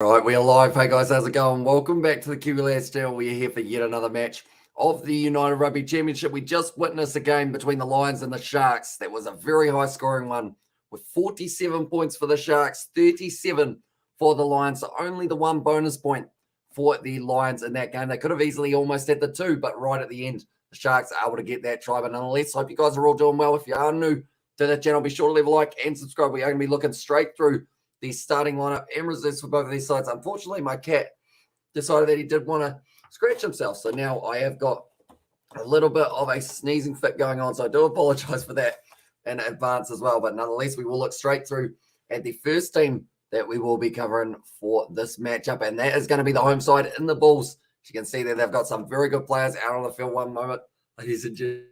All right, we are live. Hey guys, how's it going? Welcome back to the QLS channel. We are here for yet another match of the United Rugby Championship. We just witnessed a game between the Lions and the Sharks. That was a very high scoring one with 47 points for the Sharks, 37 for the Lions. So only the one bonus point for the Lions in that game. They could have easily almost had the two, but right at the end, the Sharks are able to get that try. But nonetheless, hope you guys are all doing well. If you are new to the channel, be sure to leave a like and subscribe. We are going to be looking straight through the starting lineup and reserves for both of these sides. Unfortunately, my cat decided that he did want to scratch himself. So now I have got a little bit of a sneezing fit going on. So I do apologize for that in advance as well. But nonetheless, we will look straight through at the first team that we will be covering for this matchup. And that is going to be the home side in the Bulls. As you can see there, they've got some very good players out on the field. One moment, ladies and gentlemen.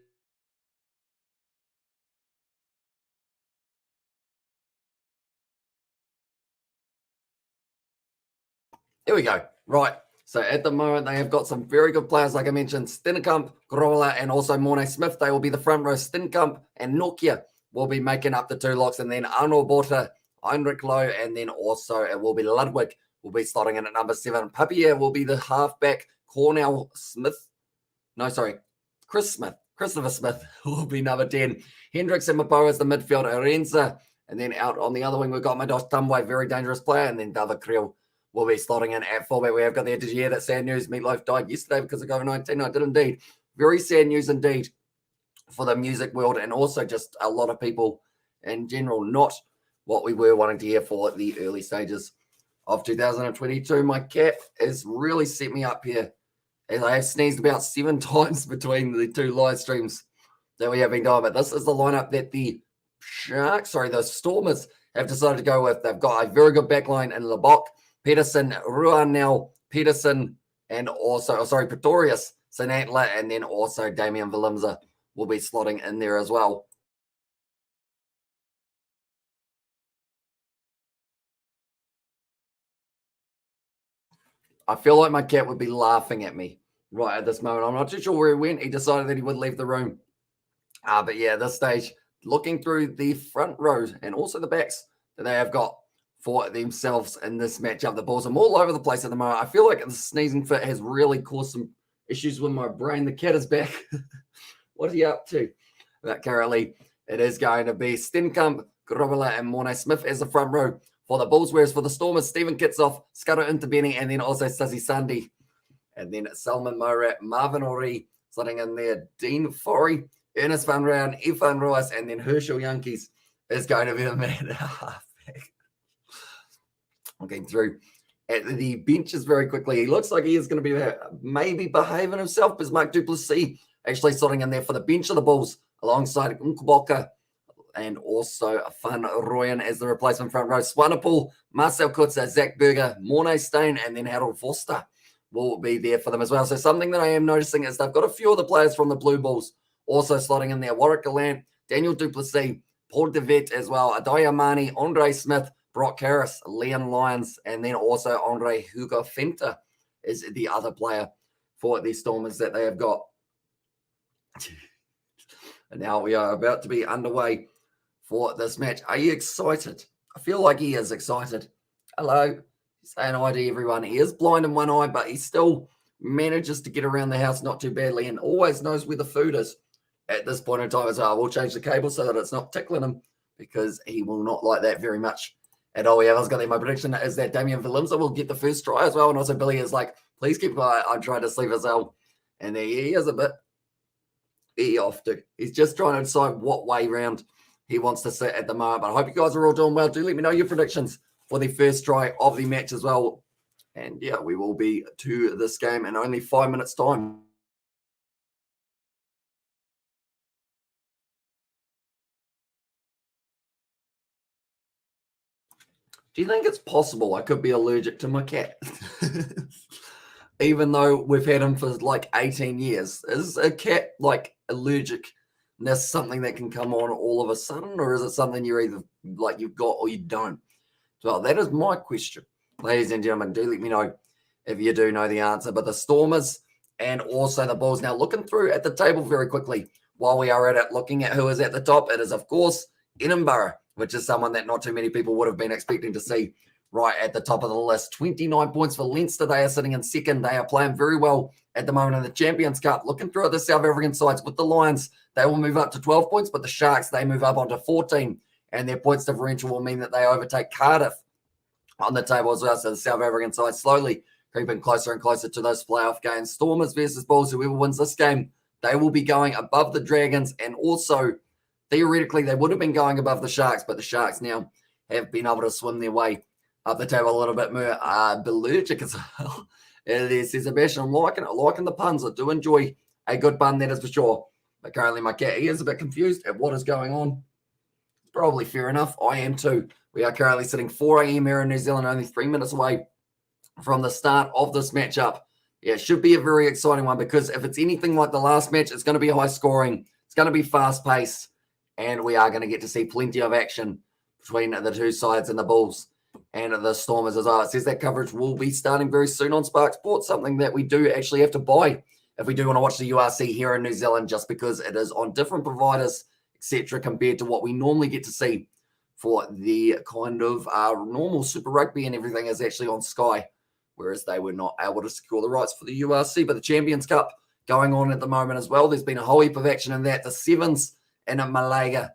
Here we go. Right. So at the moment, they have got some very good players, like I mentioned, Steenkamp, Grola, and also Morne Smith. They will be the front row. Steenkamp and Nokia will be making up the two locks. And then Arno Borta, Heinrich Lowe, and then also it will be Ludwig will be slotting in at number 7. Papier will be the halfback. Cornell Smith. No, sorry. Christopher Smith will be number 10. Hendricks and Mapo as the midfield. Arenza. And then out on the other wing, we've got Mados Tumway, very dangerous player. And then David Creel will be slotting in at fullback. We have got there. Did you hear that sad news? Meatloaf died yesterday because of COVID-19. I did indeed. Very sad news indeed for the music world and also just a lot of people in general. Not what we were wanting to hear for the early stages of 2022. My cat has really set me up here as I have sneezed about 7 times between the two live streams that we have been doing. But this is the lineup that the Stormers have decided to go with. They've got a very good backline in Lebok, Peterson, Ruanel, Peterson, and also, Pretorius, Sinatla, and then also Damian Valimza will be slotting in there as well. I feel like my cat would be laughing at me right at this moment. I'm not too sure where he went. He decided that he would leave the room. But yeah, at this stage, looking through the front rows and also the backs that they have got for themselves in this matchup. The Bulls are all over the place at the moment. I feel like the sneezing fit has really caused some issues with my brain. The cat is back. What are you up to? But currently, it is going to be Steenkamp, Grobbela, and Morne Smith as the front row for the Bulls, whereas for the Stormers, Stephen Kitsoff, Scudder Interbenny, and then also Stuzzy Sandy. And then Salman Morat, Marvin Ori, sitting in there, Dean Forey, Ernest Van Rijn, Evan Royce, and then Herschel Yankees is going to be the man at halfback. Looking through at the benches very quickly. He looks like he is going to be maybe behaving himself. Bismarck Duplessis actually sitting in there for the bench of the Bulls alongside Unkuboka and also Van Rooyen as the replacement front row. Swanepoel, Marcel Kutzer, Zach Berger, Morne Stain, and then Harold Foster will be there for them as well. So something that I am noticing is they've got a few of the players from the Blue Bulls also slotting in there. Warwick Gallant, Daniel Duplessis, Paul DeVette as well, Adaya Mani, Andre Smith, Brock Harris, Leon Lyons, and then also Andre Hugo Fenta is the other player for the Stormers that they have got. And now we are about to be underway for this match. Are you excited? I feel like he is excited. Hello. Saying hi to everyone. He is blind in one eye, but he still manages to get around the house not too badly and always knows where the food is at this point in time as well. We'll change the cable so that it's not tickling him because he will not like that very much at all. Yeah, I was going to my prediction is that Damian Valimza will get the first try as well. And also Billy is like, please keep quiet. I'm trying to sleep as well. And there he is a bit off to. He's just trying to decide what way round he wants to sit at the moment. But I hope you guys are all doing well. Do let me know your predictions for the first try of the match as well. And yeah, we will be to this game in only 5 minutes' time. Do you think it's possible I could be allergic to my cat? Even though we've had him for like 18 years. Is a cat like allergic? And that's something that can come on all of a sudden, or is it something you're either like you've got or you don't? So that is my question. Ladies and gentlemen, do let me know if you do know the answer. But the Stormers and also the Bulls. Now looking through at the table very quickly while we are at it, looking at who is at the top, it is of course Edinburgh, which is someone that not too many people would have been expecting to see right at the top of the list. 29 points for Leinster. They are sitting in second. They are playing very well at the moment in the Champions Cup. Looking through at the South African sides with the Lions, they will move up to 12 points, but the Sharks, they move up onto 14, and their points differential will mean that they overtake Cardiff on the table as well. So the South African side slowly creeping closer and closer to those playoff games. Stormers versus Bulls, whoever wins this game, they will be going above the Dragons, and also theoretically they would have been going above the Sharks, but the Sharks now have been able to swim their way up the table a little bit more. Belurgic as well. There's Sebastian. I'm liking the puns. I do enjoy a good pun, that is for sure. But currently my cat, he is a bit confused at what is going on. Probably fair enough. I am too. We are currently sitting 4 a.m. here in New Zealand, only 3 minutes away from the start of this matchup. Yeah, it should be a very exciting one, because if it's anything like the last match, it's going to be high scoring. It's going to be fast paced, and we are going to get to see plenty of action between the two sides and the Bulls and the Stormers as well. It says that coverage will be starting very soon on Spark Sports, something that we do actually have to buy if we do want to watch the URC here in New Zealand, just because it is on different providers, etc., compared to what we normally get to see for the kind of normal Super Rugby, and everything is actually on Sky, whereas they were not able to secure the rights for the URC. But the Champions Cup going on at the moment as well. There's been a whole heap of action in that. The sevens in Malaga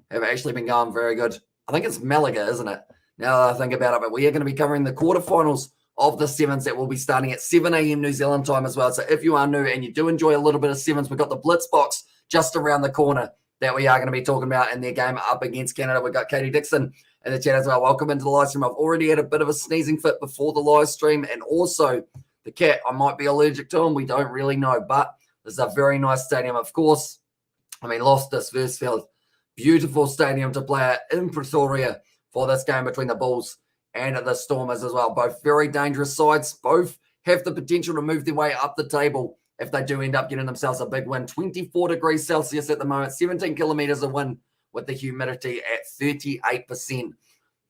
have actually been going very good. I think it's Malaga, isn't it? Now that I think about it, but we are going to be covering the quarterfinals of the sevens that will be starting at 7 a.m. New Zealand time as well. So if you are new and you do enjoy a little bit of sevens, we've got the Blitz box just around the corner that we are going to be talking about in their game up against Canada. We've got Katie Dixon in the chat as well. Welcome into the live stream. I've already had a bit of a sneezing fit before the live stream, and also the cat, I might be allergic to him. We don't really know, but this is a very nice stadium, of course. I mean, Loftus Versfeld, beautiful stadium to play at in Pretoria for this game between the Bulls and the Stormers as well. Both very dangerous sides. Both have the potential to move their way up the table if they do end up getting themselves a big win. 24 degrees Celsius at the moment, 17 kilometers of wind with the humidity at 38%.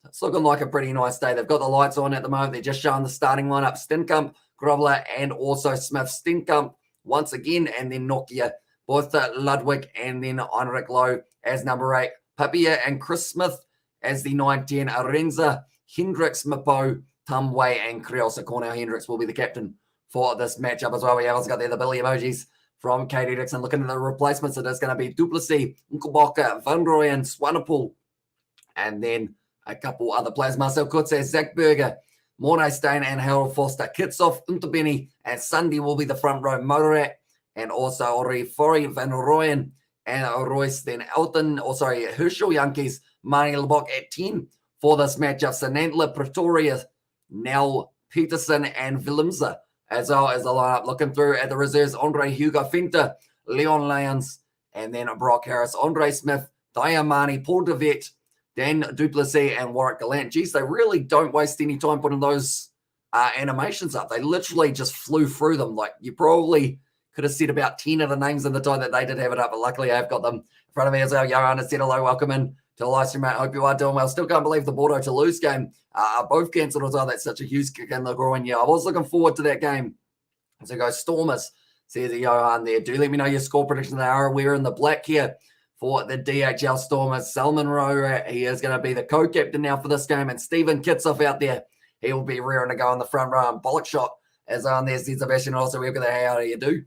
It's looking like a pretty nice day. They've got the lights on at the moment. They're just showing the starting lineup. Steenkamp, Grobbelaar, and also Smith. Steenkamp once again, and then Nokia, both Ludwig and then Heinrich Lowe as number 8. Papia and Chris Smith as the 9-10. Arenza, Hendricks, Mapo, Tumway, and Creel. So Cornell Hendricks will be the captain for this matchup as well. We have also got there the Billy emojis from Katie Dixon. Looking at the replacements, it is going to be Duplessis, Nkoboka, Van Rooyen, Swanepoel, and then a couple other players. Marcel Kutze, Zach Berger, Mornay Stein, and Harold Foster. Kitsoff, Unterbeni, and Sunday will be the front row. Morat, and also Ori Fori, Van Rooyen, and Royce, then Elton, Herschel Yankees, Marnie Lebok at 10 for this matchup. Sanantla, Pretoria, Nell Peterson, and Willemse, as well as the lineup. Looking through at the reserves, Andre Hugo Fenter, Leon Lyons, and then Brock Harris, Andre Smith, Diamani, Paul DeVette, Dan Duplessis, and Warwick Gallant. Geez, they really don't waste any time putting those animations up. They literally just flew through them. Like, you probably could have said about 10 of the names in the time that they did have it up, but luckily I've got them in front of me as well. Johan has said hello, welcome in to the live stream, mate. Hope you are doing well. Still can't believe the Bordeaux Toulouse game both cancelled as well. That's such a huge kick in the groin. Yeah, I was looking forward to that game. So go Stormers, says Johan there. Do let me know your score prediction. They are aware in the black here for the DHL Stormers. Salman Rowe, he is going to be the co-captain now for this game. And Stephen Kitsoff out there, he will be rearing to go on the front row. And Bollock shot as on there. Says Sebastian also, we've got the how do you do?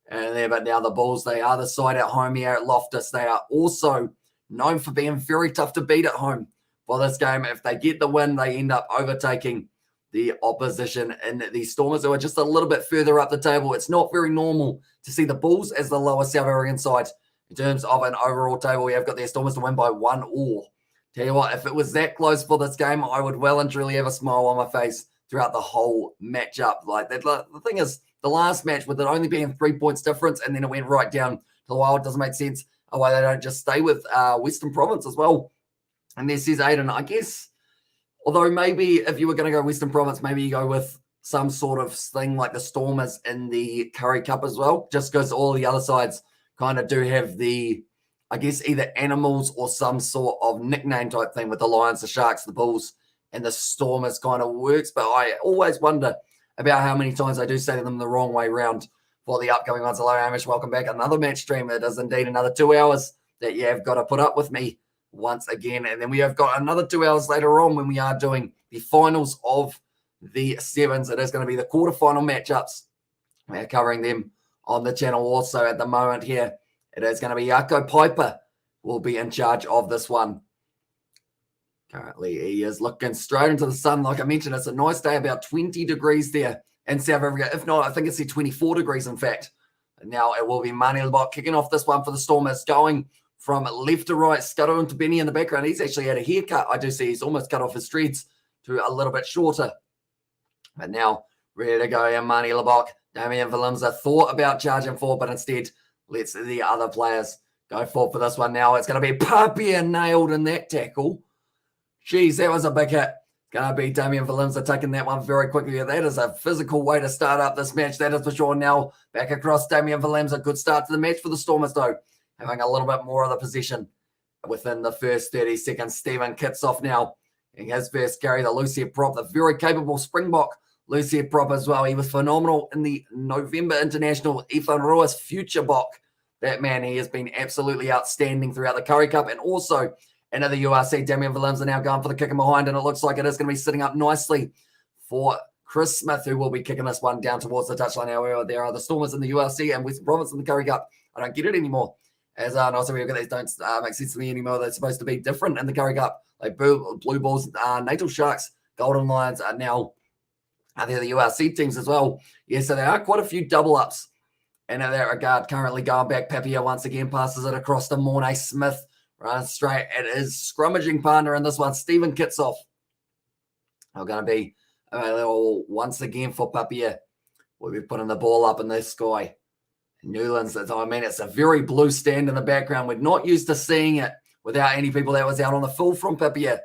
And there, but now the Bulls, they are the side at home here at Loftus. They are also known for being very tough to beat at home for this game. If they get the win, they end up overtaking the opposition in the Stormers, who are just a little bit further up the table. It's not very normal to see the Bulls as the lowest South African side in terms of an overall table. We have got their Stormers to win by 1 all. Tell you what, if it was that close for this game, I would well and truly have a smile on my face throughout the whole matchup. Like that, the thing is, the last match with it only being 3 points difference, and then it went right down to the wire. It doesn't make sense why they don't just stay with Western Province as well. And this is Aiden, I guess. Although maybe if you were going to go Western Province, maybe you go with some sort of thing like the Stormers in the Curry Cup as well, just because all the other sides kind of do have the, I guess, either animals or some sort of nickname type thing with the Lions, the Sharks, the Bulls, and the Stormers kind of works. But I always wonder about how many times I do say to them the wrong way round for the upcoming ones. Hello, Amish. Welcome back. Another match stream. It is indeed another 2 hours that you have got to put up with me once again. And then we have got another 2 hours later on when we are doing the finals of the sevens. It is going to be the quarterfinal matchups. We're covering them on the channel also at the moment here. It is going to be Jaco Piper will be in charge of this one. Currently, he is looking straight into the sun. Like I mentioned, it's a nice day, about 20 degrees there in South Africa. If not, I think it's 24 degrees, in fact. And now it will be Mani Lebok kicking off this one for the Stormers, going from left to right. Scudder into Benny in the background. He's actually had a haircut. I do see he's almost cut off his dreads to a little bit shorter. But now, ready to go, and Mani Lebok. Damian Willemse thought about charging forward, but instead lets the other players go forward for this one. Now it's going to be Papia nailed in that tackle. Jeez, that was a big hit. Going to be Damian Willemse taking that one very quickly. That is a physical way to start up this match. That is for sure. Now back across Damian Willemse. A good start to the match for the Stormers, though. Having a little bit more of the possession within the first 30 seconds. Stephen Kitsoff now in his first carry. The Lucia prop, the very capable Springbok Lucia prop as well. He was phenomenal in the November International. Ethan Ruiz future bok. That man, he has been absolutely outstanding throughout the Currie Cup and also into the URC. Damian Willemse now going for the kick in behind, and it looks like it is going to be sitting up nicely for Chris Smith, who will be kicking this one down towards the touchline. However, there are the Stormers in the URC and Western Province in the Currie Cup. I don't get it anymore. As also we look at these, don't make sense to me anymore. They're supposed to be different in the Currie Cup. Like Blue Bulls, Natal Sharks, Golden Lions are now they're the URC teams as well. Yeah, so there are quite a few double ups. And in that regard, currently going back, Papia once again passes it across to Mornay Smith. Running straight at his scrummaging partner in this one, Stephen Kitsoff. Are going to be available once again for Papia. We'll be putting the ball up in the sky. Newlands, I mean, it's a very blue stand in the background. We're not used to seeing it without any people. That was out on the full from Papia.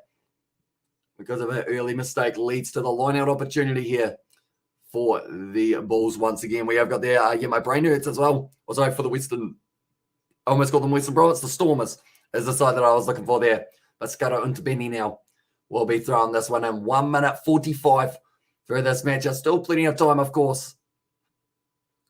Because of an early mistake leads to the line-out opportunity here for the Bulls once again. We have got there, my brain hurts as well. Also for the Western, I almost called them Western Province, the Stormers is the side that I was looking for there. But Scudder into Benny now will be throwing this one in 1 minute 45 through this match. There's still plenty of time, of course,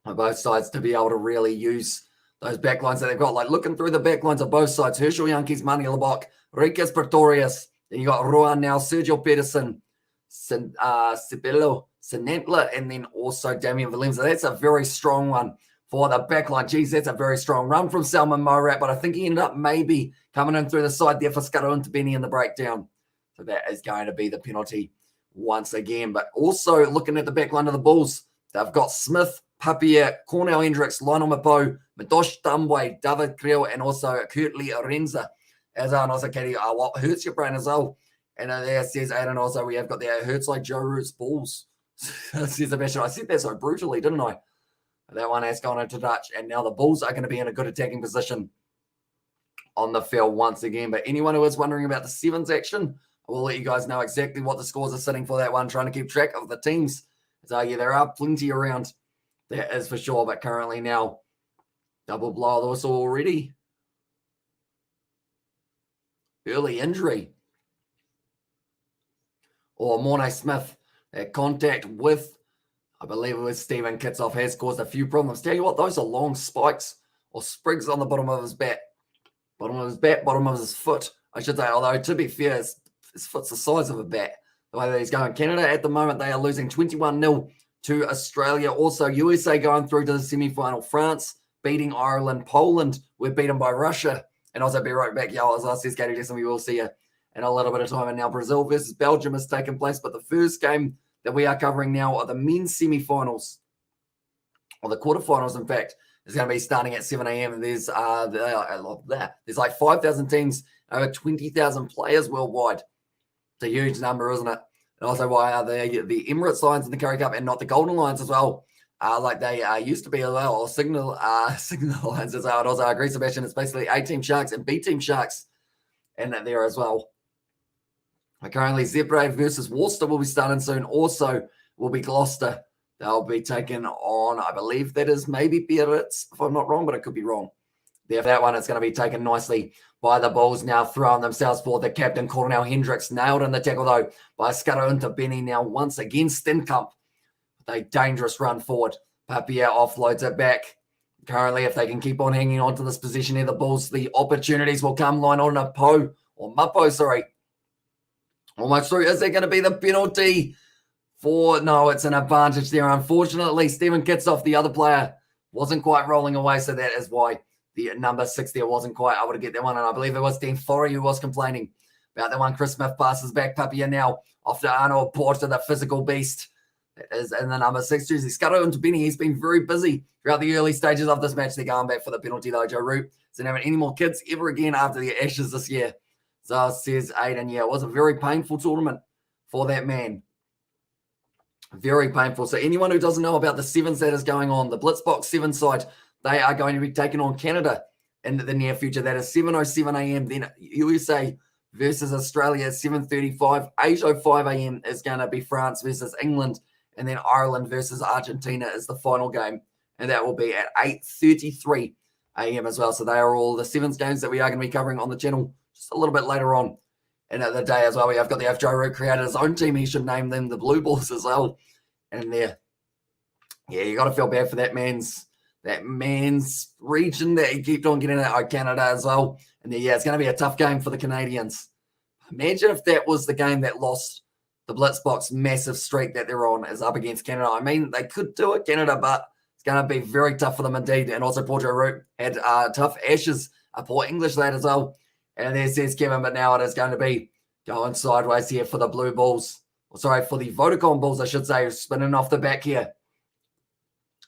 on both sides to be able to really use those backlines that they've got. Like looking through the backlines of both sides, Herschel Yankees, Mani Lebok, Rikas Pretorius. Then you got Rohan now, Sergio Pedersen, Sibilo, Sinentla, and then also Damian Willemse. That's a very strong one for the backline. Geez, that's a very strong run from Salman Morat, but I think he ended up maybe coming in through the side there for Scudder into Benny in the breakdown. So that is going to be the penalty once again. But also looking at the backline of the Bulls, they've got Smith, Papia, Cornell Hendricks, Lionel Mapo, Madosh Tambwe, David Creel, and also Kurtley Arenza. As also Katie, what hurts your brain as well. And there says Aiden also, we have got there, hurts like Joe Root's balls. Says Sebastian. I said that so brutally, didn't I? That one has gone into Dutch. And now the Bulls are going to be in a good attacking position on the field once again. But anyone who is wondering about the sevens action, I will let you guys know exactly what the scores are sitting for that one, trying to keep track of the teams. So, yeah, there are plenty around. That is for sure. But currently now, double blow the whistle already. Early injury. Or Mornay Smith, that contact with, I believe it was Stephen Kitsoff, has caused a few problems. Tell you what, those are long spikes or sprigs on the bottom of his bat. Bottom of his bat, bottom of his foot, I should say. Although, to be fair, his foot's the size of a bat. The way that he's going. Canada, at the moment, they are losing 21-0 to Australia. Also, USA going through to the semi-final. France beating Ireland. Poland were beaten by Russia. And also be right back, y'all. As I said, Katie Jackson, we will see you in a little bit of time. And now Brazil versus Belgium has taken place. But the first game that we are covering now are the men's semi-finals, or the quarterfinals, in fact, is going to be starting at 7 a.m. And there's like 5,000 teams, over 20,000 players worldwide. It's a huge number, isn't it? And also why are the Emirates Lions in the Currie Cup and not the Golden Lions as well? Like they used to be as well, or Signal Lions as well. And also I agree, Sebastian, it's basically A-team Sharks and B-team Sharks in there as well. Currently, Zebre versus Worcester will be starting soon. Also will be Gloucester. They'll be taking on, I believe that is maybe Biarritz, if I'm not wrong, but I could be wrong. There, that one is going to be taken nicely by the Bulls, now throwing themselves for the captain, Cornell Hendricks, nailed in the tackle though by Scudder into Benny. Now once again, Stenkamp, a dangerous run forward. Papia offloads it back. Currently, if they can keep on hanging on to this position here, the Bulls, the opportunities will come. Line on a Poe or Mapo, sorry. Almost through. Is there going to be the penalty? No, it's an advantage there. Unfortunately, Stephen Kitsoff, the other player, wasn't quite rolling away, so that is why the number 6 there wasn't quite able to get that one. And I believe it was Dan Forey who was complaining about that one. Chris Smith passes back. Papia now off to Arnold Porter, the physical beast. That is in the number 6 jersey. Scutto into Benny. He's been very busy throughout the early stages of this match. They're going back for the penalty, though. Joe Root isn't having any more kids ever again after the Ashes this year. So says Aiden, yeah, it was a very painful tournament for that man. Very painful. So anyone who doesn't know about the sevens that is going on, the Blitzbox 7 side, they are going to be taking on Canada in the near future. That is 7:07 a.m. Then USA versus Australia at 7:35. 8:05 a.m. is going to be France versus England. And then Ireland versus Argentina is the final game. And that will be at 8:33 a.m. as well. So they are all the sevens games that we are going to be covering on the channel just a little bit later on in the day as well. We have got the Joe Root created his own team. He should name them the Blue Bulls as well. And there, yeah, you got to feel bad for that man's region that he kept on getting at Canada as well. And there, yeah, it's going to be a tough game for the Canadians. Imagine if that was the game that lost the Blitzbox massive streak that they're on is up against Canada. I mean, they could do it, Canada, but it's going to be very tough for them indeed. And also, Poor Joe Root had tough Ashes, a poor English lad as well. And there says Kevin, but now it is going to be going sideways here for the Blue Bulls. For the Vodacom Bulls, I should say, spinning off the back here.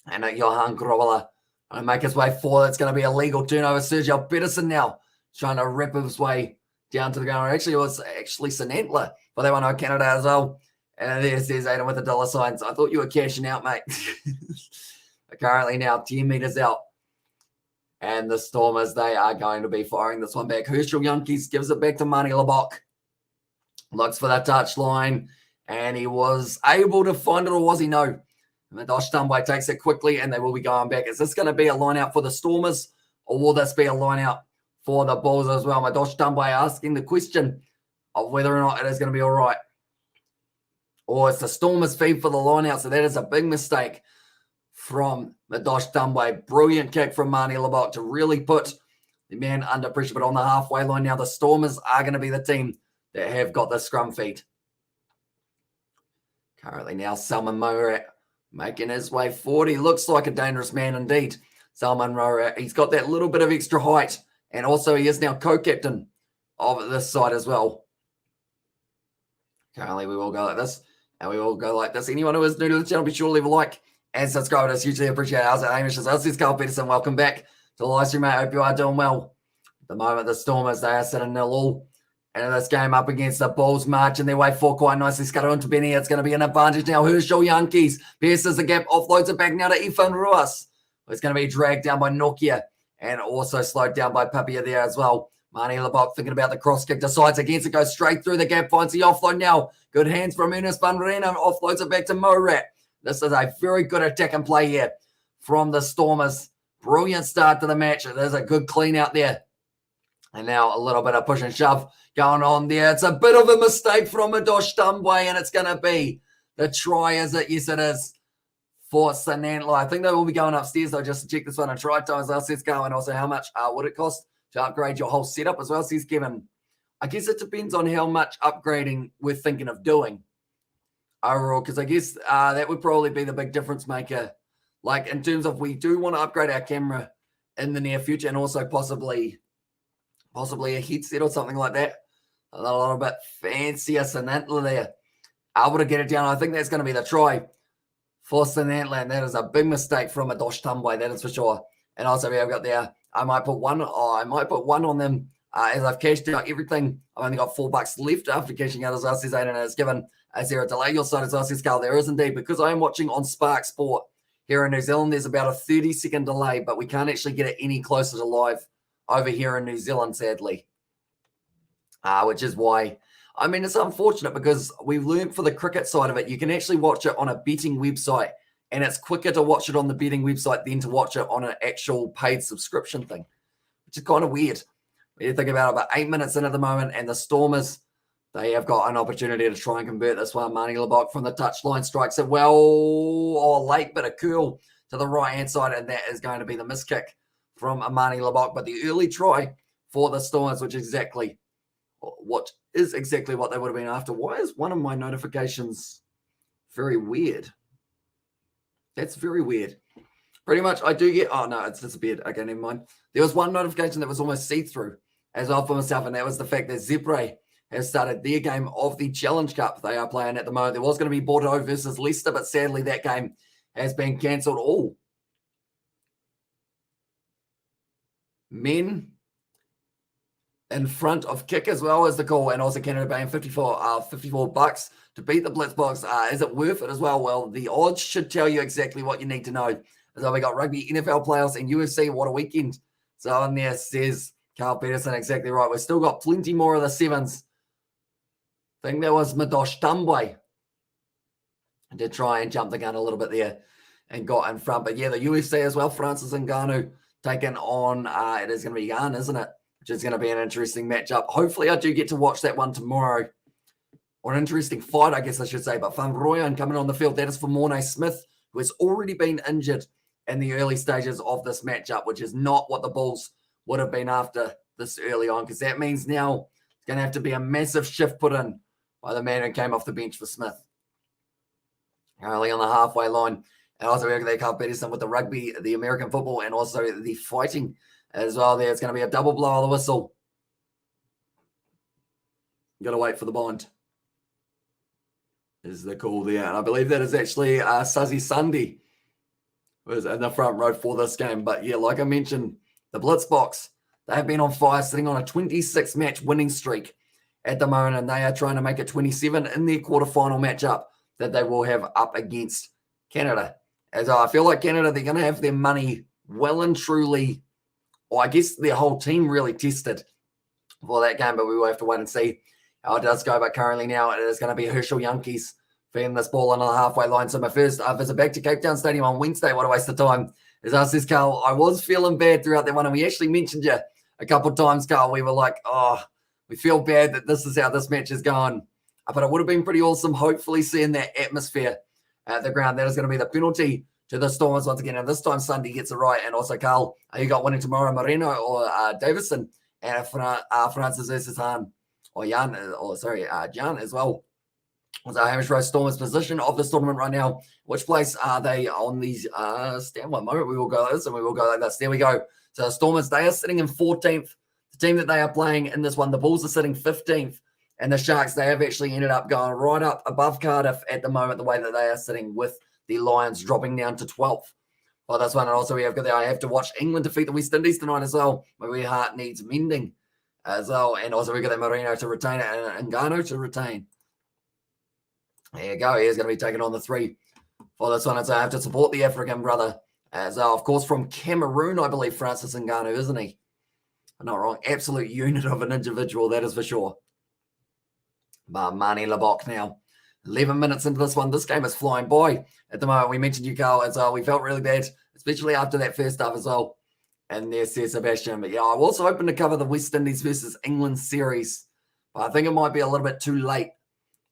And Johan Grovala going to make his way forward. It's going to be a legal turnover. Sergio Pedersen now trying to rip his way down to the ground. Actually, it was Sanentler for that one on Canada as well. And there's Aiden with the dollar signs. I thought you were cashing out, mate. Currently now 10 meters out. And the Stormers, they are going to be firing this one back. Herschel Yankees gives it back to Marnie Lebok. Looks for that touchline. And he was able to find it, or was he? No. Madosh Tambay takes it quickly, and they will be going back. Is this going to be a line out for the Stormers, or will this be a line out for the Bulls as well? Madosh Tambay asking the question of whether or not it is going to be all right. Or it's the Stormers feed for the line out. So that is a big mistake from Madosh Tambay. Brilliant kick from Marnie Lebok to really put the man under pressure. But on the halfway line now, the Stormers are going to be the team that have got the scrum feed. Currently now, Salman Morat making his way forward. He looks like a dangerous man indeed. Salman Morat, he's got that little bit of extra height. And also he is now co-captain of this side as well. Currently we will go like this. And we will go like this. Anyone who is new to the channel, be sure to leave a like and subscribe. It's hugely appreciated. How's it, Hamish? This is Carl Peterson. Welcome back to the live stream, mate. I hope you are doing well. At the moment, the Stormers, they are sitting 0-0. And this game up against the Bulls, marching their way forward quite nicely. Scuttle into Benny. It's going to be an advantage now. Herschel Yankees pierces the gap, offloads it back now to Ifan Ruas. It's going to be dragged down by Nokia and also slowed down by Papia there as well. Marnie Lebok thinking about the cross kick, decides against it, goes straight through the gap, finds the offload now. Good hands from Ernest Banderena, offloads it back to Morat. This is a very good attack and play here from the Stormers. Brilliant start to the match. There's a good clean out there. And now a little bit of push and shove going on there. It's a bit of a mistake from Madosh Tambay, and it's going to be the try, is it? Yes, it is, for Sanantla. I think they will be going upstairs, though, just to check this one and try times. Let's go. And also, how much would it cost to upgrade your whole setup as well, says Kevin? I guess it depends on how much upgrading we're thinking of doing overall, because I guess that would probably be the big difference maker. Like, in terms of we do want to upgrade our camera in the near future and also possibly a headset or something like that. A little bit fancier Sanantla there. Able to get it down. I think that's going to be the try for Sanantla, and that is a big mistake from Madosh Tambay, that is for sure. And also we have got there, I might put one on them as I've cashed out everything. I've only got $4 left after cashing out as well, says Aiden, and it's given. Is there a delay your side as well, says Carl? There is indeed, because I am watching on Spark Sport here in New Zealand. There's about a 30-second delay, but we can't actually get it any closer to live over here in New Zealand, sadly. Which is why, I mean, it's unfortunate because we've learned for the cricket side of it, you can actually watch it on a betting website, and it's quicker to watch it on the betting website than to watch it on an actual paid subscription thing, which is kind of weird. When you think about 8 minutes in at the moment, and the Stormers, they have got an opportunity to try and convert this one. Marnie Lebok from the touchline strikes it well, or late, but a curl to the right-hand side, and that is going to be the miss kick from Marnie Lebok. But the early try for the Stormers, which is exactly what is exactly what they would have been after. Why is one of my notifications very weird? That's very weird. Pretty much, I do get... Oh, no, it's disappeared. Okay, never mind. There was one notification that was almost see-through as well for myself, and that was the fact that Zebre has started their game of the Challenge Cup they are playing at the moment. There was going to be Bordeaux versus Leicester, but sadly that game has been cancelled. All men in front of kick as well as the call, and also Canada paying $54 to beat the Blitzboks. Is it worth it as well? Well, the odds should tell you exactly what you need to know. So we got rugby, NFL playoffs, and UFC. What a weekend. So in there says Carl Peterson, exactly right. We've still got plenty more of the sevens. I think that was Madosh Tambwe. Did try and jump the gun a little bit there and got in front. But yeah, the UFC as well. Francis Ngannou taking on, it is going to be Jan, isn't it? Which is going to be an interesting matchup. Hopefully I do get to watch that one tomorrow. Or an interesting fight, I guess I should say. But Van Rooyen coming on the field. That is for Mornay Smith, who has already been injured in the early stages of this matchup, which is not what the Bulls would have been after this early on, because that means now it's going to have to be a massive shift put in by the man who came off the bench for Smith. Currently on the halfway line. And also we got Carl Peterson with the rugby, the American football, and also the fighting as well there. It's going to be a double blow of the whistle. You got to wait for the bond. Is the call there. And I believe that is actually Suzzy Sunday was in the front row for this game. But yeah, like I mentioned, the Blitzboks, they have been on fire, sitting on a 26-match winning streak at the moment, and they are trying to make it 27 in their quarterfinal matchup that they will have up against Canada. As I feel like Canada, they're going to have their money well and truly, or I guess their whole team really tested for that game, but we will have to wait and see how it does go. But currently now it is going to be Herschel Yankees feeding this ball on the halfway line. So my first visit back to Cape Town Stadium on Wednesday, what a waste of time. As I says, Carl, I was feeling bad throughout that one, and we actually mentioned you a couple of times, Carl. We were like, oh, we feel bad that this is how this match is going. But it would have been pretty awesome, hopefully, seeing that atmosphere at the ground. That is going to be the penalty to the Stormers once again. And this time, Sunday gets it right. And also, Carl, you got winning tomorrow, Moreno or Davison, and Francis versus Han, or Jan, Jan as well. So Hamish Rowe Stormers' position of this tournament right now. Which place are they on these? Stand one moment. We will go like this, and we will go like this. There we go. So the Stormers, they are sitting in 14th. The team that they are playing in this one, the Bulls are sitting 15th. And the Sharks, they have actually ended up going right up above Cardiff at the moment, the way that they are sitting, with the Lions dropping down to 12th. Well, that's one. And also we have got there. I have to watch England defeat the West Indies tonight as well. My heart needs mending as well. And also we got that Moreno to retain and Ngannou to retain. There you go. He's going to be taking on the 3 for this one. And so I have to support the African brother as well. Of course, from Cameroon, I believe, Francis Ngannou, isn't he? I'm not wrong. Absolute unit of an individual, that is for sure. But Mani Labok now. 11 minutes into this one. This game is flying by at the moment. We mentioned you, Carl, as well. We felt really bad, especially after that first half as well. And there's Sebastian. But yeah, I was hoping to cover the West Indies versus England series. But I think it might be a little bit too late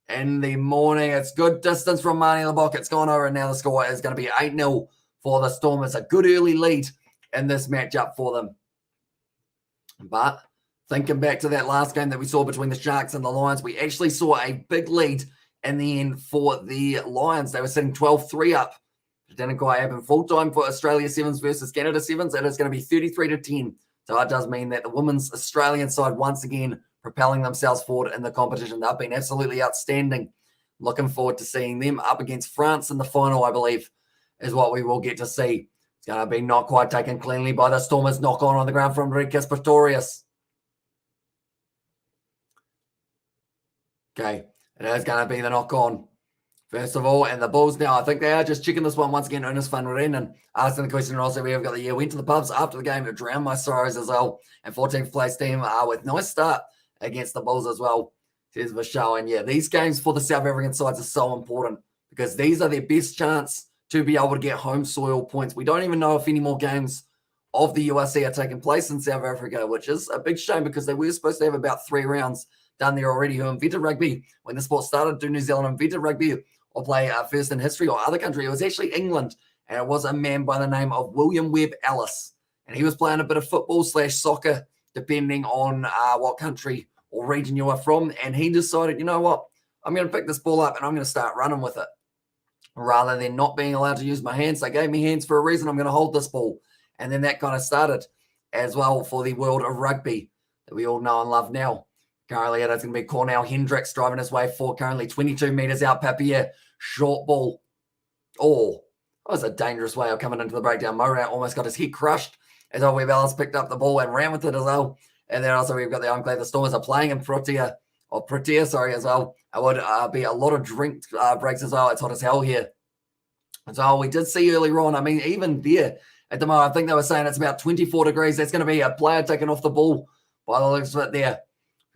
in the morning. It's good distance from Mani Labok. It's gone over, and now the score is going to be 8-0 for the Stormers. A good early lead in this matchup for them. But thinking back to that last game that we saw between the Sharks and the Lions, we actually saw a big lead in the end for the Lions. They were sitting 12-3 up. It didn't quite happen full time for Australia Sevens versus Canada Sevens. It is going to be 33-10. So it does mean that the women's Australian side once again propelling themselves forward in the competition. They've been absolutely outstanding. Looking forward to seeing them up against France in the final, I believe, is what we will get to see. It's going to be not quite taken cleanly by the Stormers. Knock on the ground from Enriquez Pretorius. Okay, it is going to be the knock-on, first of all. And the Bulls now, I think they are just checking this one once again. Ernest van Renen asking the question, also, we have got the year, went to the pubs after the game to drown my sorrows as well. And 14th place team with nice start against the Bulls as well. Here's the show. And yeah, these games for the South African sides are so important because these are their best chance to be able to get home soil points. We don't even know if any more games of the URC are taking place in South Africa, which is a big shame because they were supposed to have about 3 rounds done there already. Who invented rugby when the sport started? Do New Zealand invented rugby or play first in history or other country? It was actually England, and it was a man by the name of William Webb Ellis, and he was playing a bit of football / soccer depending on what country or region you are from. And he decided, you know what, I'm going to pick this ball up and I'm going to start running with it. Rather than not being allowed to use my hands, they gave me hands for a reason. I'm going to hold this ball. And then that kind of started as well for the world of rugby that we all know and love now. Currently, it's going to be Cornell Hendricks driving his way forward, currently 22 metres out, Papier, short ball. Oh, that was a dangerous way of coming into the breakdown. Morat almost got his head crushed as Webb Ellis picked up the ball and ran with it as well. And then also we've got I'm glad the Stormers are playing in Protea, as well. It would be a lot of drink breaks as well. It's hot as hell here. So we did see earlier on, I mean, even there at the moment, I think they were saying it's about 24 degrees. That's going to be a player taking off the ball by the looks of it there.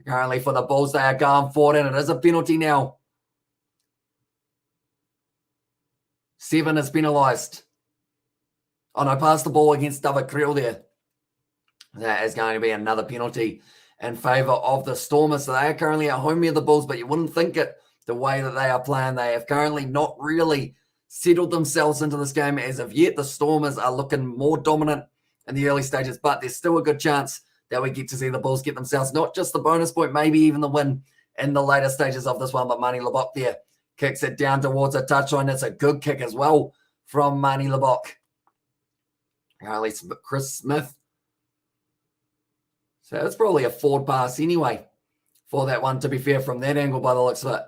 Currently for the Bulls, they are going forward, and it is a penalty now. 7 is penalised. Oh, no, pass the ball against David Creel there. That is going to be another penalty in favour of the Stormers. So they are currently at home near the Bulls, but you wouldn't think it the way that they are playing. They have currently not really settled themselves into this game as of yet. The Stormers are looking more dominant in the early stages, but there's still a good chance that we get to see the Bulls get themselves not just the bonus point, maybe even the win in the later stages of this one. But Marnie Lebock there kicks it down towards a touchline. It's a good kick as well from Marnie Lebock. Currently Chris Smith. So it's probably a forward pass anyway for that one, to be fair, from that angle by the looks of it.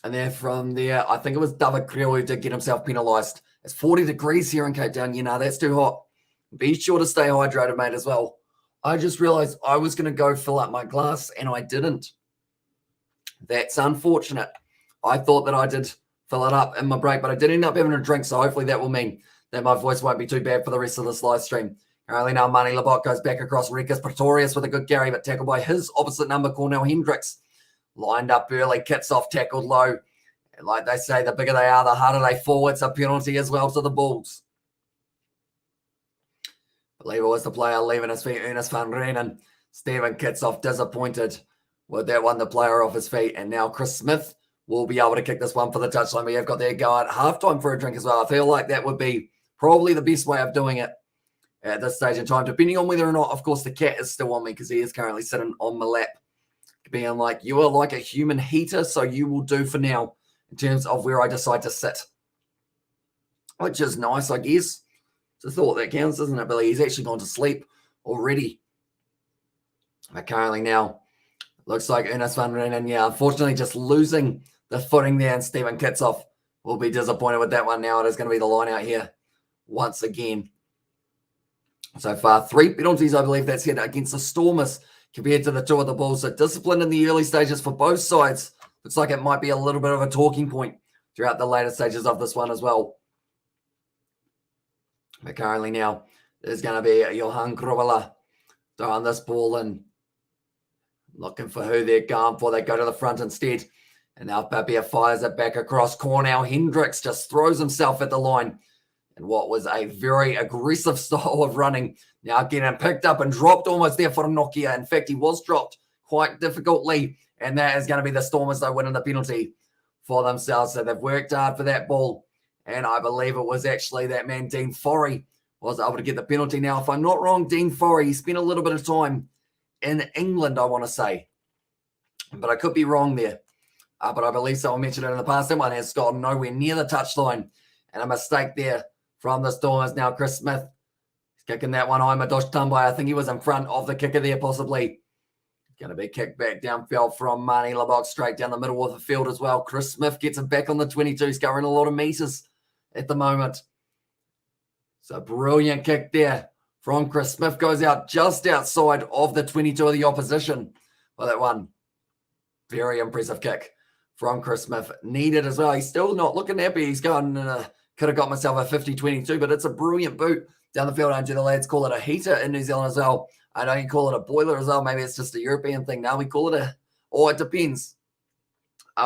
And then from there, I think it was David Creel who did get himself penalised. It's 40 degrees here in Cape Town. You know, that's too hot. Be sure to stay hydrated, mate, as well. I just realised I was going to go fill up my glass and I didn't. That's unfortunate. I thought that I did fill it up in my break, but I did end up having a drink, so hopefully that will mean that my voice won't be too bad for the rest of this live stream. Currently now, Marnie Lebock goes back across Rikas Pretorius with a good Gary, but tackled by his opposite number, Cornell Hendricks. Lined up early, kits off, tackled low. And like they say, the bigger they are, the harder they fall. It's a penalty as well to the Bulls. I believe it was the player leaving his feet, Ernest van Reenen. Stephen kits off, disappointed with that one, the player off his feet. And now Chris Smith will be able to kick this one for the touchline. We have got their go at halftime for a drink as well. I feel like that would be probably the best way of doing it at this stage in time, depending on whether or not, of course, the cat is still on me because he is currently sitting on my lap, being like, you are like a human heater, so you will do for now in terms of where I decide to sit, which is nice, I guess. It's a thought that counts, isn't it, Billy? He's actually gone to sleep already. But currently now, looks like Ernest van Reenen, yeah, unfortunately just losing the footing there, and Stephen Kitsoff will be disappointed with that one now. It is going to be the line out here once again. So far, 3 penalties, I believe that's hit against the Stormers compared to the 2 of the Bulls. So discipline in the early stages for both sides. Looks like it might be a little bit of a talking point throughout the later stages of this one as well. But currently now, there's going to be Johan Grobbelaar throwing this ball in. Looking for who they're going for. They go to the front instead. And now Papier fires it back across. Cornell Hendricks just throws himself at the line. And what was a very aggressive style of running. Now getting picked up and dropped almost there for Nokia. In fact, he was dropped quite difficultly. And that is going to be the Stormers, though, winning the penalty for themselves. So they've worked hard for that ball. And I believe it was actually that man, Dean Forey, was able to get the penalty. Now, if I'm not wrong, Dean Forey, he spent a little bit of time in England, I want to say. But I could be wrong there. But I believe someone mentioned it in the past. That one has gotten nowhere near the touchline. And a mistake there from the Stormers. Now Chris Smith is kicking that one home. Adosh Tambai, I think he was in front of the kicker there possibly. Going to be kicked back downfield from Marnie Lebock straight down the middle of the field as well. Chris Smith gets it back on the 22. He's covering a lot of meters at the moment. So brilliant kick there from Chris Smith. Goes out just outside of the 22 of the opposition. Well, that one, very impressive kick from Chris Smith. Needed as well. He's still not looking happy. He's going, could have got myself a 50-22, but it's a brilliant boot down the field. The lads call it a heater in New Zealand as well. I know you call it a boiler as well. Maybe it's just a European thing. Now we call it it depends.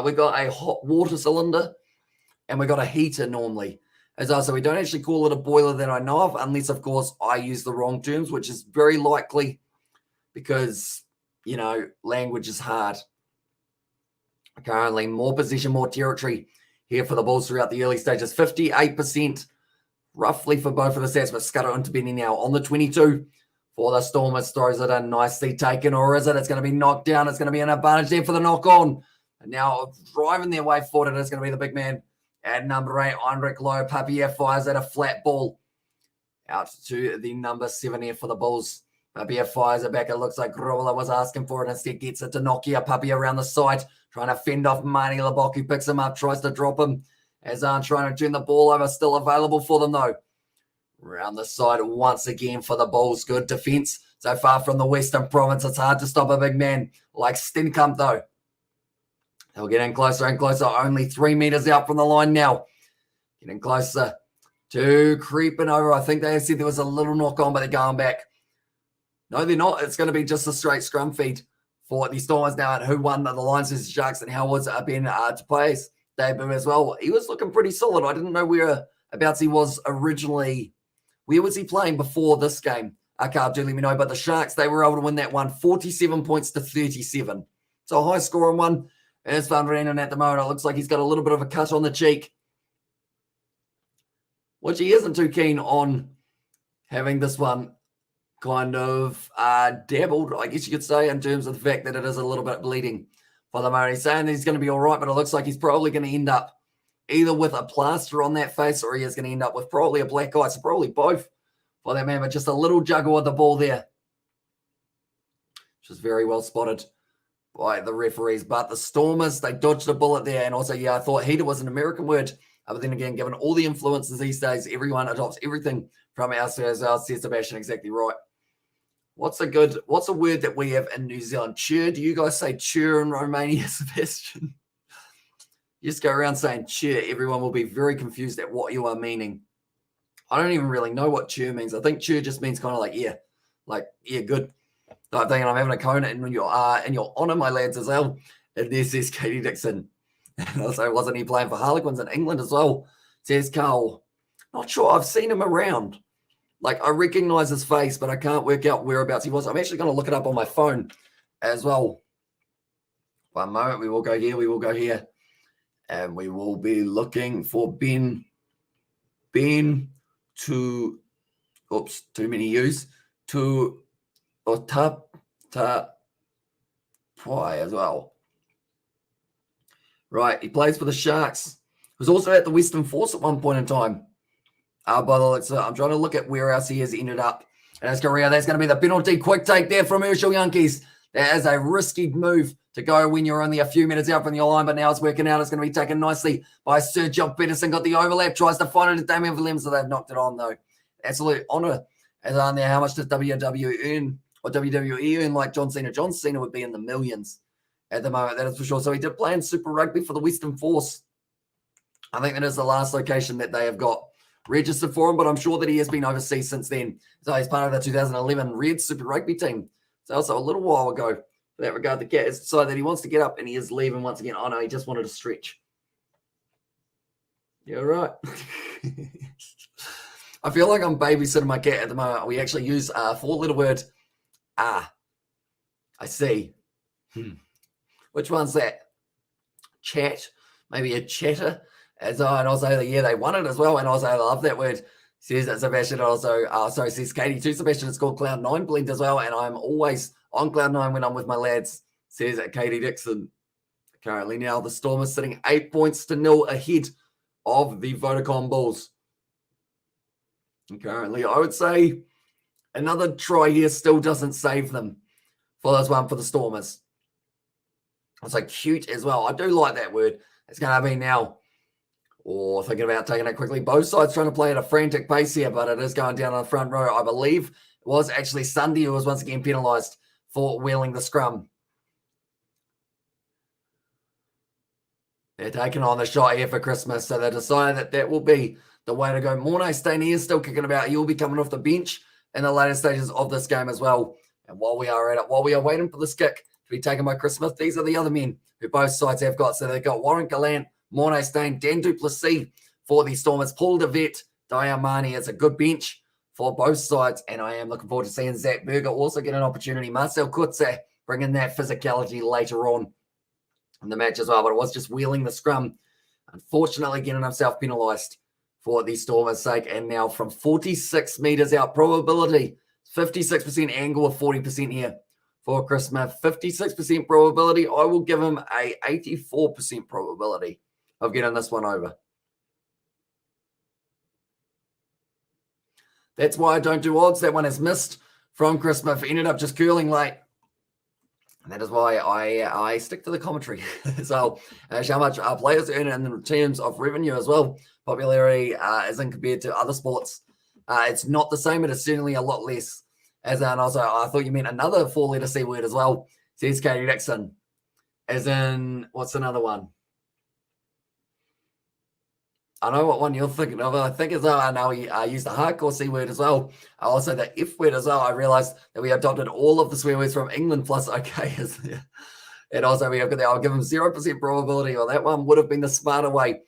We got a hot water cylinder and we got a heater normally as well. So we don't actually call it a boiler that I know of, unless, of course, I use the wrong terms, which is very likely because, you know, language is hard. Currently, more possession, more territory here for the Bulls throughout the early stages. 58% roughly for both of the stats, but Scudder and Tabini now on the 22 for the Stormers. Throws it in, nicely taken, or is it? It's going to be knocked down. It's going to be an advantage there for the knock-on. And now driving their way forward, it is going to be the big man at number 8, Heinrich Lowe. Papier fires at a flat ball out to the number 7 here for the Bulls. Papier fires it back. It looks like Grovala was asking for it. Instead gets it to Nokia. Papier around the side, trying to fend off Mani Labok, who picks him up, tries to drop him. Azan trying to turn the ball over. Still available for them, though. Around the side once again for the Bulls. Good defense so far from the Western Province. It's hard to stop a big man like Stenkamp, though. They'll get in closer and closer. Only 3 meters out from the line now. Getting closer to creeping over. I think they said there was a little knock on, but they're going back. No, they're not. It's going to be just a straight scrum feed for the Stormers now. And who won the Lions versus Sharks, and how was Ben to play his debut as well? He was looking pretty solid. I didn't know whereabouts he was originally. Where was he playing before this game? I can't do let me know. But the Sharks, they were able to win that one, 47 points to 37. So a high scoring one. There's Van Reenen at the moment. It looks like he's got a little bit of a cut on the cheek, which he isn't too keen on having this one kind of dabbled, I guess you could say, in terms of the fact that it is a little bit bleeding for the moment. He's saying that he's going to be all right, but it looks like he's probably going to end up either with a plaster on that face, or he is going to end up with probably a black eye. So probably both for that man, but just a little juggle of the ball there, which is very well spotted by the referees. But the Stormers, they dodged a bullet there. And also, yeah, I thought heater was an American word. But then again, given all the influences these days, everyone adopts everything from elsewhere as well. Says Sebastian, exactly right. What's a word that we have in New Zealand? Cheer. Do you guys say cheer in Romania, Sebastian? You just go around saying cheer. Everyone will be very confused at what you are meaning. I don't even really know what cheer means. I think cheer just means kind of like, yeah, good. I think I'm having a cone in your honour, my lads, as well. And there says Katie Dixon. And also, wasn't he playing for Harlequins in England as well? Says Carl. Not sure. I've seen him around. Like, I recognise his face, but I can't work out whereabouts he was. I'm actually going to look it up on my phone as well. One moment. We will go here. We will go here. And we will be looking for Ben to, oops, too many U's, to Otapwai as well. Right, he plays for the Sharks. He was also at the Western Force at one point in time. By the looks, I'm trying to look at where else he has ended up. And that's Korea. That's going to be the penalty. Quick take there from Herschel Yankees. That is a risky move to go when you're only a few minutes out from your line, but now it's working out. It's going to be taken nicely by Sir John Peterson. Got the overlap, tries to find it to Damien Willem, so they've knocked it on, though. Absolute honour as on there. How much does WWE earn, or WWE earn like John Cena? John Cena would be in the millions at the moment, that is for sure. So he did play in Super Rugby for the Western Force. I think that is the last location that they have got registered for him, but I'm sure that he has been overseas since then. So he's part of the 2011 Red Super Rugby team. So also a little while ago, in that regard, the cat has decided that he wants to get up and he is leaving once again. Oh no, he just wanted to stretch. You're right. I feel like I'm babysitting my cat at the moment. We actually use a 4-letter word. I see. Which one's that? Chat. Maybe a chatter. And also, yeah, they won it as well. And also, I love that word. Says that Sebastian also, says Katie too. Sebastian, it's called Cloud9 Blend as well. And I'm always on Cloud9 when I'm with my lads. Says Katie Dixon. Currently now, the Stormers sitting 8 points to 0 ahead of the Vodacom Bulls. And currently, I would say another try here still doesn't save them for this one for the Stormers. It's like cute as well. I do like that word. It's going to be now. Or thinking about taking it quickly. Both sides trying to play at a frantic pace here, but it is going down on the front row. I believe it was actually Sunday who was once again penalised for wheeling the scrum. They're taking on the shot here for Christmas, so they decided that that will be the way to go. Mornay Staney is still kicking about. He will be coming off the bench in the later stages of this game as well. And while we are at it, while we are waiting for this kick to be taken by Chris Smith, these are the other men who both sides have got. So they've got Warren Gallant, Mornay Stain, Dan Duplessis for the Stormers, Paul DeVette, Diamani. It's a good bench for both sides, and I am looking forward to seeing Zach Berger also get an opportunity. Marcel Kutze bringing that physicality later on in the match as well, but it was just wheeling the scrum. Unfortunately, getting himself penalised for the Stormers' sake, and now from 46 metres out, probability 56% angle with 40% here for Chris Smith. 56% probability. I will give him a 84% probability of getting this one over. That's why I don't do odds. That one is missed from Chris Smith. Ended up just curling late. And that is why I stick to the commentary. So how much players earn in terms of revenue as well. Popularity isn't compared to other sports. It's not the same. It is certainly a lot less. And also, I thought you meant another 4-letter C word as well. Says Katie Dixon. As in, what's another one? I know what one you're thinking of. I think as well, I know he used the hardcore C word as well. Also the F word as well. I realized that we adopted all of the swear words from England plus okay. And also we have got I'll give him 0% probability, or that one would have been the smarter way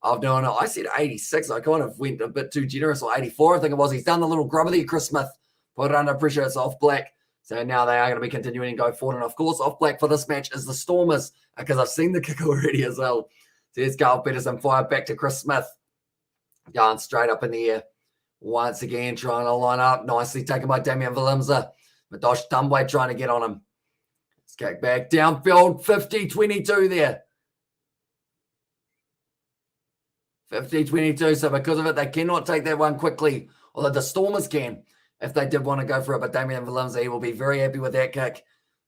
of doing it. I said 86. I kind of went a bit too generous, or 84, I think it was. He's done the little grubber there, Chris Smith. Put it under pressure. It's off black. So now they are going to be continuing to go forward. And of course, off black for this match is the Stormers, because I've seen the kick already as well. There's Carl Peterson fired back to Chris Smith. Going straight up in the air. Once again, trying to line up. Nicely taken by Damian Valimza. Madosh Dumbway trying to get on him. Let's go back downfield. 50-22 there. 50-22. So because of it, they cannot take that one quickly. Although the Stormers can, if they did want to go for it. But Damian Valimza, he will be very happy with that kick.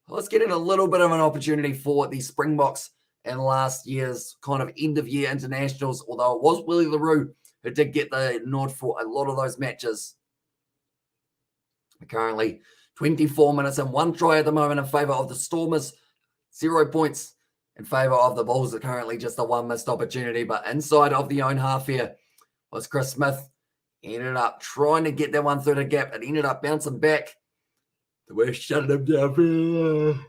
Let's get in a little bit of an opportunity for the Springboks in last year's kind of end-of-year internationals, although it was Willie LaRue who did get the nod for a lot of those matches. Currently, 24 minutes and 1 try at the moment in favour of the Stormers. 0 points in favour of the Bulls. Are currently just a 1 missed opportunity, but inside of the own half here was Chris Smith. He ended up trying to get that one through the gap. It ended up bouncing back. The way shutting him down.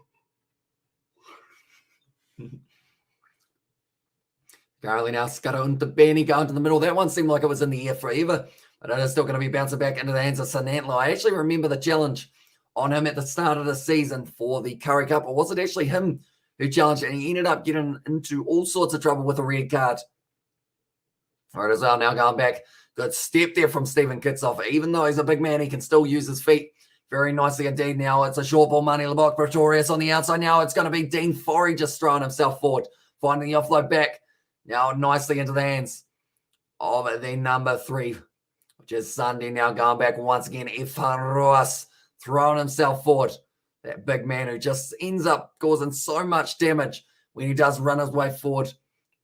Currently now Scudder into Benny going to the middle. That one seemed like it was in the air forever, but it is still going to be bouncing back into the hands of Sanantlo. I actually remember the challenge on him at the start of the season for the Curry Cup. Or was it actually him who challenged, and he ended up getting into all sorts of trouble with a red card. All right, as well, now going back. Good step there from Stephen Kitsoff. Even though he's a big man, he can still use his feet very nicely indeed. Now it's a short ball, Manny Labok Pretorius on the outside. Now it's going to be Dean Forey just throwing himself forward, finding the offload back. Now nicely into the hands of the number 3, which is Sunday. Now going back once again. Ifan Roas throwing himself forward. That big man who just ends up causing so much damage when he does run his way forward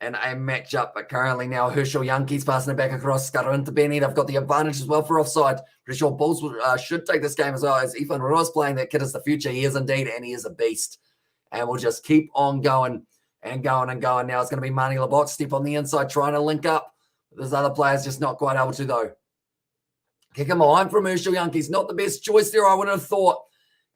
in a matchup. But currently now Herschel Yankees passing it back across. Scudder into Benny. They've got the advantage as well for offside. Pretty sure Bulls should take this game as well, as Ifan Roas playing. That kid is the future. He is indeed, and he is a beast. And we'll just keep on going. And going and going. Now it's going to be Manny Labok. Step on the inside, trying to link up. There's other players just not quite able to, though. Kick him behind from Herschel Yankees. Not the best choice there, I would have thought.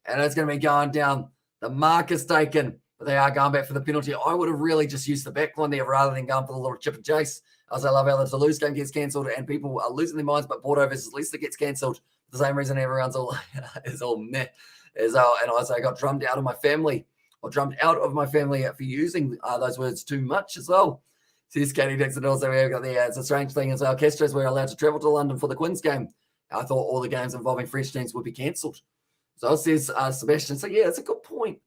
And it's going to be going down. The mark is taken, but they are going back for the penalty. I would have really just used the back line there rather than going for the little chip and chase. As I love how the Toulouse game gets cancelled and people are losing their minds, but Bordeaux versus Leicester gets cancelled. The same reason everyone's all is all meh. And also I got drummed out of my family. Or jumped out of my family for using those words too much as well. Says Katie Dixon also. We've got it's a strange thing as well. Castros were allowed to travel to London for the Quins game. I thought all the games involving French teams would be cancelled. So says Sebastian. So yeah, it's a good point.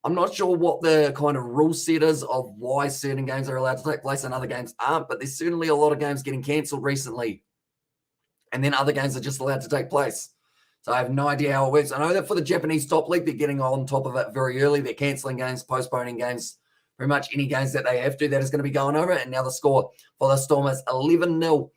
I'm not sure what the kind of rule set is of why certain games are allowed to take place and other games aren't, but there's certainly a lot of games getting cancelled recently. And then other games are just allowed to take place. So I have no idea how it works. I know that for the Japanese top league, they're getting on top of it very early. They're cancelling games, postponing games, pretty much any games that they have to that is going to be going over. And now the score for the Stormers 11-0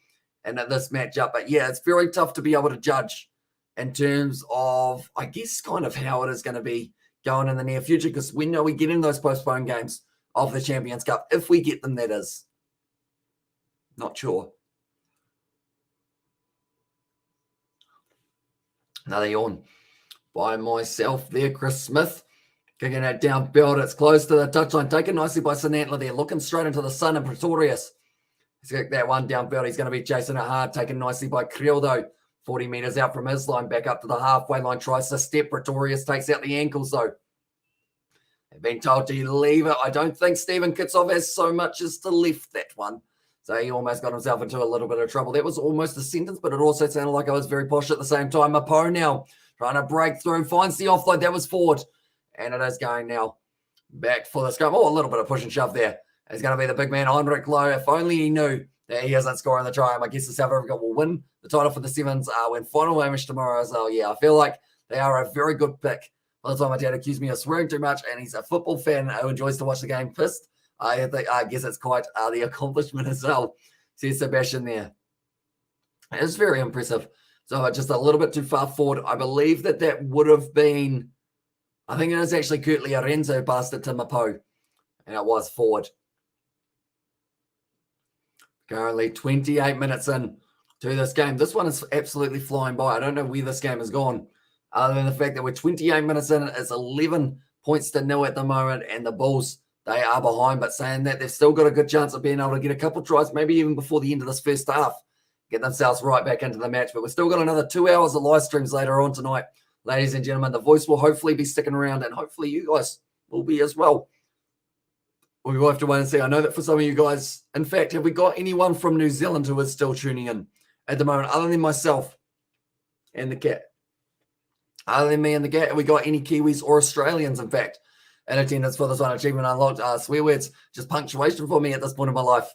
in this matchup. But yeah, it's very tough to be able to judge in terms of, I guess, kind of how it is going to be going in the near future, because when are we getting those postponed games of the Champions Cup? If we get them, that is. Not sure. Another yawn by myself there. Chris Smith kicking it downfield. It's close to the touchline. Taken nicely by Sanantla there. Looking straight into the sun and Pretorius. He's kicked that one downfield. He's going to be chasing it hard. Taken nicely by Creel though. 40 metres out from his line. Back up to the halfway line. Tries to step. Pretorius takes out the ankles though. They've been told to leave it. I don't think Stephen Kitsoff has so much as to lift that one. So he almost got himself into a little bit of trouble. That was almost a sentence, but it also sounded like I was very posh at the same time. Mapo now trying to break through, finds the offload. That was forward. And it is going now back for the scrum. Oh, a little bit of push and shove there. It's going to be the big man, Heinrich Lowe. If only he knew that he isn't scoring the try. I guess the South Africa will win the title for the Sevens when final Hamish tomorrow. So, yeah, I feel like they are a very good pick. By the time my dad accused me of swearing too much, and he's a football fan who enjoys to watch the game pissed, I guess it's quite the accomplishment as well. See Sebastian there. It's very impressive. So just a little bit too far forward. I believe that would have been, I think it is actually Kurtley Arenzo who passed it to Mapo, and it was forward. Currently 28 minutes in to this game. This one is absolutely flying by. I don't know where this game has gone, other than the fact that we're 28 minutes in. It's 11 points to nil at the moment, and the Bulls, they are behind. But saying that, they've still got a good chance of being able to get a couple tries, maybe even before the end of this first half, get themselves right back into the match. But we've still got another 2 hours of live streams later on tonight. Ladies and gentlemen, the voice will hopefully be sticking around, and hopefully you guys will be as well. We will have to wait and see. I know that for some of you guys, in fact, have we got anyone from New Zealand who is still tuning in at the moment, other than myself and the cat? Other than me and the cat, have we got any Kiwis or Australians, in fact, in attendance for this one? Achievement unlocked. Swear words, just punctuation for me at this point in my life.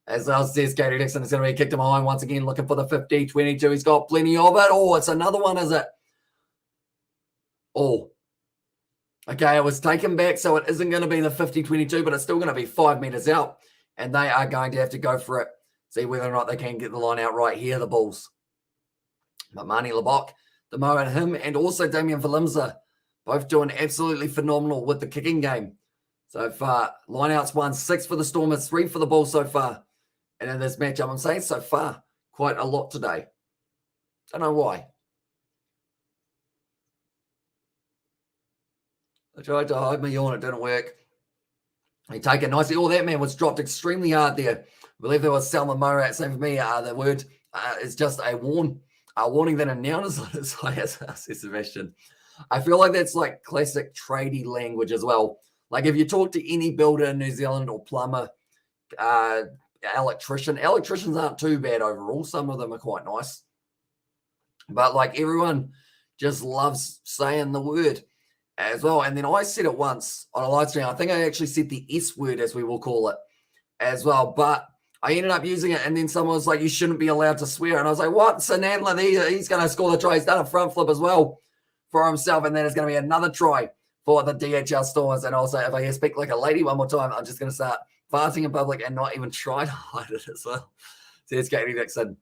As says Katie Dixon, it's going to be kicked him behind once again, looking for the 50-22. He's got plenty of it. Oh, it's another one, is it? Oh. Okay, it was taken back, so it isn't going to be the 50-22, but it's still going to be 5 meters out, and they are going to have to go for it. See whether or not they can get the line out right here, the Bulls. But Marnie Lebok, the moment, him and also Damien Valimza, both doing absolutely phenomenal with the kicking game. So far, lineouts 1-6 for the Stormers, 3 for the Bulls so far. And in this matchup, I'm saying so far, quite a lot today. Don't know why. I tried to hide my yawn, it didn't work. He take it nicely. Oh, that man was dropped extremely hard there. I believe there was Salman Morat. Same for me. The word is just a warning that a noun is not as high as says Sebastian. I feel like that's like classic tradie language as well. Like if you talk to any builder in New Zealand or plumber, electricians aren't too bad overall. Some of them are quite nice. But like everyone just loves saying the word as well. And then I said it once on a live stream. I think I actually said the S word, as we will call it, as well. But I ended up using it, and then someone was like, you shouldn't be allowed to swear. And I was like, what? Sanandler, he's going to score the try. He's done a front flip as well for himself, and then it's going to be another try for the DHL Stormers. And also, if I speak like a lady one more time, I'm just going to start farting in public and not even try to hide it as well. So it's Katie Dixon.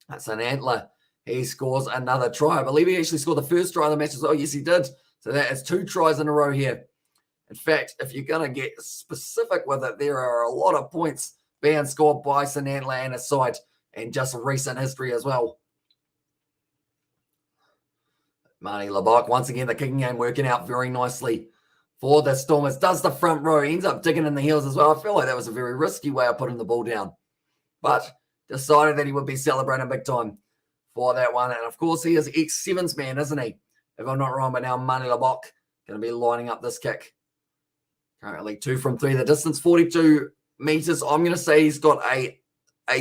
That's an Antler. He scores another try. I believe he actually scored the first try of the match as well. Yes, he did. So that is 2 tries in a row here. In fact, if you're going to get specific with it, there are a lot of points being scored by St. Antler and his side in just recent history as well. Marnie Lebok, once again, the kicking game working out very nicely for the Stormers. Does the front row, ends up digging in the heels as well. I feel like that was a very risky way of putting the ball down, but decided that he would be celebrating big time for that one. And of course, he is ex-Sevens man, isn't he? If I'm not wrong, but now Marnie Lebok going to be lining up this kick. Currently 2 from 3. The distance 42 meters. I'm going to say he's got a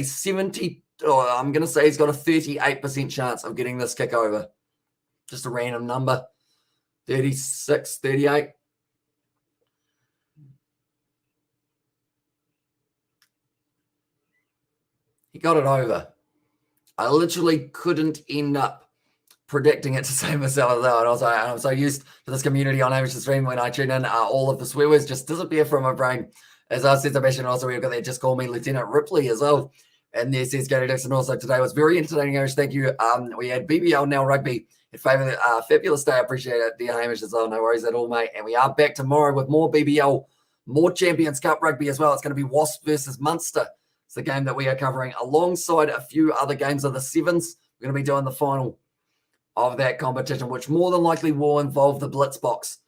70, or I'm going to say he's got a 38% chance of getting this kick over. Just a random number. 36, 38. He got it over. I literally couldn't end up predicting it to save myself as well. And I'm so used to this community on Hamish's stream when I tune in, all of the swear words just disappear from my brain. As I said to Sebastian, also we've got that just call me Lieutenant Ripley as well. And there says Gary Dixon also today was very entertaining, Hamish. Thank you. We had BBL now rugby in favour of the fabulous day. I appreciate it, dear Hamish as well. No worries at all, mate. And we are back tomorrow with more BBL, more Champions Cup rugby as well. It's going to be Wasp versus Munster. It's the game that we are covering alongside a few other games of the Sevens. We're going to be doing the final of that competition, which more than likely will involve the blitz box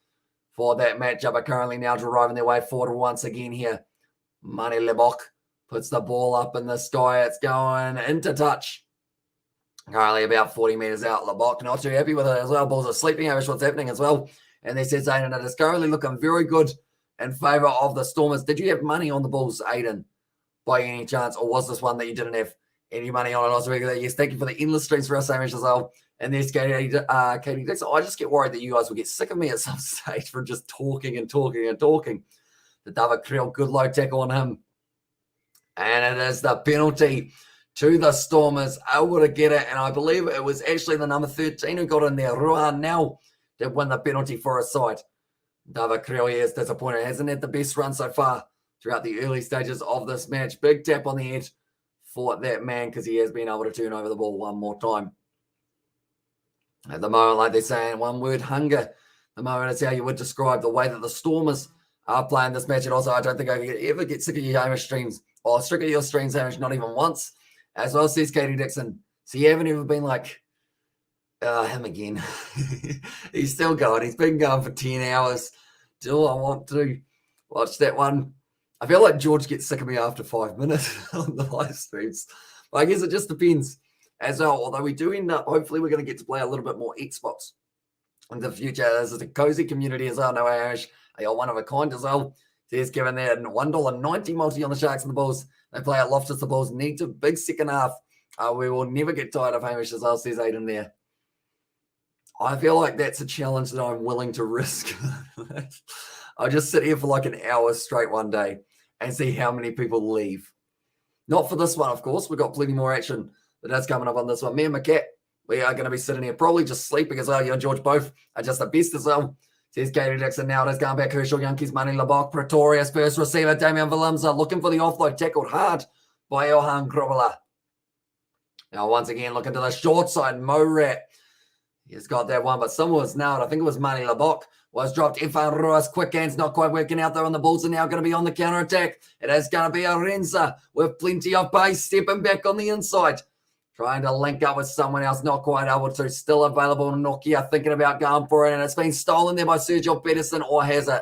for that matchup. Are currently now driving their way forward once again here. Marnie Lebok puts the ball up in the sky. It's going into touch. Currently about 40 meters out. Lebok not too happy with it as well. Bulls are sleeping. Hamish, what's happening as well? And they said Zayden, it is currently looking very good in favour of the Stormers. Did you have money on the Bulls, Aiden, by any chance? Or was this one that you didn't have any money on? And also, yes, thank you for the endless streams for us, Hamish, as well. And there's Katie Dixon. I just get worried that you guys will get sick of me at some stage for just talking and talking and talking. The David Creel, good low tackle on him. And it is the penalty to the Stormers, able to get it. And I believe it was actually the number 13 who got in there. Ruan now did win the penalty for a side. David Creel is disappointed. Hasn't had the best run so far throughout the early stages of this match. Big tap on the head for that man because he has been able to turn over the ball one more time. At the moment, like they're saying, one word, hunger. The moment is how you would describe the way that the Stormers are playing this match. And also, I don't think I could ever get sick of your Hamish streams, or sick of your streams, Hamish, not even once. As well, says Katie Dixon. So you haven't ever been like, him again. He's still going. He's been going for 10 hours. Do I want to watch that one? I feel like George gets sick of me after 5 minutes on the live streams. But I guess it just depends as well. Although we do end up, hopefully we're going to get to play a little bit more Xbox in the future. This is a cozy community as well. No Irish. They are one of a kind as well. He's given that $1.90 multi on the Sharks and the Bulls. They play at Loftus. The Bulls need a big second half. We will never get tired of Hamish as well, says Aiden there. I feel like that's a challenge that I'm willing to risk. I'll just sit here for like an hour straight one day and see how many people leave. Not for this one, of course. We've got plenty more action that is coming up on this one. Me and McCat, we are going to be sitting here probably just sleeping as well. You and George both are just the best as well. Says Katie Dixon now. It is going back. Herschel Yankees, Manny Labok, Pretorius, first receiver, Damian Willemsa looking for the offload, tackled hard by Johan Grobbela. Now, once again, looking to the short side, Morat. He's got that one, but someone was nailed. I think it was Manny Labok. Was dropped. Ifan Ruas, quick hands, not quite working out there, and the Bulls are now going to be on the counter attack. It is going to be Arenza with plenty of pace, stepping back on the inside. Trying to link up with someone else, not quite able to. Still available. Nokia thinking about going for it, and it's been stolen there by Sergio Pedersen, or has it?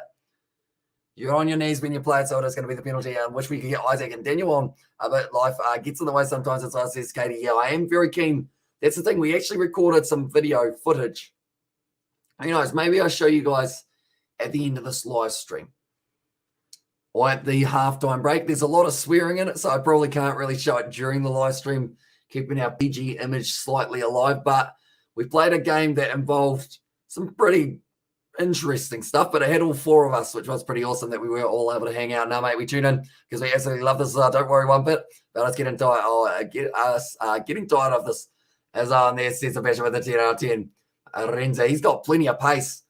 You're on your knees when you play it, so it's going to be the penalty. I wish we could get Isaac and Daniel on, but life gets in the way sometimes. As I says, Katie, yeah, I am very keen. That's the thing. We actually recorded some video footage. Who knows? Maybe I'll show you guys at the end of this live stream or at the halftime break. There's a lot of swearing in it, so I probably can't really show it during the live stream, keeping our PG image slightly alive. But we played a game that involved some pretty interesting stuff, but it had all four of us, which was pretty awesome that we were all able to hang out. Now, mate, we tune in because we absolutely love this. Don't worry one bit about us getting tired. Getting tired of this. As on there, says the Bishop with the 10 out of 10. Renza, he's got plenty of pace.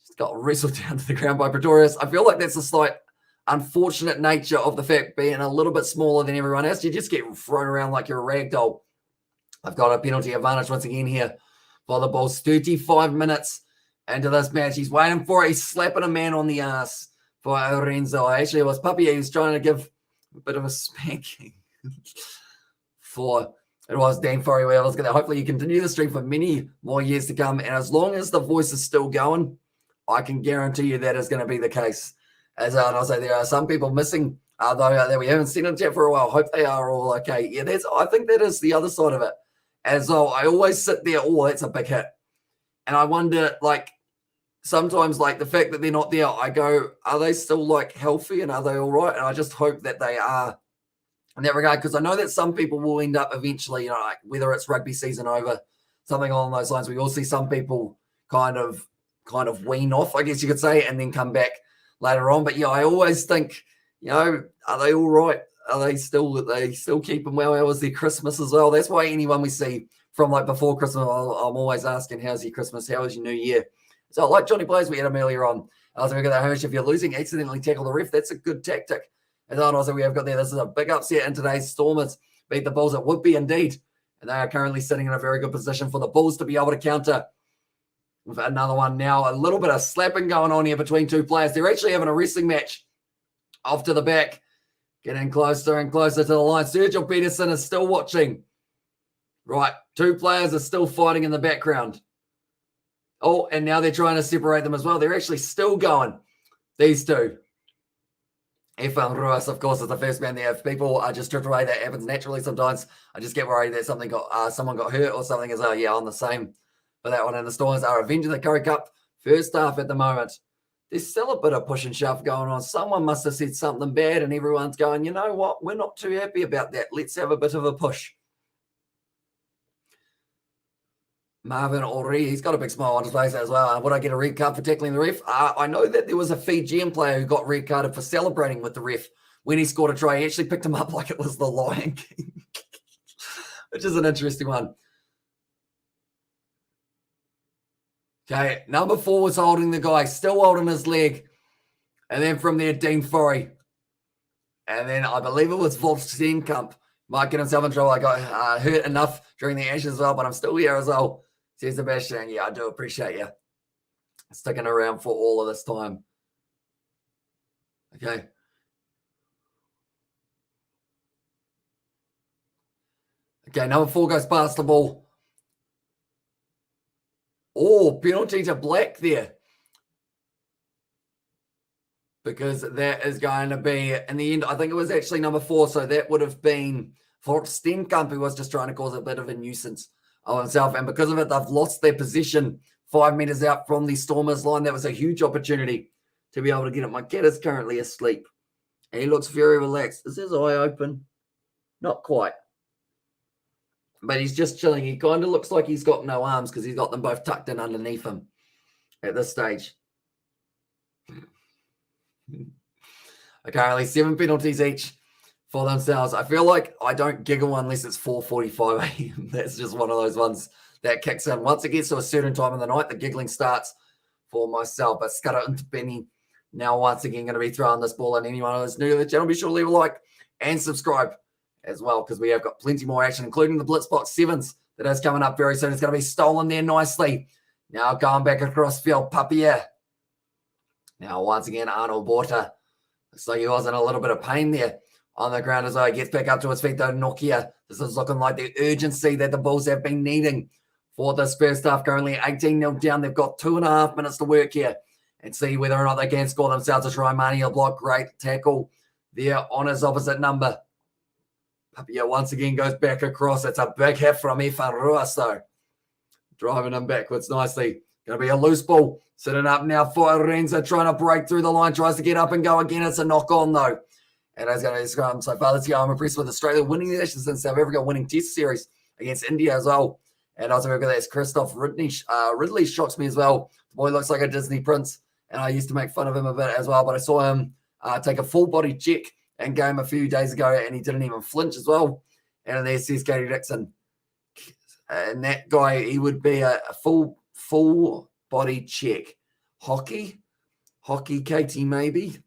He's got wrestled down to the ground by Pretorius. I feel like that's a slight unfortunate nature of the fact being a little bit smaller than everyone else. You just get thrown around like you're a rag doll. I've got a penalty advantage once again here for the Bulls. 35 minutes into this match. He's waiting for it. He's slapping a man on the ass for Renzo. Actually, it was Puppy. He was trying to give a bit of a spanking for... It was Dan Furry. Let's get that. Hopefully you continue the stream for many more years to come. And as long as the voice is still going, I can guarantee you that is going to be the case. As I'll say, there are some people missing, though, that we haven't seen in chat for a while. Hope they are all okay. Yeah, I think that is the other side of it. As though I always sit there, oh, that's a big hit. And I wonder, like, sometimes, like, the fact that they're not there, I go, are they still, like, healthy and are they all right? And I just hope that they are. In that regard, because I know that some people will end up eventually, you know, like whether it's rugby season over, something along those lines. We all see some people kind of wean off, I guess you could say, and then come back later on. But yeah, I always think, you know, are they all right? Are they still keeping well? How was their Christmas as well? That's why anyone we see from like before Christmas, I'm always asking, how's your Christmas? How was your New Year? So like Johnny Blaze, we had him earlier on. I was going to go, Hamish, if you're losing, accidentally tackle the ref. That's a good tactic. And also we have got there, this is a big upset in today's Stormers beat the Bulls. It would be indeed. And they are currently sitting in a very good position for the Bulls to be able to counter. We've had another one now. A little bit of slapping going on here between two players. They're actually having a wrestling match off to the back. Getting closer and closer to the line. Sergio Peterson is still watching. Right, two players are still fighting in the background. Oh, and now they're trying to separate them as well. They're actually still going, these two. Ifan Ruas, of course, is the first man there. If people are just stripped away, that happens naturally sometimes. I just get worried that someone got hurt or something. As yeah, on the same for that one. And the Stormers are avenging the Curry Cup first half at the moment. There's still a bit of push and shove going on. Someone must have said something bad, and everyone's going, you know what? We're not too happy about that. Let's have a bit of a push. Marvin Ori, he's got a big smile on his face as well. Would I get a red card for tackling the ref? I know that there was a Fijian player who got red carded for celebrating with the ref when he scored a try. He actually picked him up like it was the Lion King, which is an interesting one. Okay, number 4 was holding the guy, still holding his leg. And then from there, Dean Forey. And then I believe it was Volstenkamp. Might get himself in trouble. I got hurt enough during the Ashes as well, but I'm still here as well. Says Sebastian, yeah, I do appreciate you sticking around for all of this time. Okay. Okay, number 4 goes past the ball. Oh, penalty to Black there. Because that is going to be, in the end, I think it was actually number 4. So that would have been for Stenkamp, who was just trying to cause a bit of a nuisance of himself. And because of it, they've lost their position 5 meters out from the Stormers line. That was a huge opportunity to be able to get it. My cat is currently asleep. And he looks very relaxed. Is his eye open? Not quite. But he's just chilling. He kind of looks like he's got no arms because he's got them both tucked in underneath him at this stage. Okay, only 7 penalties each for themselves. I feel like I don't giggle unless it's 4:45 a.m. That's just one of those ones that kicks in. Once it gets to a certain time of the night, the giggling starts for myself. But Scudder into Benny now once again going to be throwing this ball, and anyone who's new to the channel, be sure to leave a like and subscribe as well, because we have got plenty more action, including the Blitzbox 7s that is coming up very soon. It's going to be stolen there nicely. Now going back across field, Papier. Now once again, Arnold Borta. Looks like he was in a little bit of pain there on the ground as well. He gets back up to his feet though. Nokia. This is looking like the urgency that the Bulls have been needing for this first half. Currently 18-0 down. They've got 2.5 minutes to work here and see whether or not they can score themselves a try. Marnie a block. Great tackle there on his opposite number. Papia once again goes back across. It's a big hit from Ifan Ruas though. Driving him backwards nicely. Going to be a loose ball. Sitting up now for Arenza, trying to break through the line, tries to get up and go again. It's a knock on though. And it's going to be scrum. So far this year, I'm impressed with Australia winning the Ashes and South Africa winning Test series against India as well. And also look at this, Christoph Ridley shocks me as well. The boy looks like a Disney prince, and I used to make fun of him a bit as well. But I saw him take a full body check in game a few days ago, and he didn't even flinch as well. And there says Katie Dixon. And that guy, he would be a full body check. Hockey, Katie, maybe.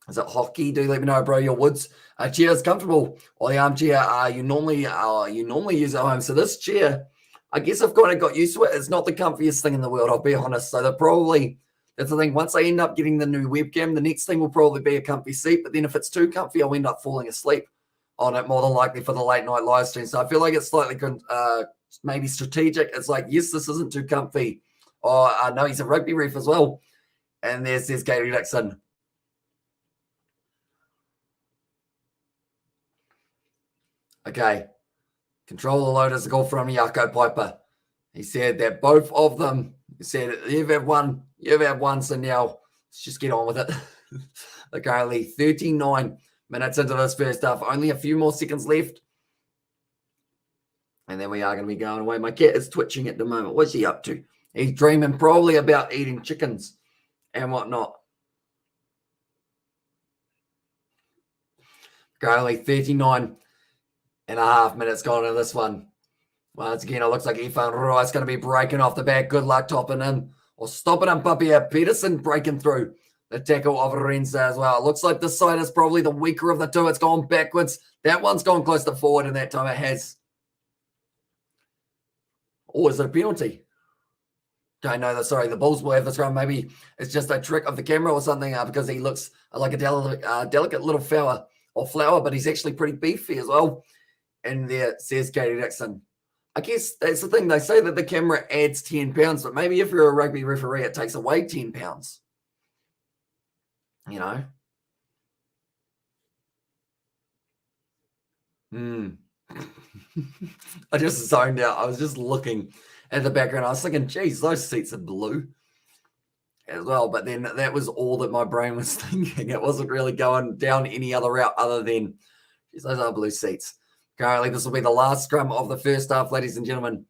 Is it hockey? Do let me know, bro. Your woods. Chair is comfortable. Or the armchair you normally use at home. So this chair, I guess I've kind of got used to it. It's not the comfiest thing in the world, I'll be honest. So that's the thing. Once I end up getting the new webcam, the next thing will probably be a comfy seat. But then if it's too comfy, I'll end up falling asleep on it more than likely for the late night live stream. So I feel like it's slightly maybe strategic. It's like, yes, this isn't too comfy. Oh, no, he's a rugby ref as well. And there's Katie Dixon. Okay. Control the load as a goal from Jaco Piper. He said that both of them, he said, you've had one, so now let's just get on with it. They're currently 39 minutes into this first half. Only a few more seconds left. And then we are going to be going away. My cat is twitching at the moment. What's he up to? He's dreaming probably about eating chickens and whatnot. Only 39.5 minutes gone in this one. Once again, it looks like Ifan Roy's going to be breaking off the back. Good luck topping in or stopping him, Papia. Peterson breaking through the tackle of Renza as well. It looks like this side is probably the weaker of the two. It's gone backwards. That one's gone close to forward, and that time it has. Oh, is it a penalty? Don't know. Sorry, the Bulls will have this run. Maybe it's just a trick of the camera or something because he looks like a delicate little flower, but he's actually pretty beefy as well. And there says Katie Dixon. I guess that's the thing. They say that the camera adds 10 pounds, but maybe if you're a rugby referee, it takes away 10 pounds. You know? I just zoned out. I was just looking at the background. I was thinking, geez, those seats are blue as well. But then that was all that my brain was thinking. It wasn't really going down any other route other than, geez, those are blue seats. Currently, this will be the last scrum of the first half, ladies and gentlemen.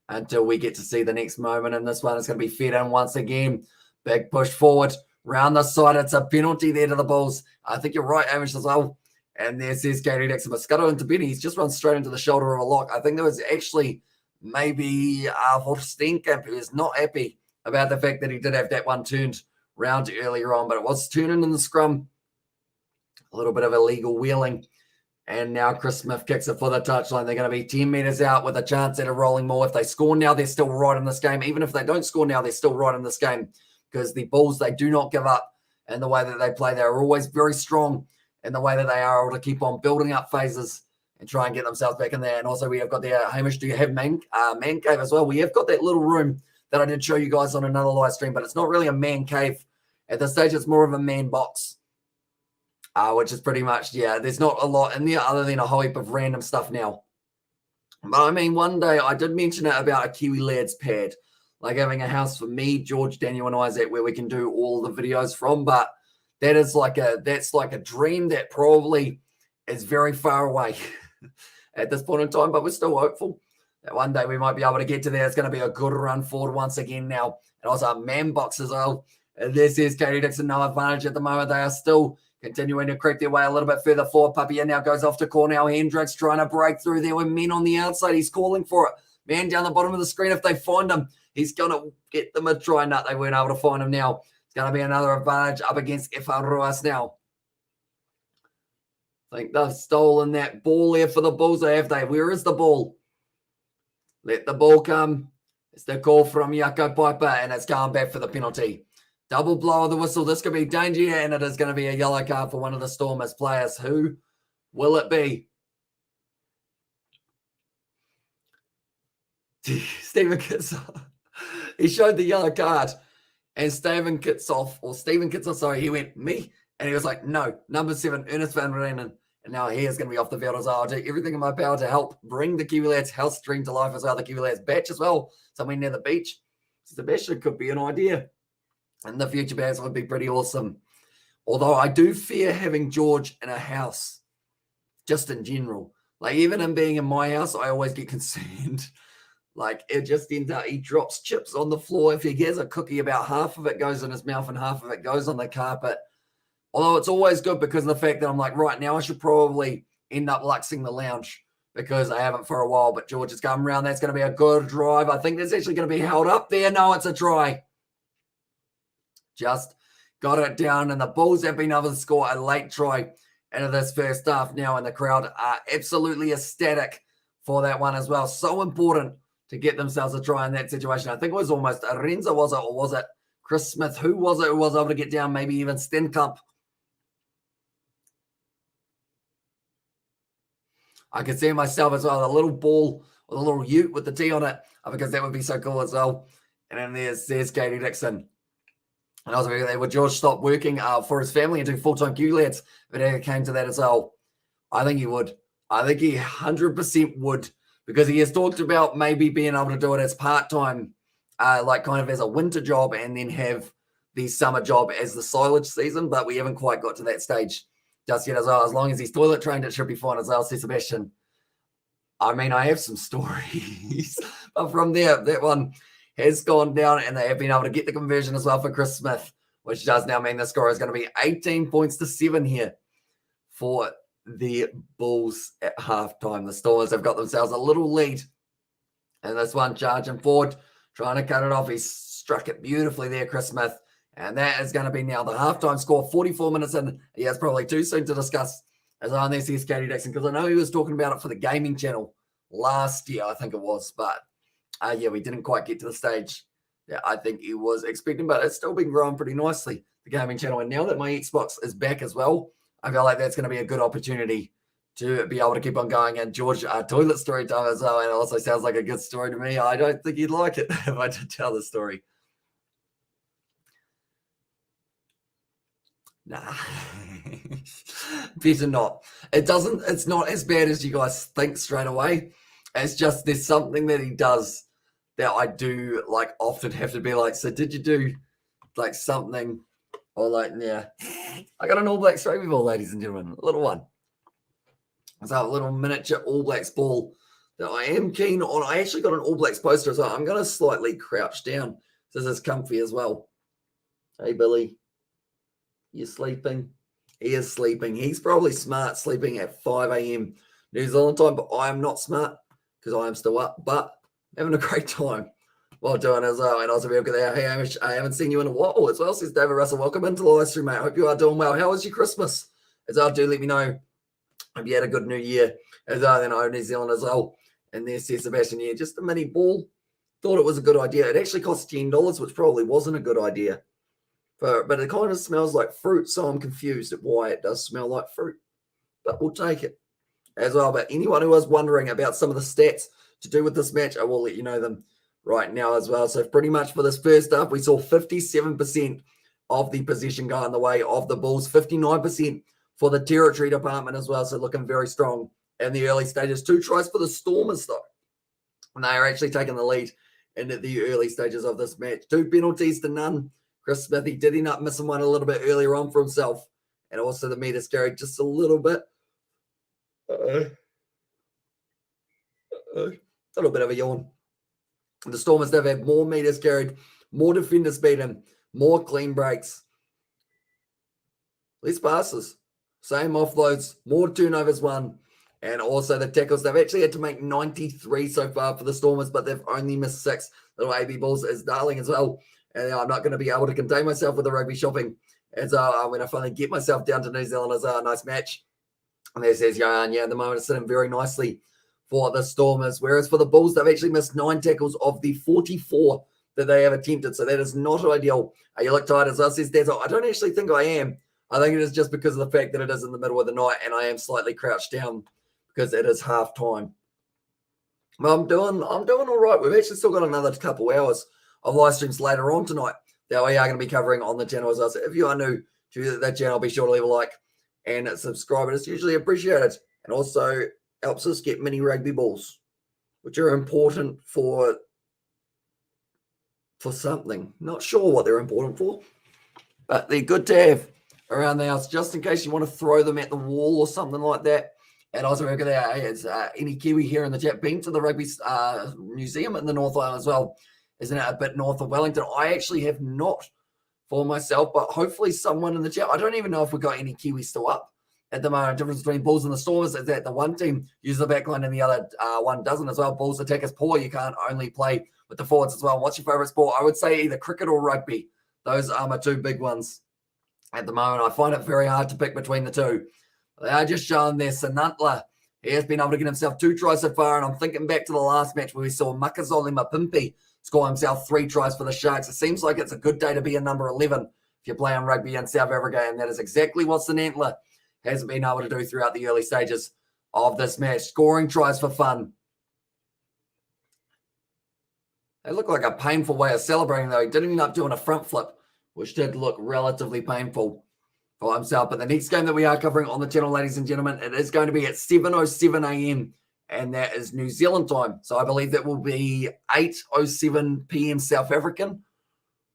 until we get to see the next moment. And this one is going to be fed in once again. Big push forward, round the side. It's a penalty there to the Bulls. I think you're right, Amish, as well. And there's Katie Dixon. But Scuttle into Benny. He's just run straight into the shoulder of a lock. I think there was actually maybe Vorstenkamp who is not happy about the fact that he did have that one turned round earlier on. But it was turning in the scrum. A little bit of illegal wheeling. And now Chris Smith kicks it for the touchline. They're going to be 10 metres out with a chance at a rolling more. If they score now, they're still right in this game. Even if they don't score now, they're still right in this game. Because the Bulls, they do not give up in the way that they play. They're always very strong in the way that they are able to keep on building up phases and try and get themselves back in there. And also we have got the Hamish, do you have man cave as well? We have got that little room that I did show you guys on another live stream, but it's not really a man cave. At this stage, it's more of a man box. Which is pretty much, there's not a lot in there other than a whole heap of random stuff now. But I mean, one day I did mention it about a Kiwi Lads pad, like having a house for me, George, Daniel, and Isaac, where we can do all the videos from. But that's like a dream that probably is very far away at this point in time. But we're still hopeful that one day we might be able to get to there. It's going to be a good run forward once again now. And also a man box as well. This is Katie Dixon, no advantage at the moment. They are still continuing to creep their way a little bit further forward. Papia now goes off to Cornell. Hendricks trying to break through there with men on the outside. He's calling for it. Man down the bottom of the screen. If they find him, he's going to get them a try. Nut. They weren't able to find him now. It's going to be another advantage up against Efan Ruas now. I think they've stolen that ball there for the Bulls. Where is the ball? Let the ball come. It's the call from Yako Piper, and it's going back for the penalty. Double blow of the whistle. This could be danger, and it is going to be a yellow card for one of the Stormers players. Who will it be? Stephen Kitsoff. He showed the yellow card, and Stephen Kitsoff, sorry, he went, me? And he was like, no, number 7, Ernest Van Reenen. And now he is going to be off the field as well. I'll do everything in my power to help bring the Kiwi Lads health stream to life as well. The Kiwi Lads batch as well, somewhere near the beach. Sebastian could be an idea. And the future bands would be pretty awesome. Although I do fear having George in a house, just in general. Like, even him being in my house, I always get concerned. Like, it just ends up, he drops chips on the floor. If he gets a cookie, about half of it goes in his mouth and half of it goes on the carpet. Although it's always good because of the fact that I'm like, right now I should probably end up luxing the lounge because I haven't for a while. But George is coming around. That's going to be a good drive. I think that's actually going to be held up there. No, it's a try. Just got it down, and the Bulls have been able to score a late try into this first half now, and the crowd are absolutely ecstatic for that one as well. So important to get themselves a try in that situation. I think it was almost Arenza, was it, or was it Chris Smith? Who was it who was able to get down? Maybe even Stenkamp. I could see myself as well, a little ball with a little ute with the T on it, because that would be so cool as well. And then there's Katie Dixon. And also, would George stop working for his family and do full-time Kiwi Lads if it came to that as well? I think he would. I think he 100% would, because he has talked about maybe being able to do it as part-time, like kind of as a winter job, and then have the summer job as the silage season, but we haven't quite got to that stage just yet as well. As long as he's toilet trained, it should be fine as well, says Sebastian. I mean, I have some stories, but from there, that one has gone down, and they have been able to get the conversion as well for Chris Smith, which does now mean the score is going to be 18 points to 7 here for the Bulls at halftime. The Stormers have got themselves a little lead, and this one charging forward, trying to cut it off. He struck it beautifully there, Chris Smith, and that is going to be now the halftime score, 44 minutes in. Yeah, it's probably too soon to discuss as I only see Katie Dixon, because I know he was talking about it for the gaming channel last year, I think it was, but we didn't quite get to the stage that I think he was expecting, but it's still been growing pretty nicely, the gaming channel. And now that my Xbox is back as well, I feel like that's going to be a good opportunity to be able to keep on going. And George, toilet story time as well, and it also sounds like a good story to me. I don't think you'd like it if I did tell the story. Nah, better not. It's not as bad as you guys think straight away. It's just there's something that he does that I do like often have to be like, so did you do like something, or like, yeah, I got an All Blacks rugby ball, ladies and gentlemen, a little one. It's a little miniature All Blacks ball that I am keen on. I actually got an All Blacks poster as well. I'm going to slightly crouch down. This is comfy as well. Hey, Billy. You sleeping? He is sleeping. He's probably smart sleeping at 5 a.m. New Zealand time, but I am not smart because I am still up, but having a great time while doing as well. And also, we've got there. Hey, Amish, I haven't seen you in a while as well, says David Russell. Welcome into the live stream, mate. I hope you are doing well. How was your Christmas? As well, do let me know. Hope you had a good new year. As well, then New Zealand as well. And there says Sebastian, yeah, just a mini ball. Thought it was a good idea. It actually cost $10, which probably wasn't a good idea. But it kind of smells like fruit, so I'm confused at why it does smell like fruit. But we'll take it as well. But anyone who was wondering about some of the stats to do with this match, I will let you know them right now as well. So pretty much for this first half, we saw 57% of the possession go in the way of the Bulls, 59% for the territory department as well. So looking very strong in the early stages. 2 tries for the Stormers, though. And they are actually taking the lead in the early stages of this match. 2 penalties to none. Chris Smithy did end up missing one a little bit earlier on for himself. And also the meters carried just a little bit. A little bit of a yawn. The Stormers have had more meters carried, more defenders beaten, more clean breaks, less passes, same offloads, more turnovers won, and also the tackles. They've actually had to make 93 so far for the Stormers, but they've only missed 6. Little AB Bulls is darling as well. And I'm not going to be able to contain myself with the rugby shopping as when I finally get myself down to New Zealand as a nice match. And there says Johan, yeah, at the moment it's sitting very nicely for the Stormers. Whereas for the Bulls, they've actually missed 9 tackles of the 44 that they have attempted. So that is not ideal. You look tired as well, says Dazzle. I don't actually think I am. I think it is just because of the fact that it is in the middle of the night and I am slightly crouched down because it is half time. But I'm doing all right. We've actually still got another couple hours of live streams later on tonight that we are going to be covering on the channel as well. So if you are new to that channel, be sure to leave a like and subscribe. It's usually appreciated and also helps us get mini rugby balls, which are important for something. Not sure what they're important for, but they're good to have around the house just in case you want to throw them at the wall or something like that. And also, look at that. It's any Kiwi here in the chat been to the Rugby Museum in the North Island as well. Isn't it a bit north of Wellington? I actually have not for myself, but hopefully someone in the chat. I don't even know if we've got any Kiwis still up at the moment. Difference between Bulls and the Stormers is that the one team uses the backline and the other one doesn't as well. Bulls attack is poor. You can't only play with the forwards as well. What's your favourite sport? I would say either cricket or rugby. Those are my 2 big ones at the moment. I find it very hard to pick between the 2. They are just showing there. Sanantla, he has been able to get himself 2 tries so far, and I'm thinking back to the last match where we saw Makazole Mapimpi score himself 3 tries for the Sharks. It seems like it's a good day to be a number 11 if you're playing rugby in South Africa, and that is exactly what Sanantla has been able to do throughout the early stages of this match. Scoring tries for fun. They look like a painful way of celebrating, though. He did end up doing a front flip, which did look relatively painful for himself. But the next game that we are covering on the channel, ladies and gentlemen, it is going to be at 7:07 a.m., and that is New Zealand time. So I believe that will be 8:07 p.m. South African,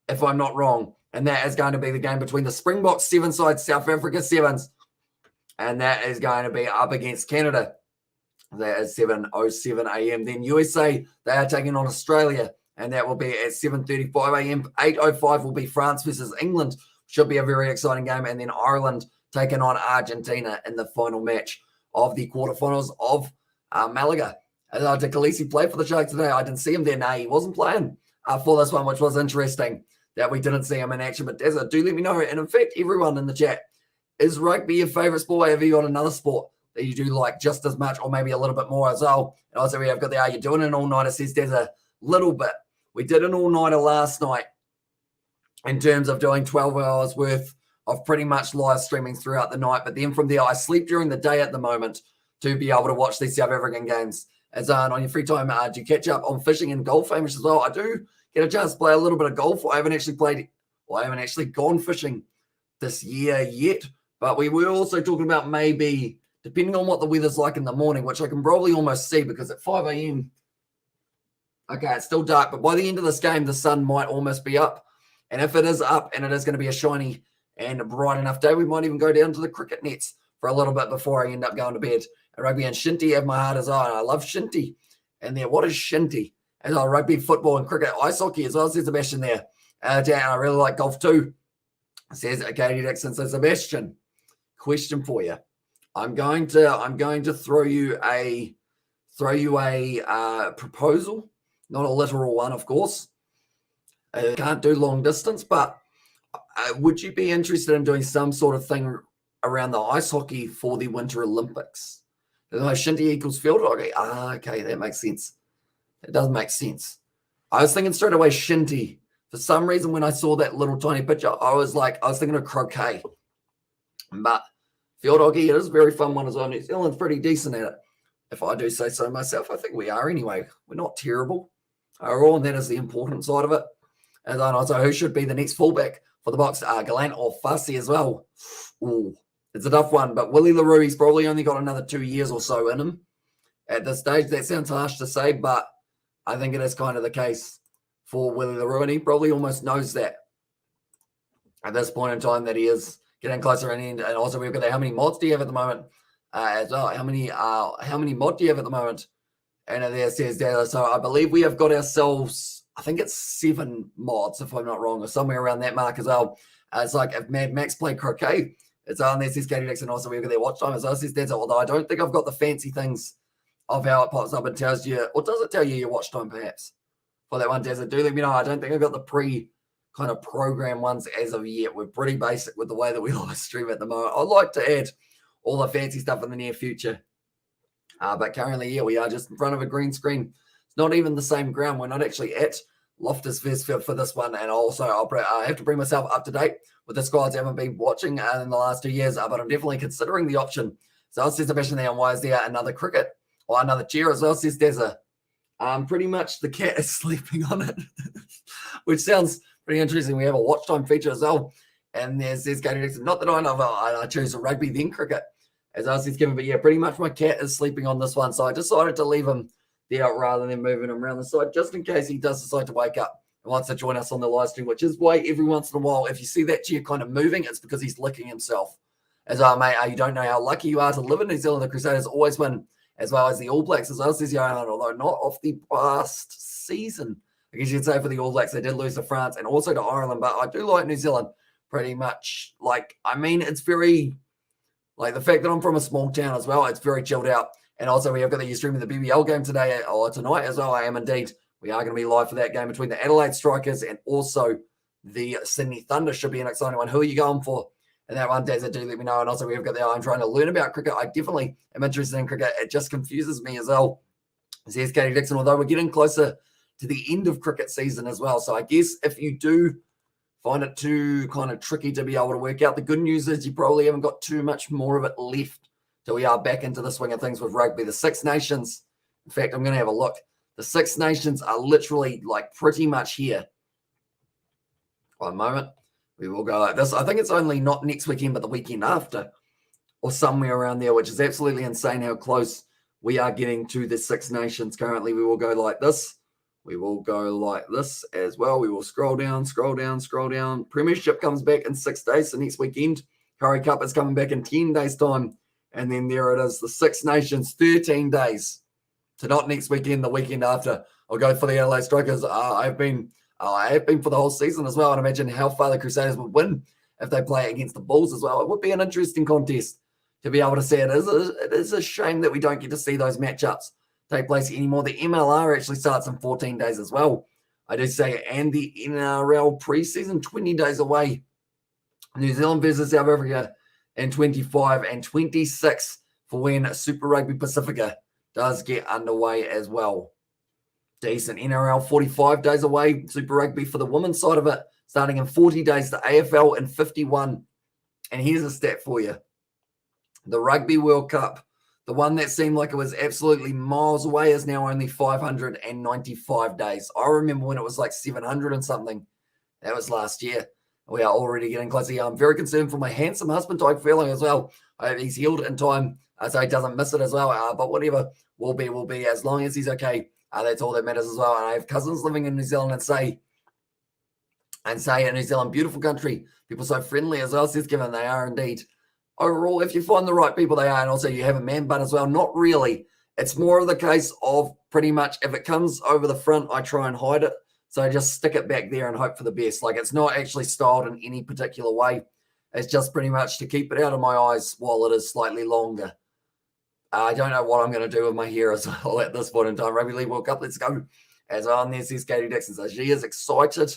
if I'm not wrong. And that is going to be the game between the Springboks 7 side, South Africa 7s. And that is going to be up against Canada. That is 7:07 a.m. Then USA, they are taking on Australia. And that will be at 7:35 a.m. 8:05 will be France versus England. Should be a very exciting game. And then Ireland taking on Argentina in the final match of the quarterfinals of Malaga. Did Khaleesi play for the Sharks today? I didn't see him there. No, he wasn't playing for this one, which was interesting that we didn't see him in action. But Dezza, do let me know. And in fact, everyone in the chat, is rugby your favourite sport? Have you got another sport that you do like just as much or maybe a little bit more as well? And also we have got the, are you doing an all-nighter? Says there's a little bit. We did an all-nighter last night in terms of doing 12 hours worth of pretty much live streaming throughout the night. But then from there, I sleep during the day at the moment to be able to watch these South African games. As on your free time, do you catch up on fishing and golf, Hamish, as well? I do get a chance to play a little bit of golf. I haven't actually gone fishing this year yet. But we were also talking about maybe, depending on what the weather's like in the morning, which I can probably almost see because at 5 a.m., okay, it's still dark, but by the end of this game, the sun might almost be up. And if it is up and it is going to be a shiny and bright enough day, we might even go down to the cricket nets for a little bit before I end up going to bed. And rugby and Shinty have my heart as well. I love Shinty And there, what is shinty? And rugby, football, and cricket, ice hockey as well, says Sebastian there. I really like golf too, says Katie Dixon. So Sebastian, question for you. I'm going to throw you a proposal, not a literal one, of course. Can't do long distance, but would you be interested in doing some sort of thing around the ice hockey for the Winter Olympics? Shinty equals field hockey. Okay, that makes sense. It does make sense. I was thinking straight away shinty. For some reason, when I saw that little tiny picture, I was thinking of croquet. But field hockey, it is a very fun one as well. New Zealand's pretty decent at it. If I do say so myself, I think we are anyway. We're not terrible overall, and that is the important side of it. And then also, who should be the next fullback for the Box? Gallant or Fussy as well? Ooh, it's a tough one. But Willie LaRue, he's probably only got another 2 years or so in him at this stage. That sounds harsh to say, but I think it is kind of the case for Willie LaRue, and he probably almost knows that at this point in time that he is getting closer to the end. And also, we've got how many mods do you have at the moment as well? How many mod do you have at the moment? And there says that. So I believe we have got ourselves, I think it's 7 mods, if I'm not wrong, or somewhere around that mark as well. It's like if Mad Max played croquet. It's on there, says Katie Dixon. Also, we've got their watch time as well, says that. Although I don't think I've got the fancy things of how it pops up and tells you, or does it tell you your watch time perhaps? For that one, does it? Do let me know. I don't think I've got the kind of program ones as of yet. We're pretty basic with the way that we live stream at the moment. I'd like to add all the fancy stuff in the near future. But currently, yeah, we are just in front of a green screen. It's not even the same ground. We're not actually at Loftus Versfeld for this one. And also, I have to bring myself up to date with the squads I haven't been watching in the last 2 years. But I'm definitely considering the option. So I'll see Sebastian there. And why is there another cricket or another chair as well? Says Deza. Pretty much the cat is sleeping on it, which sounds pretty interesting. We have a watch time feature as well. And there's Katie Dixon. Not that I know, I choose a rugby then cricket, as I was given. But yeah, pretty much my cat is sleeping on this one. So I decided to leave him there rather than moving him around the side, just in case he does decide to wake up and wants to join us on the live stream, which is why every once in a while, if you see that chair kind of moving, it's because he's licking himself. As mate, you don't know how lucky you are to live in New Zealand. The Crusaders always win, as well as the All Blacks, as well, says Johan, although not off the past season. I guess you'd say for the All Blacks, they did lose to France and also to Ireland, but I do like New Zealand pretty much. It's very, the fact that I'm from a small town as well, it's very chilled out. And also, we have got the stream of the BBL game today or tonight as well. I am indeed. We are going to be live for that game between the Adelaide Strikers and also the Sydney Thunder. Should be an exciting one. Who are you going for? And that one, Dazza, do let me know. And also, we've got I'm trying to learn about cricket. I definitely am interested in cricket. It just confuses me as well. Says Katie Dixon, although we're getting closer to the end of cricket season as well. So I guess if you do find it too kind of tricky to be able to work out, the good news is you probably haven't got too much more of it left till we are back into the swing of things with rugby. The Six Nations, in fact, I'm going to have a look. The Six Nations are literally pretty much here. One moment. We will go like this. I think it's only not next weekend, but the weekend after or somewhere around there, which is absolutely insane how close we are getting to the Six Nations currently. We will go like this. We will go like this as well. We will scroll down, scroll down, scroll down. Premiership comes back in 6 days. So next weekend, Curry Cup is coming back in 10 days' time. And then there it is, the Six Nations, 13 days. So not next weekend, the weekend after. I'll go for the Adelaide Strikers. I have been for the whole season as well. And imagine how far the Crusaders would win if they play against the Bulls as well. It would be an interesting contest to be able to see. It is a shame that we don't get to see those matchups take place anymore. The MLR actually starts in 14 days as well, I do say. And the NRL preseason, 20 days away. New Zealand versus South Africa in 25 and 26 for when Super Rugby Pacifica does get underway as well. Decent. NRL 45 days away. Super Rugby for the women's side of it, starting in 40 days. The AFL in 51. And here's a stat for you. The Rugby World Cup, the one that seemed like it was absolutely miles away, is now only 595 days. I remember when it was 700 and something. That was last year. We are already getting closer. I'm very concerned for my handsome husband type feeling as well. I hope he's healed in time so he doesn't miss it as well. But whatever will be. As long as he's okay, that's all that matters as well. And I have cousins living in New Zealand and say in New Zealand, beautiful country, people so friendly as well, says Kevin. They are indeed. Overall, if you find the right people, they are. And also you have a man bun as well. Not really. It's more of the case of pretty much, if it comes over the front, I try and hide it. So I just stick it back there and hope for the best. Like, it's not actually styled in any particular way. It's just pretty much to keep it out of my eyes while it is slightly longer. I don't know what I'm going to do with my hair as well at this point in time. Rugby League World Cup, let's go. As well, and there sees Katie Dixon. So she is excited,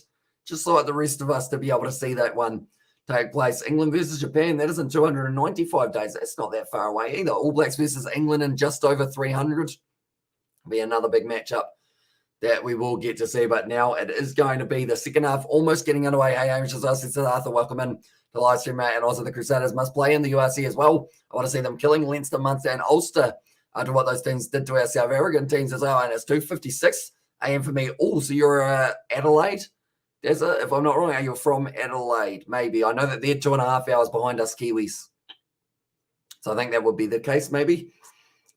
just like the rest of us, to be able to see that one take place. England versus Japan, that is in 295 days. That's not that far away either. All Blacks versus England in just over 300. Be another big matchup that we will get to see. But now it is going to be the second half, almost getting underway. Hey, Amish, as I said, Arthur, welcome in to Livestream I, and also the Crusaders must play in the URC as well. I want to see them killing Leinster, Munster, and Ulster to what those teams did to our South African teams as well. And it's 2:56 a.m. for me. Oh, so you're Adelaide? If I'm not wrong, you're from Adelaide, maybe. I know that they're 2.5 hours behind us Kiwis. So I think that would be the case, maybe.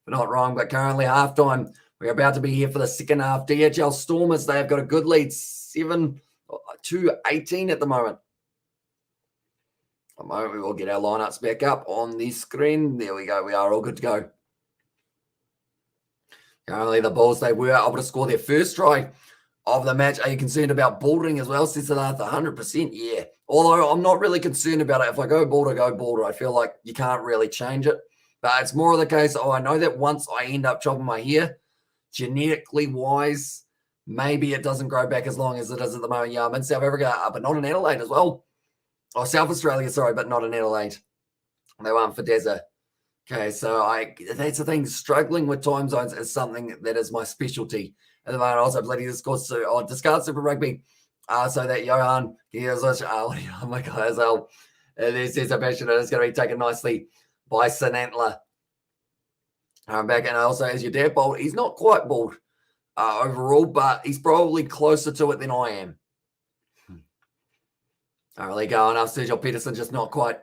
But not wrong, but currently halftime. We're about to be here for the second half. DHL Stormers, they have got a good lead, 7-18 at the moment. A moment, we will get our lineups back up on the screen. There we go. We are all good to go. Currently, the Bulls, they were able to score their first try of the match. Are you concerned about balding as well? Says that 100%, yeah. Although I'm not really concerned about it. If I go bald, I go bald. I feel like you can't really change it. But it's more of the case, I know that once I end up chopping my hair, genetically wise, maybe it doesn't grow back as long as it is at the moment. Yeah, I'm in South Africa, but not in Adelaide as well. Oh, South Australia, sorry, but not in Adelaide. They won for Deza. Okay, so that's the thing. Struggling with time zones is something that is my specialty at the moment. Also, bloody discuss Super Rugby, so that Johan, oh my God, as well. There's a passion that is going to be taken nicely by St. Antler. I'm back, and also as your dad bald, he's not quite bald overall, but he's probably closer to it than I am. Not really going up. Sergio Peterson just not quite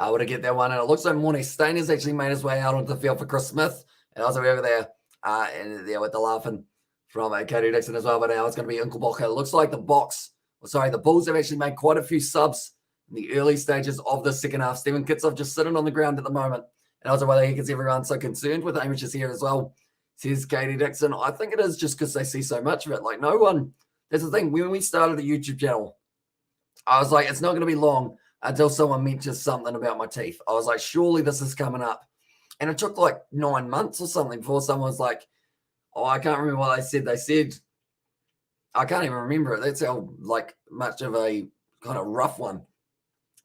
able to get that one. And it looks like Mornay Stainer's actually made his way out onto the field for Chris Smith. And also over there, and there with the laughing from Katie Dixon as well. But now it's going to be Unkelbocker. It looks like the Bulls have actually made quite a few subs in the early stages of the second half. Stephen Kitsov just sitting on the ground at the moment. And also why the heck is everyone so concerned with Amish's here as well, says Katie Dixon. I think it is just because they see so much of it. Like, no one, that's the thing. When we started the YouTube channel, I was like, it's not going to be long until someone mentions something about my teeth. I was like, surely this is coming up. And it took like 9 months or something before someone was like, oh, I can't remember what they said. They said, I can't even remember it. That's how like much of a kind of rough one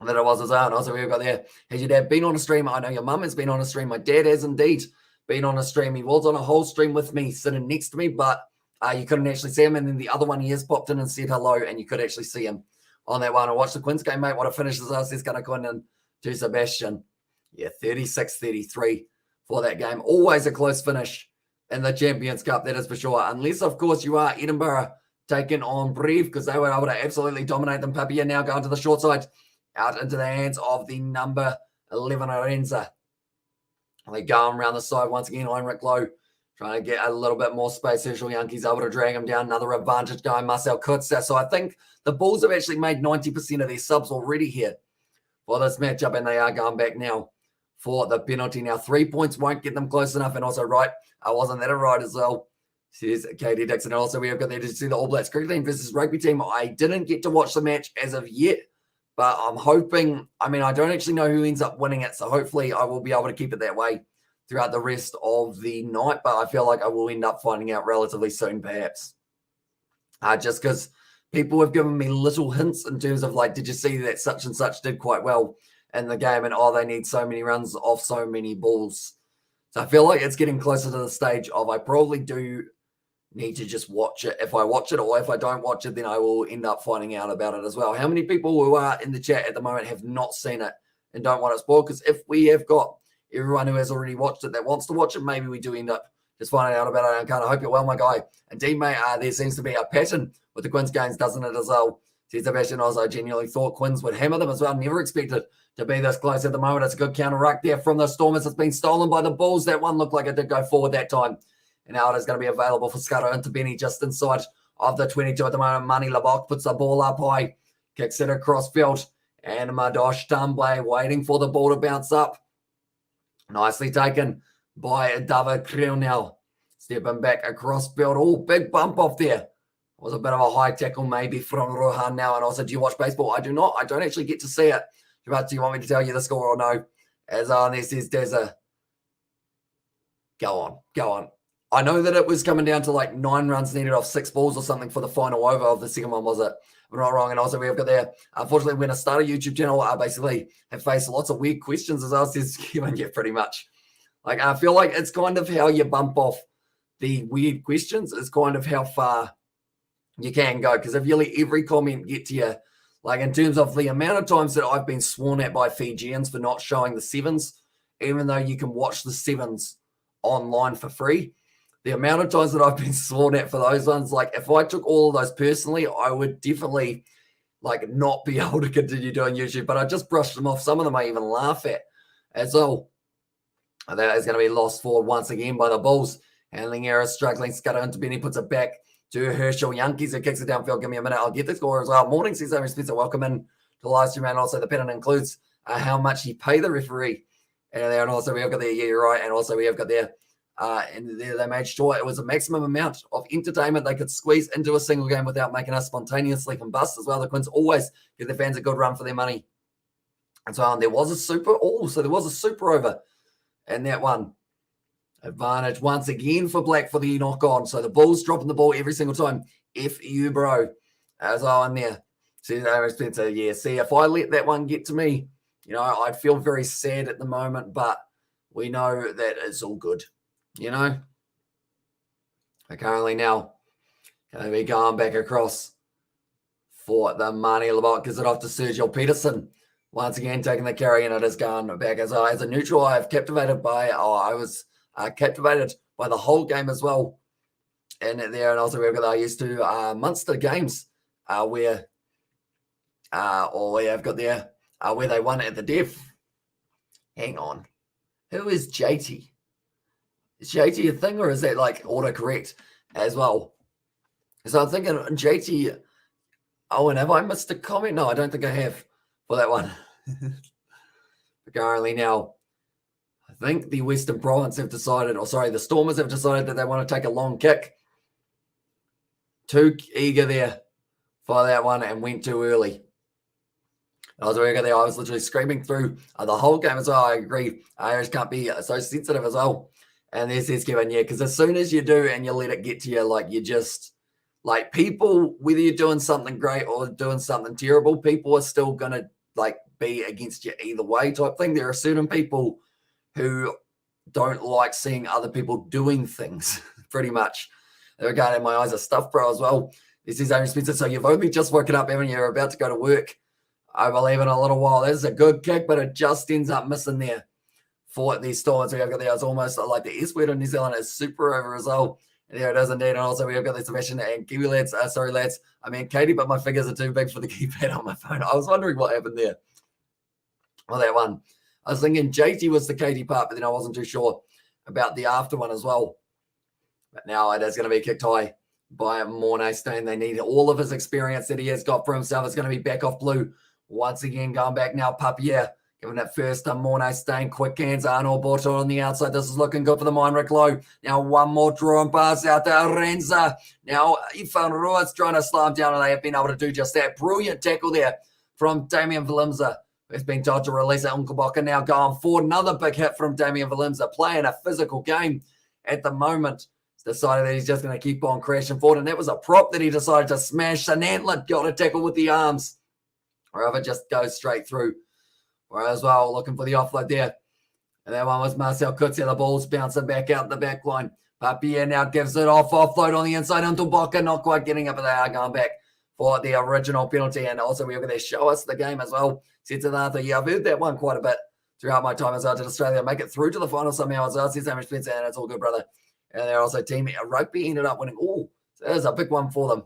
that it was as well. And also we've got there, has your dad been on a stream? I know your mum has been on a stream. My dad has indeed been on a stream. He was on a whole stream with me, sitting next to me, but you couldn't actually see him. And then the other one, he has popped in and said hello, and you could actually see him on that one. I watched the Quins game, mate. What a finish is us. He's going to go in to Sebastian. Yeah, 36-33 for that game. Always a close finish in the Champions Cup, that is for sure. Unless, of course, you are Edinburgh taking on Breve, because they were able to absolutely dominate them. Papia now going to the short side, out into the hands of the number 11 Arenza. They going around the side once again. Heinrich Lowe trying to get a little bit more space. Herschel Yankees able to drag him down. Another advantage guy, Marcel Kutzer. So I think the Bulls have actually made 90% of their subs already here for this matchup, and they are going back now for the penalty. Now, 3 points won't get them close enough. And also, right, wasn't that a right as well? Says Katie Dixon. And also, we have got there to see the All Blacks cricket team versus rugby team. I didn't get to watch the match as of yet, but I'm hoping, I don't actually know who ends up winning it, so hopefully I will be able to keep it that way throughout the rest of the night, but I feel like I will end up finding out relatively soon, perhaps. Just because people have given me little hints in terms of, like, did you see that such and such did quite well in the game, and, they need so many runs off so many balls. So I feel like it's getting closer to the stage of I probably do need to just watch it. If I watch it, or if I don't watch it, then I will end up finding out about it as well. How many people who are in the chat at the moment have not seen it and don't want it spoiled? Because if we have got everyone who has already watched it that wants to watch it, maybe we do end up just finding out about it. And kind of hope you're well, my guy. Indeed, mate, there seems to be a pattern with the Quins games, doesn't it, as well? Says Sebastian Oz, I genuinely thought Quins would hammer them as well. Never expected to be this close at the moment. It's a good counter ruck there from the Stormers. It's been stolen by the Bulls. That one looked like it did go forward that time. And now it is going to be available for Scudder into Benny just inside of the 22 at the moment. Money Labok puts the ball up high, kicks it across field. And Madosh Tamble waiting for the ball to bounce up. Nicely taken by David Kriel now. Stepping back across field. Oh, big bump off there. Was a bit of a high tackle maybe from Rohan now. And also, do you watch baseball? I do not. I don't actually get to see it. But do you want me to tell you the score or no? As this is Dezza. Go on. I know that it was coming down to like 9 runs needed off 6 balls or something for the final over of the second one, was it? I'm not wrong. And also, we've got there, unfortunately, when I started a YouTube channel, I basically have faced lots of weird questions as I was giving you pretty much. Like, I feel like it's kind of how you bump off the weird questions is kind of how far you can go. Because if you let every comment get to you, like in terms of the amount of times that I've been sworn at by Fijians for not showing the 7s, even though you can watch the 7s online for free, the amount of times that I've been sworn at for those ones, like if I took all of those personally, I would definitely like not be able to continue doing YouTube, but I just brushed them off. Some of them I even laugh at as well. That is going to be lost forward once again by the Bulls. Handling error, struggling, Scudder into Benny, puts it back to Herschel Yankees, who kicks it downfield. Give me a minute, I'll get the score as well. Morning, says Amy Spencer. Welcome in to the live stream, and also the pen includes how much you pay the referee. And also we have got there, yeah, you're right. And also we have got there, and there they made sure it was a maximum amount of entertainment they could squeeze into a single game without making us spontaneously combust as well. The Quins always give the fans a good run for their money. And so there was a super, there was a super over in that one. Advantage once again for Black for the knock on. So the Bulls dropping the ball every single time. F you, bro. As on there. See, Spencer, yeah. See, if I let that one get to me, you know, I'd feel very sad at the moment, but we know that it's all good, you know. Currently now, going to be going back across for the Marnie Labot, gives it off to Sergio Peterson. Once again, taking the carry, and it is gone back as a neutral. I have captivated by, I was captivated by the whole game as well. And there, and also we've got I used to Munster games where we have got there where they won at the dev. Hang on, who is JT? Is JT a thing, or is that like autocorrect as well? So I'm thinking JT. Oh, and have I missed a comment? No, I don't think I have for that one. Currently now, I think the Western Province have decided, the Stormers have decided that they want to take a long kick. Too eager there for that one and went too early. I was literally screaming through the whole game as well. I agree. Irish can't be so sensitive as well. And there's Kevin, yeah, because as soon as you do and you let it get to you, like you just, like people, whether you're doing something great or doing something terrible, people are still going to like be against you either way type thing. There are certain people who don't like seeing other people doing things, pretty much. Regarding my eyes are stuffed, bro, as well. This is Aaron Spencer. So you've only just woken up, haven't you? You're about to go to work, I believe, in a little while. This is a good kick, but it just ends up missing there for the Stormers. We have got there. It's almost like the S word in New Zealand is super over as well. And there it is indeed. And also we have got the Sebastian and Kiwi lads. Sorry, lads. I mean, Katie, but my fingers are too big for the keypad on my phone. I was wondering what happened there. Well, that one. I was thinking JT was the Katie part, but then I wasn't too sure about the after one as well. But now it is going to be kicked high by Mornay Stain. They need all of his experience that he has got for himself. It's going to be back off blue. Once again, going back now, Papier. Giving it first to Mornay Stain. Quick hands. Arnold Borto on the outside. This is looking good for the Meinrich Low. Now one more draw and pass out to Renza. Now Ifan Ruiz trying to slow him down, and they have been able to do just that. Brilliant tackle there from Damian Valimza. It's been told to release it. Unkelbocker now going forward. Another big hit from Damian Valimza. Playing a physical game at the moment. He's decided that he's just going to keep on crashing forward. And that was a prop that he decided to smash. And Antler got a tackle with the arms. Or if it just goes straight through. Whereas well, looking for the offload there. And that one was Marcel Kutsia. The ball's bouncing back out the back line. Papier now gives it off. Offload on the inside. Unkelbocker not quite getting up, but they are going back for the original penalty. And also we're going to show us the game as well. Said to Arthur, yeah, I've heard that one quite a bit throughout my time as out in Australia. Make it through to the final somehow as well. Says Hamish Spencer, and it's all good, brother. And they're also Team Rugby ended up winning. Oh, so there's a big one for them.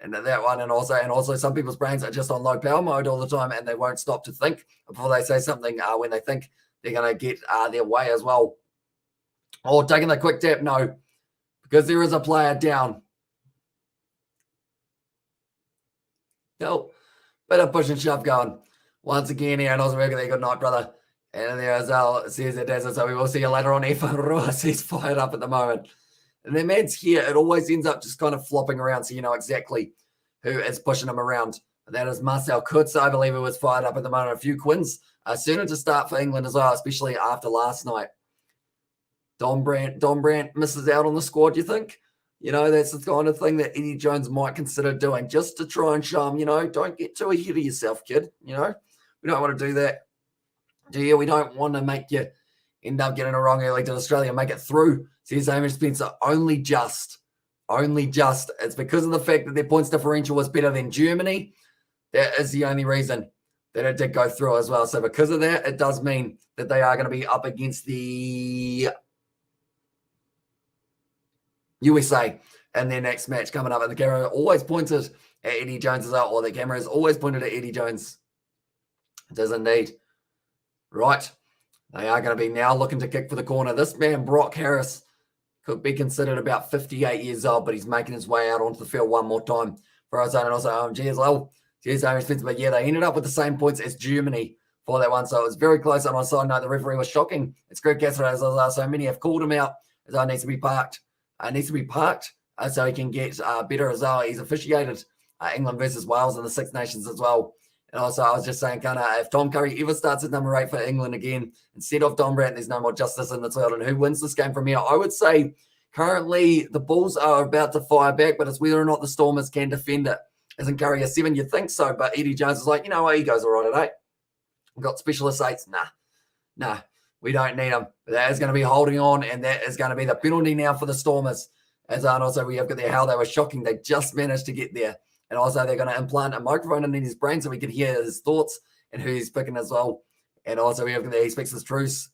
And that one, and also some people's brains are just on low power mode all the time, and they won't stop to think before they say something when they think they're going to get their way as well. Or taking the quick tap, no, because there is a player down. No, bit of push and shove going. Once again here, and also we're good night, brother. And there as well says it does. So we will see you later on. Ifan Ruiz, he's fired up at the moment. And then man's here, it always ends up just kind of flopping around, so you know exactly who is pushing him around. And that is Marcel Kutz, I believe, who was fired up at the moment. A few Quins sooner to start for England as well, especially after last night. Don Brandt misses out on the squad, you think? You know, that's the kind of thing that Eddie Jones might consider doing, just to try and show him, you know, don't get too ahead of yourself, kid. You know, we don't want to do that. Do you? We don't want to make you end up getting a wrong early to Australia, make it through. Says Hamish Spencer, only just. It's because of the fact that their points differential was better than Germany. That is the only reason that it did go through as well. So because of that, it does mean that they are going to be up against the USA in their next match coming up. And the camera always pointed at Eddie Jones as well, or the camera is always pointed at Eddie Jones. It does indeed. Right. They are going to be now looking to kick for the corner. This man, Brock Harris, could be considered about 58 years old, but he's making his way out onto the field one more time for our zone. And also OMG as well. But yeah, they ended up with the same points as Germany for that one. So it was very close. On my side note, the referee was shocking. It's Greg Cassiter, as well. So many have called him out as well. Needs to be parked. So he can get better as well. He's officiated England versus Wales in the Six Nations as well. And also, I was just saying, kind of, if Tom Curry ever starts at number 8 for England again, instead of Don Brandt, there's no more justice in the field. And who wins this game from here? I would say currently the Bulls are about to fire back, but it's whether or not the Stormers can defend it. Isn't Curry a 7? You'd think so, but Eddie Jones is like, you know what, he goes all right at 8. We've got specialist 8s. Nah, we don't need them. But that is going to be holding on, and that is going to be the penalty now for the Stormers. As also we have got there how they were shocking. They just managed to get there. And also they're going to implant a microphone in his brain so we can hear his thoughts and who he's picking as well. And also we have got there, he speaks his truth.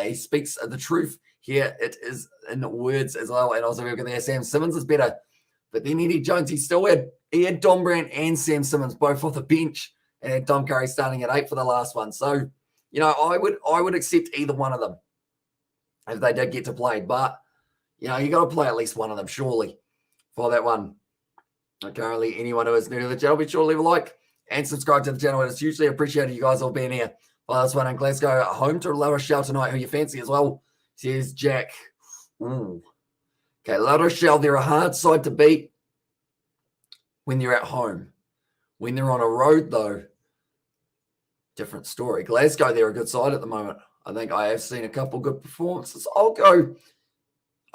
He speaks the truth. Here it is in words as well. And also we have got there, Sam Simmons is better. But then Eddie Jones, he had Don Brandt and Sam Simmons both off the bench, and had Tom Curry starting at 8 for the last one. So, you know, I would accept either one of them if they did get to play. But, you know, you got to play at least one of them, surely, for that one. Currently, anyone who is new to the channel, be sure to leave a like and subscribe to the channel. It's hugely appreciated you guys all being here. Well, this one in Glasgow, home to La Rochelle tonight, who you fancy as well, says Jack. Ooh. Okay, La Rochelle, they're a hard side to beat when you're at home. When they're on a road, though, different story. Glasgow, they're a good side at the moment. I think I have seen a couple good performances. I'm going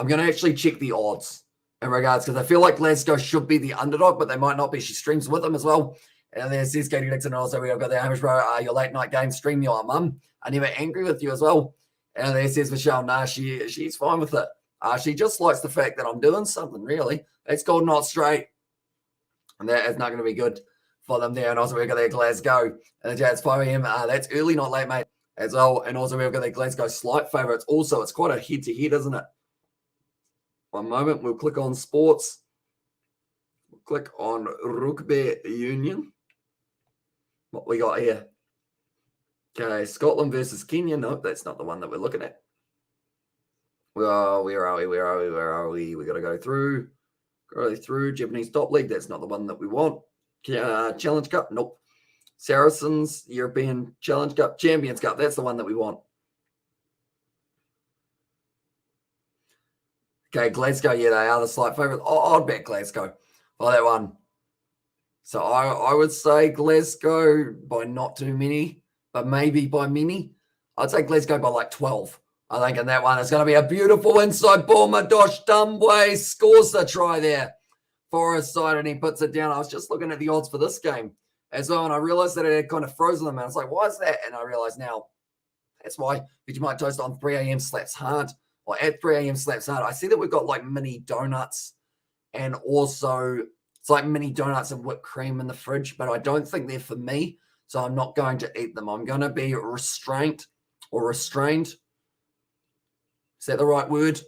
to actually check the odds in regards, because I feel like Glasgow should be the underdog, but they might not be. She streams with them as well. And then says Katie Dixon, and also we've got the Hamish Bro, your late night game stream, your mum. I'm never angry with you as well. And there says Michelle, nah, she's fine with it. She just likes the fact that I'm doing something, really. It's called Not Straight. And that is not going to be good for them there. And also we've got their Glasgow. And it's 5 a.m. That's early, not late, mate, as well. And also we've got their Glasgow slight favourites. Also, it's quite a head-to-head, isn't it? One moment. We'll click on sports. We'll click on Rugby Union. What we got here? Okay, Scotland versus Kenya. Nope, that's not the one that we're looking at. Where are we? We got to go through. Japanese top league. That's not the one that we want. Challenge Cup. Nope. Saracens European Challenge Cup. Champions Cup. That's the one that we want. Okay, Glasgow. Yeah, they are the slight favourite. Oh, I'd bet Glasgow for that one. So I would say Glasgow by not too many, but maybe by many. I'd say Glasgow by like 12. I think in that one, it's going to be a beautiful inside ball. Madosh Dumbway scores the try there for his side, and he puts it down. I was just looking at the odds for this game as well, and I realized that it had kind of frozen them. And I was like, why is that? And I realized now that's why. Vegemite toast on 3 a.m. slaps hard, or at 3 a.m. slaps hard. I see that we've got like mini donuts, and also it's like mini donuts and whipped cream in the fridge, but I don't think they're for me, so I'm not going to eat them. I'm going to be restrained. Is that the right word?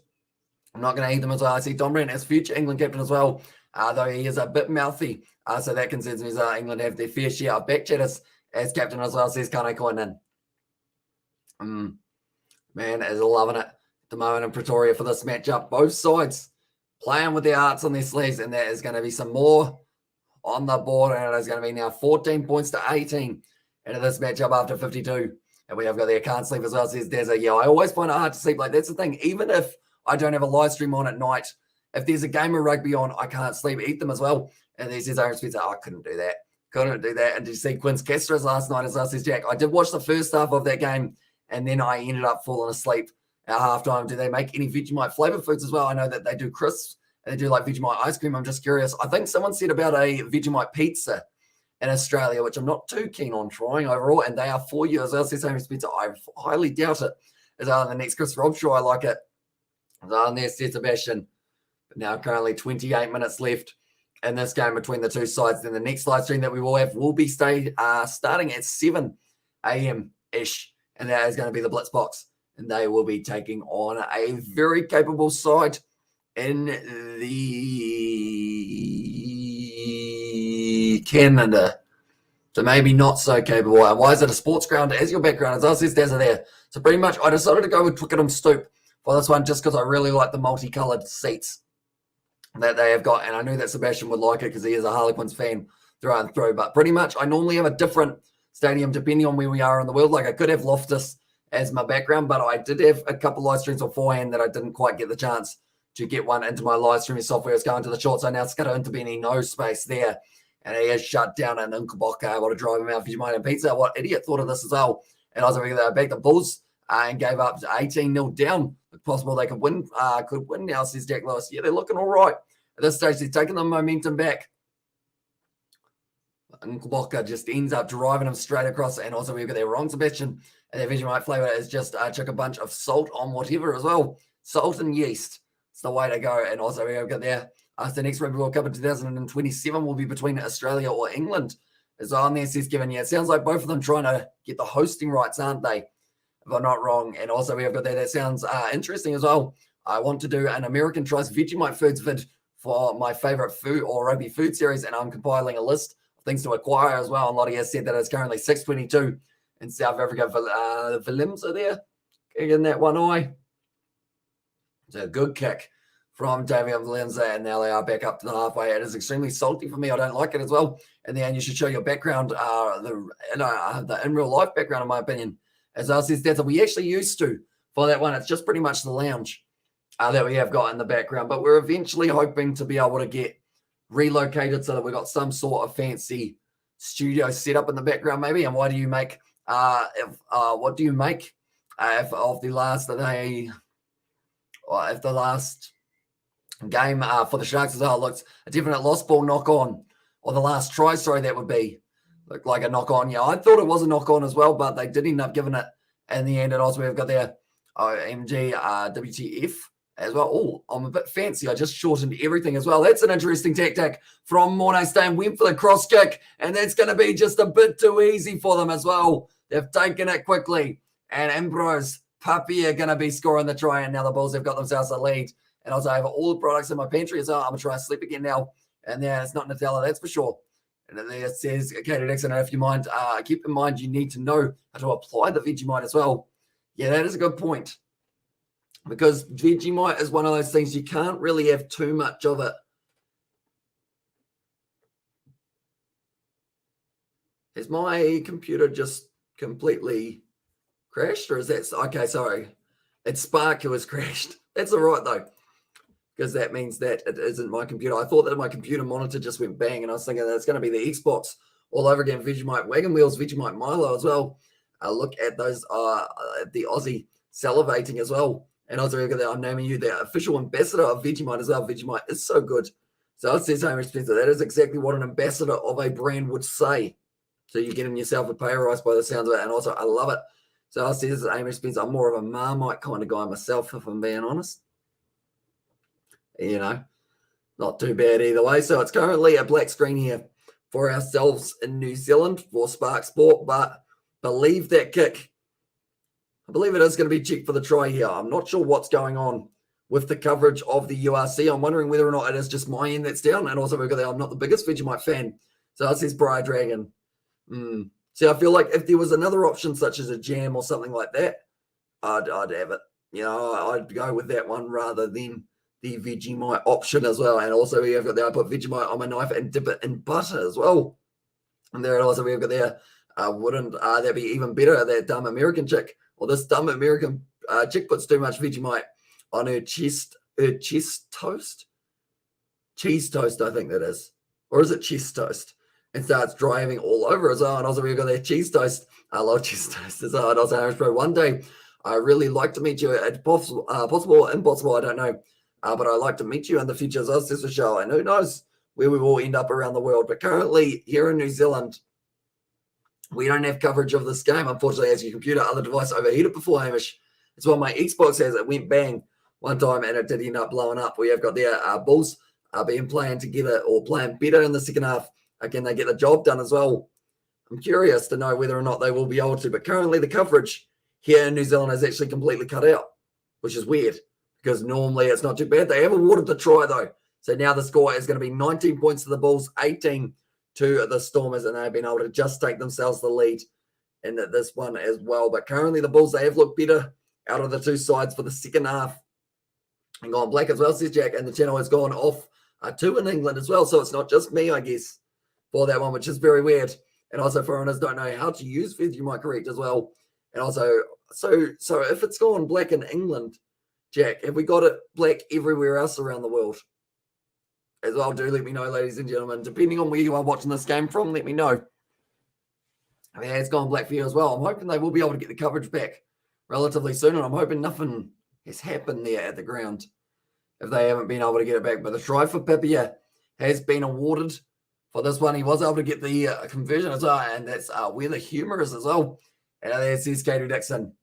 I'm not going to eat them as well. I see Don Brandt as future England captain as well, though he is a bit mouthy. So that concerns me as England have their fair share of backchatters as captain as well, says Kane Koinen. Man is loving it at the moment in Pretoria for this matchup. Both sides playing with their hearts on their sleeves, and there is going to be some more on the board, and it is going to be now 14 points to 18 into this matchup after 52. And we have got there, can't sleep as well, says Dazza. Yeah, I always find it hard to sleep. Like, that's the thing. Even if I don't have a live stream on at night If there's a game of rugby on, I can't sleep, eat them as well. And he says, Aaron Spencer, I couldn't do that. Couldn't do that. And did you see Quince Castras last night? As I says, Jack, I did watch the first half of that game, and then I ended up falling asleep at halftime. Do they make any Vegemite flavour foods as well? I know that they do crisps, and they do like Vegemite ice cream. I'm just curious. I think someone said about a Vegemite pizza in Australia, which I'm not too keen on trying overall, and they are for you as well. Says Aaron Spencer, I highly doubt it. As the next Chris Robshaw, I like it. And there's Sebastian. But now currently 28 minutes left in this game between the two sides. Then the next live stream that we will have will be starting at 7 a.m.-ish. And that is going to be the Blitz Box. And they will be taking on a very capable side in the Canada. So maybe not so capable. And why is it a sports ground as your background? As I said, Stazza there. So pretty much I decided to go with Twickenham Stoop for this one just because I really like the multicoloured seats that they have got. And I knew that Sebastian would like it because he is a Harlequins fan through and through. But pretty much I normally have a different stadium depending on where we are in the world. Like I could have Loftus as my background, but I did have a couple live streams beforehand that I didn't quite get the chance to get one into my live streaming software. It's going to the short, so now it's going to intervene no space there. And he has shut down an Nkboka, able to drive him out for Vegemite and pizza. What idiot thought of this as well? And I was like, they back the Bulls and gave up 18-0 down. It's possible they could win now, says Jack Lewis. Yeah, they're looking all right. At this stage, they're taking the momentum back. Nkboka just ends up driving him straight across. And also we've got their wrong Sebastian. And their Vegemite flavour is just chuck a bunch of salt on whatever as well. Salt and yeast. It's the way to go. And also we've got there. The next Rugby World Cup in 2027 will be between Australia or England. As on there says Kevin, yeah, it sounds like both of them trying to get the hosting rights, aren't they? If I'm not wrong. And also we have got there. That sounds interesting as well. I want to do an American Tries Vegemite Foods vid for my favourite food or rugby food series, and I'm compiling a list of things to acquire as well. And Lottie has said that it's currently 6:22 in South Africa. The Willems are there, kicking that one eye. It's a good kick from David Lindsay, and now they are back up to the halfway. It is extremely salty for me. I don't like it as well. And then you should show your background, the in real life background, in my opinion. As I said, that's what we actually used to for that one. It's just pretty much the lounge that we have got in the background. But we're eventually hoping to be able to get relocated so that we've got some sort of fancy studio set up in the background, maybe. And what do you make? What do you make if of the last day? Or if the last game for the Sharks as well looks a definite lost ball knock on, or the last try, sorry, that would be looked like a knock on. Yeah, I thought it was a knock on as well, but they did end up giving it in the end. And also we've got there MG WTF as well. Oh, I'm a bit fancy. I just shortened everything as well. That's an interesting tactic from Mornay Stain. Went for the cross kick, and that's going to be just a bit too easy for them as well. They've taken it quickly, and Ambrose Papi are going to be scoring the try, and now the Bulls have got themselves a lead. And also I have all the products in my pantry as well. I'm going to try and sleep again now. And then it's not Nutella, that's for sure. And then it says, Katie Dixon, if you mind, keep in mind you need to know how to apply the Vegemite as well. Yeah, that is a good point. Because Vegemite is one of those things you can't really have too much of it. Is my computer just completely crashed? Or is that... Okay, sorry. It's Spark who has crashed. That's all right, though. Because that means that it isn't my computer. I thought that my computer monitor just went bang, and I was thinking that it's going to be the Xbox all over again. Vegemite Wagon Wheels, Vegemite Milo as well. Look at those, the Aussie salivating as well. And also, I'm naming you the official ambassador of Vegemite as well. Vegemite is so good. So it says, Hamish Spencer, that is exactly what an ambassador of a brand would say. So you're getting yourself a pay rise by the sound of it. And also, I love it. So I says, Hamish Spencer, I'm more of a Marmite kind of guy myself, if I'm being honest. You know, not too bad either way. So it's currently a black screen here for ourselves in New Zealand for Spark Sport, but believe that kick. I believe it is going to be checked for the try here. I'm not sure what's going on with the coverage of the URC. I'm wondering whether or not it is just my end that's down. And also, we've got there, I'm not the biggest Vegemite fan. So that says Briar Dragon. See, I feel like if there was another option such as a jam or something like that, I'd have it. You know, I'd go with that one rather than the Vegemite option as well. And also we have got there, I put Vegemite on my knife and dip it in butter as well. And there also we have got there, wouldn't that be even better, that dumb American chick? Or this dumb American chick puts too much Vegemite on her chest toast. cheese toast, I think that is. Or is it cheese toast? And starts driving all over as well. And also we've got their cheese toast. I love cheese toast as well. And also Irish Pro, one day I really like to meet you. It's possible, or impossible, I don't know. But I'd like to meet you in the future as well, says Michelle. And who knows where we will end up around the world. But currently here in New Zealand, we don't have coverage of this game. Unfortunately, as your computer, other device overheated before, Hamish. It's what my Xbox has. It went bang one time and it did end up blowing up. We have got their Bulls being playing together or playing better in the second half. Can they get the job done as well? I'm curious to know whether or not they will be able to. But currently the coverage here in New Zealand is actually completely cut out, which is weird because normally it's not too bad. They have awarded the try though. So now the score is going to be 19 points to the Bulls, 18 to the Stormers, and they've been able to just take themselves the lead in this one as well. But currently the Bulls, they have looked better out of the two sides for the second half. And gone black as well, says Jack, and the channel has gone off too in England as well. So it's not just me, I guess, for that one, which is very weird. And also foreigners don't know how to use Feds, you might correct as well. And also, so if it's gone black in England, Jack, have we got it black everywhere else around the world? As well, do let me know, ladies and gentlemen. Depending on where you are watching this game from, let me know. I mean, it's gone black for you as well. I'm hoping they will be able to get the coverage back relatively soon, and I'm hoping nothing has happened there at the ground if they haven't been able to get it back. But the try for Pipia has been awarded for this one. He was able to get the conversion as well, and that's where the humour is as well. And there says Katie Dixon.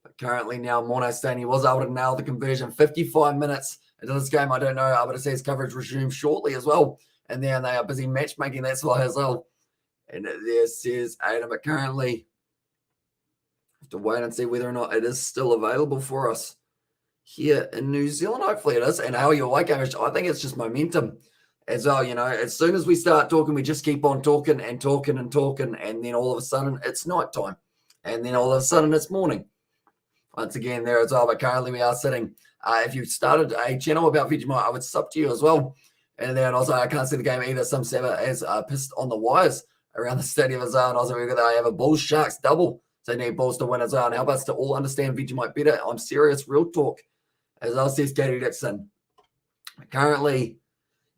But currently now, Morno Stanley was able to nail the conversion. 55 minutes into this game, I don't know, but it says coverage resumes shortly as well. And then they are busy matchmaking, that's why as well. And there says Adam, but currently have to wait and see whether or not it is still available for us here in New Zealand. Hopefully it is. And how you like it, I think it's just momentum as well. You know, as soon as we start talking, we just keep on talking and talking and talking, and then all of a sudden it's nighttime, and then all of a sudden it's morning once again there as well. But currently we are sitting, if you started a channel about Vegemite, I would sub to you as well. And then also I can't see the game either. Some Saba has pissed on the wires around the stadium as well. And also we've got I have a Bulls Sharks double, so they need Bulls to win as well and help us to all understand Vegemite better. I'm serious, real talk, as well, says Katie Dixon. Currently,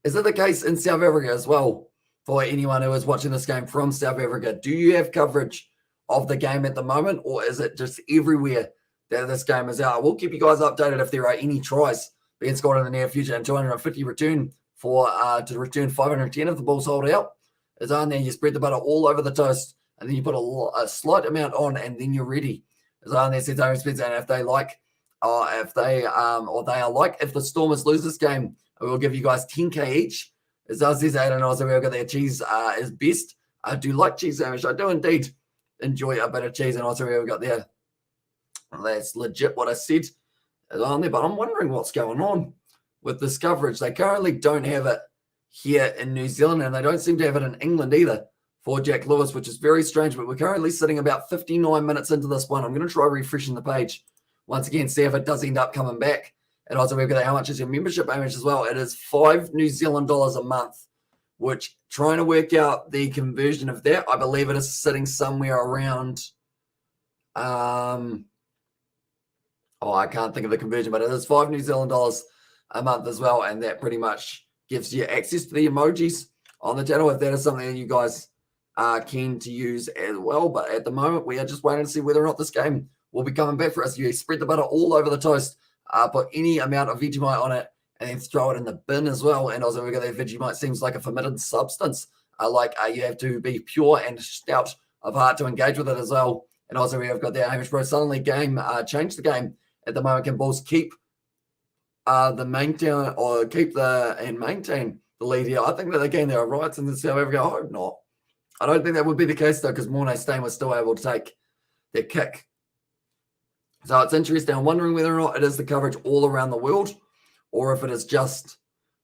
is it the case in South Africa as well? For anyone who is watching this game from South Africa, do you have coverage of the game at the moment, or is it just everywhere that this game is out? We'll keep you guys updated if there are any tries being scored in the near future, and 250 return for to return 510 if the Bulls hold out. Is on there. You spread the butter all over the toast, and then you put a slight amount on, and then you're ready. Is on there, says Aaron Spencer, and if they like, if they are like, if the Stormers lose this game, we'll give you guys 10k each. As I says, and also we've got their cheese is best. I do like cheese sandwich. I do indeed enjoy a bit of cheese, and also we've got there. That's legit what I said on there, but I'm wondering what's going on with this coverage. They currently don't have it here in New Zealand, and they don't seem to have it in England either for Jack Lewis, which is very strange. But we're currently sitting about 59 minutes into this one. I'm going to try refreshing the page once again, see if it does end up coming back. And also we've got how much is your membership payment as well. It is $5 New Zealand a month, which trying to work out the conversion of that, I believe it is sitting somewhere around I can't think of the conversion, but it is $5 New Zealand a month as well, and that pretty much gives you access to the emojis on the channel if that is something that you guys are keen to use as well. But at the moment, we are just waiting to see whether or not this game will be coming back for us. You spread the butter all over the toast, put any amount of Vegemite on it, and then throw it in the bin as well. And also, we've got that Vegemite seems like a fermented substance. You have to be pure and stout of heart to engage with it as well. And also, we have got that Hamish Bro suddenly game changed the game. At the moment, can Bulls keep the maintain or keep the and maintain the lead here? I think that again there are riots in the South Africa. I hope not. I don't think that would be the case though, because Morne Stain was still able to take their kick. So it's interesting. I'm wondering whether or not it is the coverage all around the world, or if it is just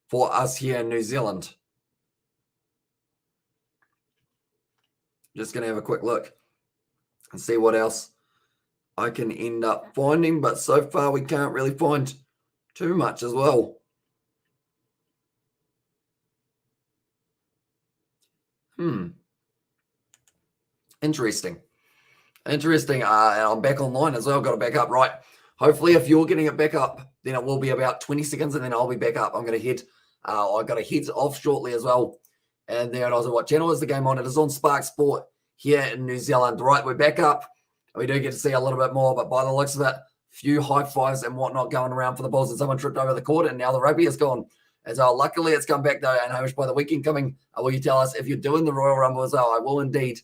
for us here in New Zealand. Just going to have a quick look and see what else I can end up finding, but so far we can't really find too much as well. Interesting. And I'm back online as well. Got it back up. Right. Hopefully, if you're getting it back up, then it will be about 20 seconds, and then I'll be back up. I'm going to head I got a heads off shortly as well. And then also, what channel is the game on? It is on Spark Sport here in New Zealand. Right, we're back up. We do get to see a little bit more, but by the looks of it, few high fives and whatnot going around for the Bulls, and someone tripped over the court, and now the rugby is gone. As luckily it's come back though, and Hamish, by the weekend coming, will you tell us if you're doing the Royal Rumble as well? I will indeed.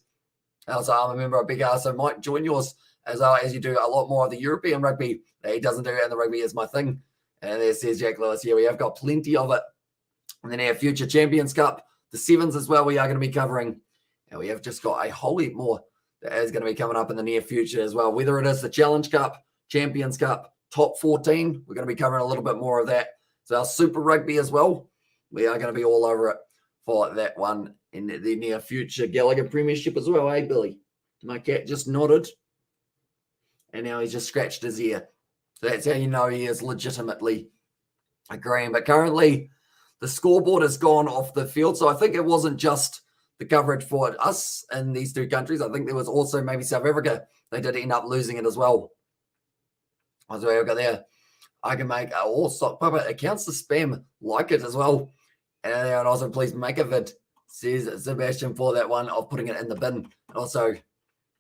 So I'm a member of Big R, so might join yours as you do a lot more of the European rugby that he doesn't do, and the rugby is my thing. And there says Jack Lewis here. We have got plenty of it. And then our Future Champions Cup, the sevens as well, we are going to be covering. And we have just got a whole heap more that is going to be coming up in the near future as well. Whether it is the Challenge Cup, Champions Cup, Top 14, we're going to be covering a little bit more of that. So our Super Rugby as well, we are going to be all over it for that one in the near future. Gallagher Premiership as well, Billy? My cat just nodded. And now he's just scratched his ear. So that's how you know he is legitimately agreeing. But currently, the scoreboard has gone off the field. So I think it wasn't just the coverage for us in these two countries. I think there was also maybe South Africa. They did end up losing it as well. So I've got there. I can make all stock puppet accounts to spam like it as well. And also, please make a vid, says Sebastian, for that one of putting it in the bin. And also,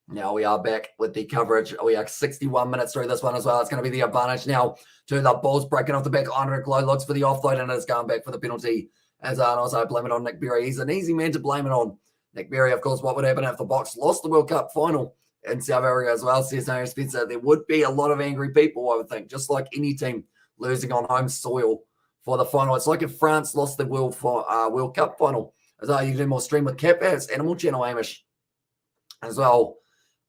now we are back with the coverage. We are 61 minutes through this one as well. It's going to be the advantage now to the Bulls breaking off the back. Heinrich Lowe looks for the offload, and it's going back for the penalty. As also blame it on Nick Berry. He's an easy man to blame it on. Nick Berry, of course, what would happen if the Box lost the World Cup final in South Africa as well, says Aaron Spencer? There would be a lot of angry people, I would think, just like any team losing on home soil for the final. It's like if France lost the World Cup final. As you do more stream with Cap as Animal Channel, Amish, as well.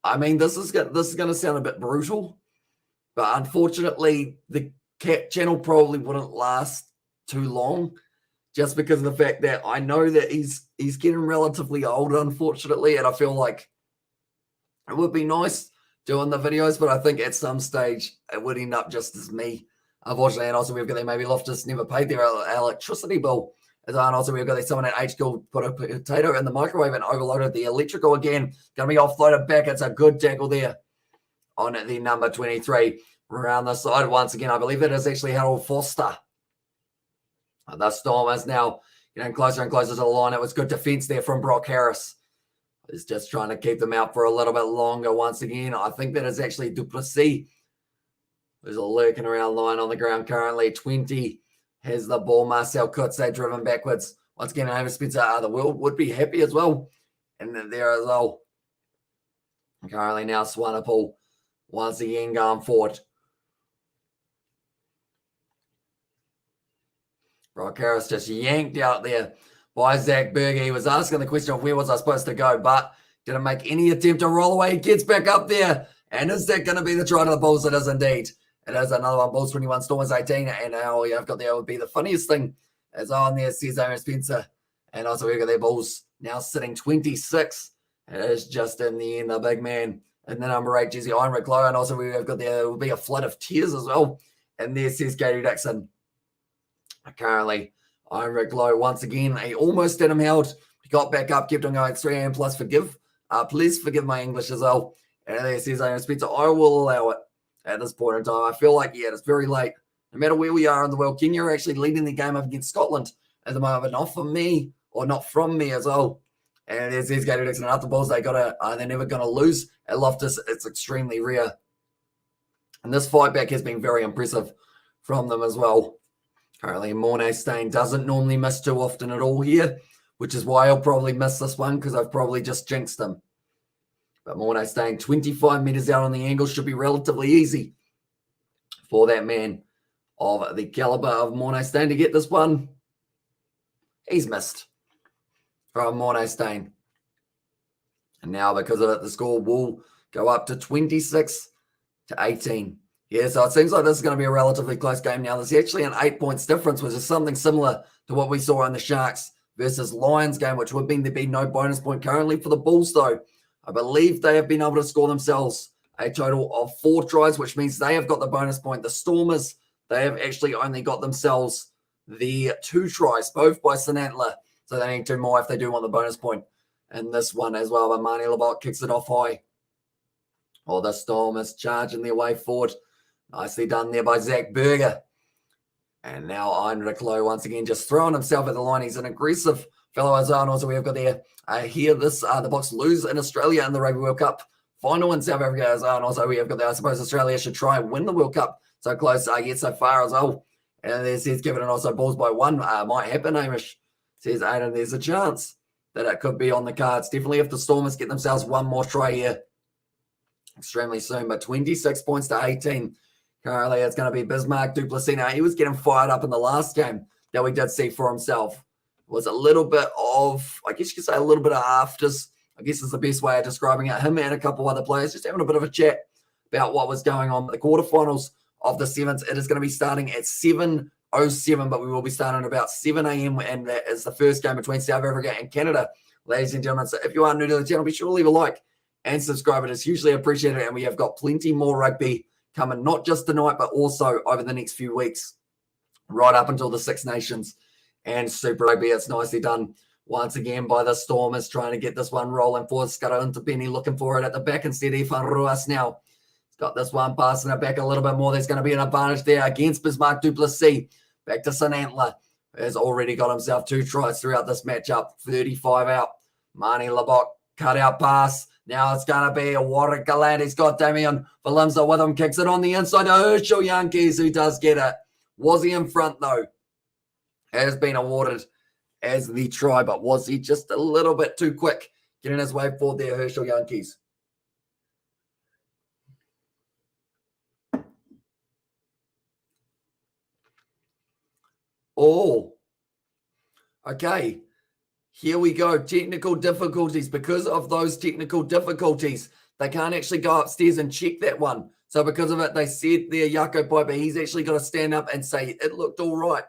I mean, this is going to sound a bit brutal, but unfortunately, the Cap channel probably wouldn't last too long, just because of the fact that I know that he's getting relatively old, unfortunately, and I feel like it would be nice doing the videos, but I think at some stage it would end up just as me, unfortunately. And also we've got there, maybe Loftus never paid their electricity bill. And also we've got there, someone at H-Gill put a potato in the microwave and overloaded the electrical again. Going to be offloaded back. It's a good tackle there on the number 23. Around the side once again, I believe it is actually Harold Foster. The Stormers now getting closer and closer to the line. It was good defense there from Brock Harris. He's just trying to keep them out for a little bit longer once again. I think that is actually Duplessis, who's lurking around line on the ground currently. 20 has the ball. Marcel Kutze driven backwards. Once again, Amos Spencer, the world would be happy as well. And there as well. Currently now Swanepoel once again going forward. Brock Harris just yanked out there by Zach Berger. He was asking the question of where was I supposed to go, but didn't make any attempt to roll away. He gets back up there. And is that going to be the try to the Bulls? It is indeed. It is another one. Bulls 21, Stormers 18. And now we have got there would be the funniest thing as on there says Aaron Spencer. And also we've got their Bulls now sitting 26. It is just in the end, the big man. And the number 8, Jesse Heinrich Lowe. And also we have got there will be a flood of tears as well. And there says Gary Dixon. Currently, Heinrich Lowe once again. He almost had him held. He got back up, kept on going 3 and plus forgive. Please forgive my English as well. And there says Aaron Spencer, I will allow it at this point in time. I feel like, it's very late. No matter where we are in the world, Kenya are actually leading the game up against Scotland at the moment, not for me or not from me as well. And there's Gary Dixon and other Bulls. They're never going to lose at Loftus. It's extremely rare. And this fight back has been very impressive from them as well. Currently, Mornay Stain doesn't normally miss too often at all here, which is why I'll probably miss this one because I've probably just jinxed him. But Mornay Stain, 25 meters out on the angle should be relatively easy for that man of the caliber of Mornay Stain to get this one. He's missed from Mornay Stain. And now because of it, the score will go up to 26 to 18. Yeah, so it seems like this is going to be a relatively close game now. There's actually an 8 points difference, which is something similar to what we saw in the Sharks versus Lions game, which would mean there'd be no bonus point currently for the Bulls, though. I believe they have been able to score themselves a total of 4 tries, which means they have got the bonus point. The Stormers, they have actually only got themselves the 2 tries, both by Sinatla. So they need 2 more if they do want the bonus point in this one as well. But Marnie Labot kicks it off high. The Stormers charging their way forward. Nicely done there by Zach Berger. And now Heinrich Loh once again just throwing himself at the line. He's an aggressive fellow as well. And also we have got there here the Box lose in Australia in the Rugby World Cup final in South Africa as well. And also we have got there, I suppose Australia should try and win the World Cup. So close yet so far as well. And there says given it also Bulls by 1 might happen, Hamish. Says Aidan, there's a chance that it could be on the cards. Definitely if the Stormers get themselves one more try here extremely soon. But 26 points to 18. Currently, it's going to be Bismarck du Plessis. Now, he was getting fired up in the last game that we did see for himself. It was a little bit of, I guess you could say a little bit of afters, I guess is the best way of describing it. Him and a couple other players just having a bit of a chat about what was going on. The quarterfinals of the sevens, it is going to be starting at 7:07, but we will be starting at about 7 a.m. and that is the first game between South Africa and Canada, ladies and gentlemen. So if you are new to the channel, be sure to leave a like and subscribe. It is hugely appreciated, and we have got plenty more rugby coming, not just tonight, but also over the next few weeks, right up until the Six Nations and Super Rugby. It's nicely done once again by the Stormers, trying to get this one rolling for Skara into Benny, looking for it at the back instead. Ifan Ruas now. He's got this one passing it back a little bit more. There's going to be an advantage there against Bismarck du Plessis. Back to St. Antler. Has already got himself 2 tries throughout this matchup. 35 out. Marnie Labok, cut out pass. Now it's going to be a Warwick Gallant. He's got Damian Valimza with him. Kicks it on the inside to Herschel Yankees, who does get it. Was he in front, though? Has been awarded as the try, but was he just a little bit too quick getting his way forward there, Herschel Yankees? Oh, okay. Here we go. Technical difficulties. Because of those technical difficulties, they can't actually go upstairs and check that one. So because of it, they said there, Jaco Piper, he's actually got to stand up and say it looked all right.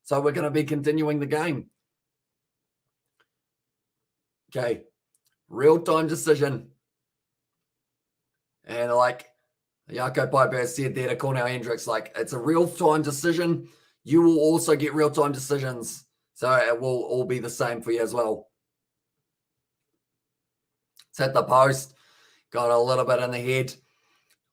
So we're going to be continuing the game. Okay. Real-time decision. And like Jaco Piper has said there to Cornell Hendricks, like it's a real-time decision. You will also get real-time decisions. So it will all be the same for you as well. It's hit the post. Got a little bit in the head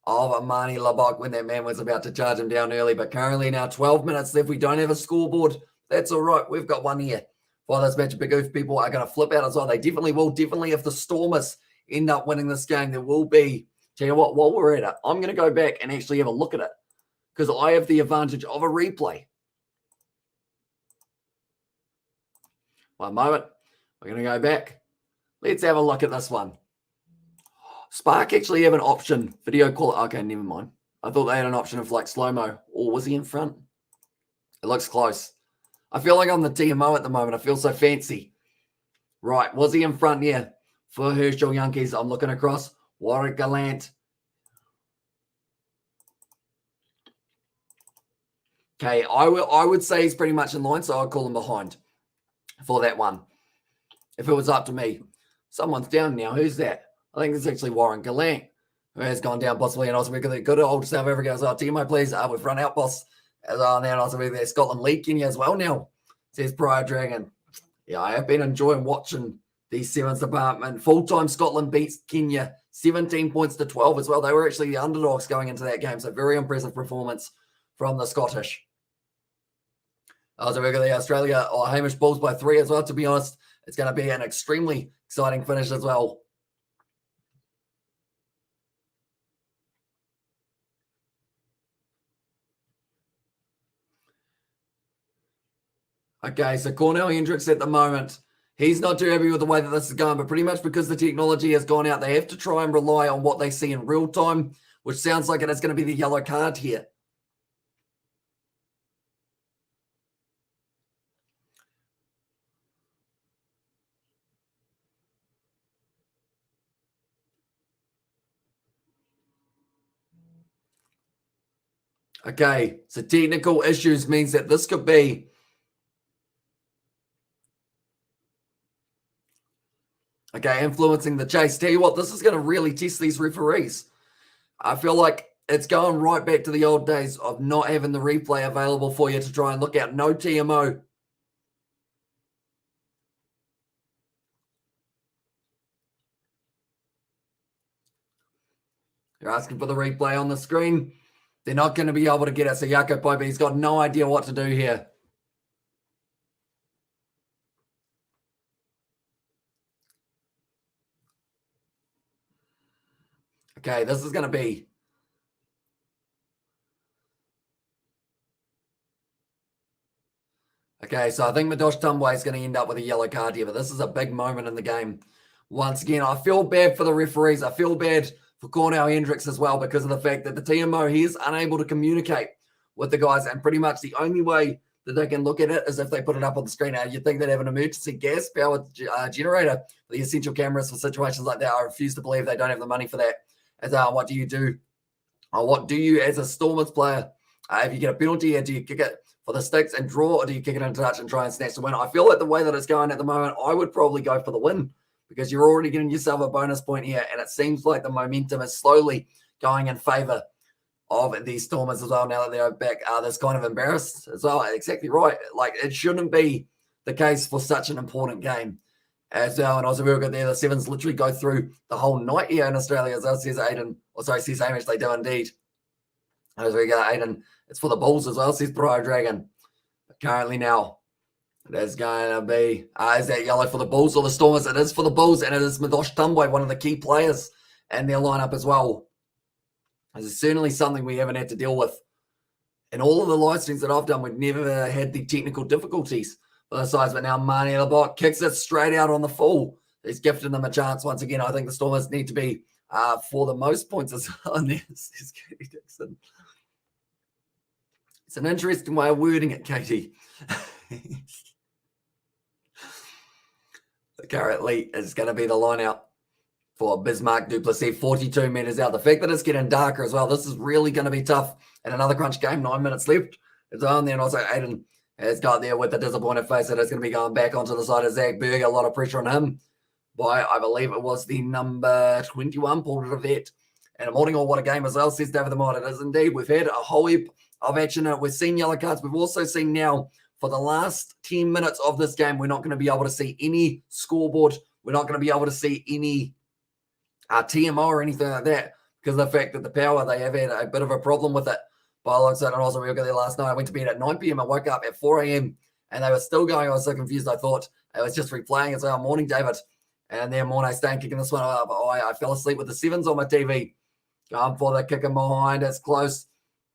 of Amani Labok when that man was about to charge him down early. But currently now 12 minutes left. We don't have a scoreboard. That's all right. We've got one here for this match. Big Oof people are going to flip out as well. They definitely will. Definitely if the Stormers end up winning this game, there will be. Tell you what, while we're at it, I'm going to go back and actually have a look at it because I have the advantage of a replay. One moment. We're going to go back. Let's have a look at this one. Spark actually have an option. Video call. Okay, never mind. I thought they had an option of like slow-mo. Or was he in front? It looks close. I feel like I'm the TMO at the moment. I feel so fancy. Right. Was he in front? Yeah. For Herschel Yankees, I'm looking across. Warwick Gallant. Okay, I would say he's pretty much in line, so I'll call him behind for that one. If it was up to me. Someone's down now. Who's that? I think it's actually Warren Gallant, who has gone down possibly. And also we've got the good old South Africa as well. TMO, please. We've run out, boss. As well. And then also we've got Scotland League Kenya as well now. Says Prior Dragon. Yeah, I have been enjoying watching the sevens department. Full-time Scotland beats Kenya 17 points to 12 as well. They were actually the underdogs going into that game. So very impressive performance from the Scottish. Also, we've got the Australia or Hamish Bulls by 3 as well. To be honest, it's going to be an extremely exciting finish as well. Okay, so Cornell Hendricks at the moment, he's not too happy with the way that this is going, but pretty much because the technology has gone out, they have to try and rely on what they see in real time, which sounds like it is going to be the yellow card here. Okay, so technical issues means that this could be influencing the chase. Tell you what, this is going to really test these referees. I feel like it's going right back to the old days of not having the replay available for you to try and look out. No TMO. You're asking for the replay on the screen. They're not going to be able to get it. So Jaco Pope, he's got no idea what to do here. Okay, this is going to be... Okay, so I think Madosh Tumbwe is going to end up with a yellow card here, but this is a big moment in the game. Once again, I feel bad for the referees. I feel bad for Cornell Hendricks as well because of the fact that the TMO, he is unable to communicate with the guys, and pretty much the only way that they can look at it is if they put it up on the screen. Now, you'd think they'd have an emergency gas-powered generator, the essential cameras for situations like that. I refuse to believe they don't have the money for that. As what do you do? What do you, as a Stormers player, if you get a penalty, do you kick it for the sticks and draw, or do you kick it into touch and try and snatch the win? I feel like the way that it's going at the moment, I would probably go for the win because you're already getting yourself a bonus point here, and it seems like the momentum is slowly going in favour of these Stormers as well now that they're back. That's kind of embarrassed as well. Exactly right. Like, it shouldn't be the case for such an important game as well. And also, we were good there. The Sevens literally go through the whole night here in Australia, as well, says Aiden. Or sorry, says Hamish, they do indeed. As we go, Aiden, it's for the Bulls as well, says Pro Dragon. But currently now, there's going to be, is that yellow for the Bulls or the Stormers? It is for the Bulls, and it is Madosh Tumbwe, one of the key players in their lineup as well. This is certainly something we haven't had to deal with. In all of the live streams that I've done, we've never had the technical difficulties for the sides, but now Marnie Labok kicks it straight out on the full. He's gifting them a chance once again. I think the Stormers need to be for the most points as well. And there's Katie Dixon. It's an interesting way of wording it, Katie. Currently, it's going to be the line out for Bismarck Duplessis, 42 metres out. The fact that it's getting darker as well, this is really going to be tough. And another crunch game, 9 minutes left. It's on there, and also Aiden has got there with a disappointed face that it's going to be going back onto the side of Zach Berger. A lot of pressure on him by, I believe it was the number 21, Paul Rivette. And a morning, or what a game as well, says David the Mod. It is indeed. We've had a whole heap of action in it. We've seen yellow cards. We've also seen now, for the last 10 minutes of this game, we're not going to be able to see any scoreboard. We're not going to be able to see any TMO or anything like that because of the fact that the power, they have had a bit of a problem with it. By the looks of it, and also we were there last night. I went to bed at 9 p.m. I woke up at 4 a.m. and they were still going. I was so confused. I thought it was just replaying as well. Morning, David. And then Mornay Stain kicking this one up. I fell asleep with the Sevens on my TV. Going for the kick in behind. It's close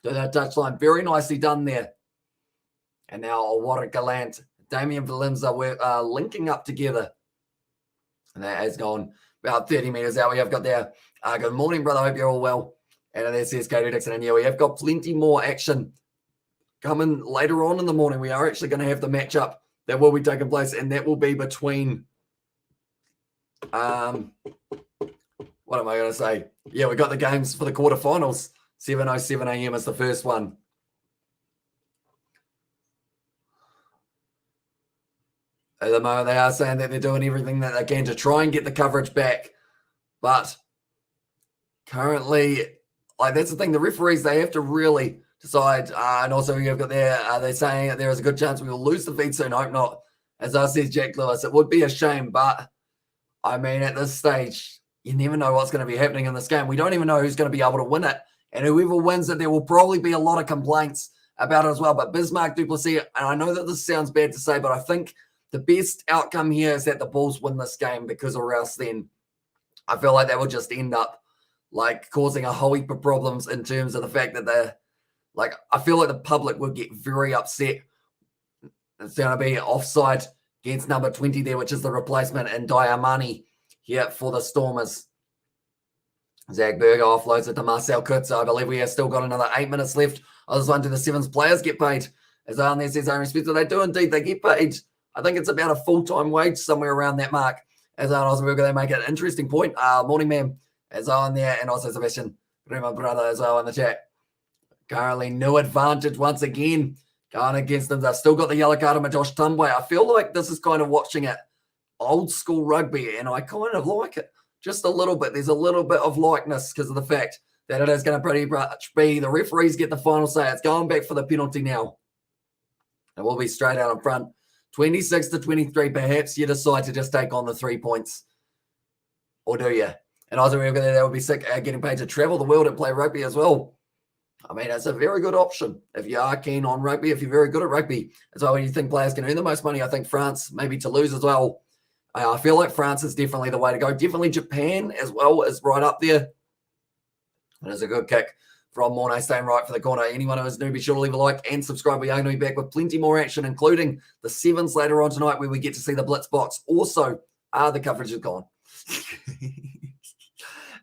to that touchline. Very nicely done there. And now Warwick Gallant, Damien Valimza are linking up together. And that has gone about 30 metres out. We have got there. Good morning, brother. Hope you're all well. And there says Katie Dixon. And yeah, we have got plenty more action coming later on in the morning. We are actually going to have the matchup that will be taking place, and that will be between, what am I going to say? Yeah, we got the games for the quarterfinals. 7:07 a.m. is the first one. At the moment, they are saying that they're doing everything that they can to try and get the coverage back. But currently, like, that's the thing. The referees, they have to really decide. And also, you've got there, they're saying that there is a good chance we will lose the feed soon. I hope not. As I says, Jack Lewis, it would be a shame. But, I mean, at this stage, you never know what's going to be happening in this game. We don't even know who's going to be able to win it. And whoever wins it, there will probably be a lot of complaints about it as well. But Bismarck Duplessis, and I know that this sounds bad to say, but I think the best outcome here is that the Bulls win this game, because or else then I feel like that will just end up like causing a whole heap of problems in terms of the fact that they're like, I feel like the public would get very upset. It's going to be offside against number 20 there, which is the replacement, and Diamani here for the Stormers. Zach Berger offloads it to Marcel Kutz. I believe we have still got another 8 minutes left. I was wondering, do the Sevens players get paid? As on there says, I respect that they do indeed. They get paid. I think it's about a full-time wage, somewhere around that mark. As on Osberger, they make an interesting point. Morning, ma'am. As on there, and also Sebastian, my brother as well in the chat. Currently, no advantage once again. Going against them. They've still got the yellow card of Josh Tumbwe. I feel like this is kind of watching it old school rugby, and I kind of like it just a little bit. There's a little bit of likeness because of the fact that it is going to pretty much be the referees get the final say. It's going back for the penalty now. It will be straight out in front. 26-23. Perhaps you decide to just take on the 3 points. Or do you? And also, that would be sick getting paid to travel the world and play rugby as well. I mean, it's a very good option if you are keen on rugby, if you're very good at rugby. As well, when you think players can earn the most money, I think France, maybe Toulouse as well. I feel like France is definitely the way to go. Definitely Japan as well is right up there. And it's a good kick from Mornay staying right for the corner. Anyone who is new, be sure to leave a like and subscribe. We are going to be back with plenty more action, including the sevens later on tonight, where we get to see the blitz box. Also, the coverage is gone.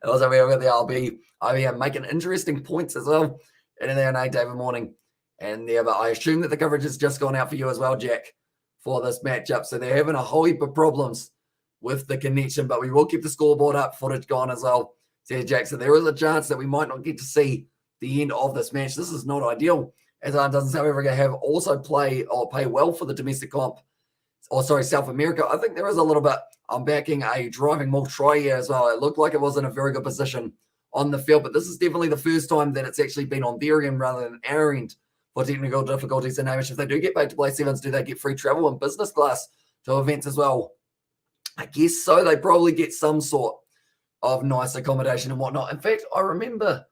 And also, we've got the IBM making interesting points as well. And in there, David Morning. And there, but I assume that the coverage has just gone out for you as well, Jack, for this matchup. So they're having a whole heap of problems with the connection, but we will keep the scoreboard up, footage gone as well. Says Jack, so there is a chance that we might not get to see the end of this match. This is not ideal, as doesn't however going to have also play or pay well for the domestic comp. South America. I think there is a little bit. I'm backing a driving more try here as well. It looked like it was in a very good position on the field, but this is definitely the first time that it's actually been on their end rather than our end for technical difficulties. And if they do get paid to play sevens, do they get free travel and business class to events as well? I guess so. They probably get some sort of nice accommodation and whatnot. In fact, I remember,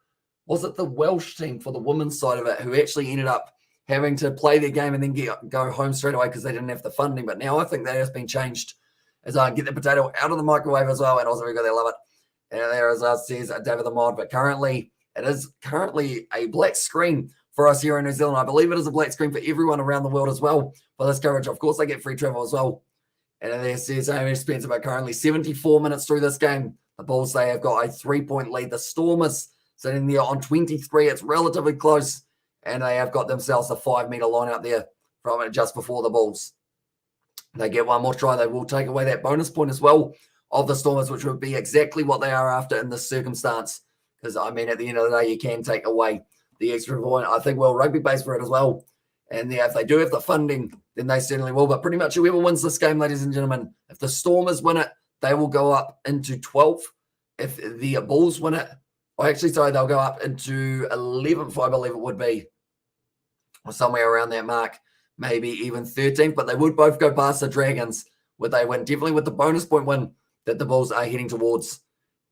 was it the Welsh team for the women's side of it who actually ended up having to play their game and then go home straight away because they didn't have the funding. But now I think that has been changed as I get the potato out of the microwave as well. And also we got they love it. And there, as says David the Mod, but currently it is a black screen for us here in New Zealand. I believe it is a black screen for everyone around the world as well for this coverage. Of course, they get free travel as well. And there says Amy Spencer, but currently 74 minutes through this game. The Bulls, they have got a 3-point lead. The Stormers sitting there on 23. It's relatively close. And they have got themselves a 5-meter line out there from it just before the Bulls. They get one more try. They will take away that bonus point as well of the Stormers, which would be exactly what they are after in this circumstance. Because, I mean, at the end of the day, you can take away the extra point. I think World Rugby pays for it as well. And if they do have the funding, then they certainly will. But pretty much whoever wins this game, ladies and gentlemen, if the Stormers win it, they will go up into 12th. If the Bulls win it, they'll go up into 11th, I believe it would be, or somewhere around that mark, maybe even 13th. But they would both go past the Dragons, would they win? Definitely with the bonus point win that the Bulls are heading towards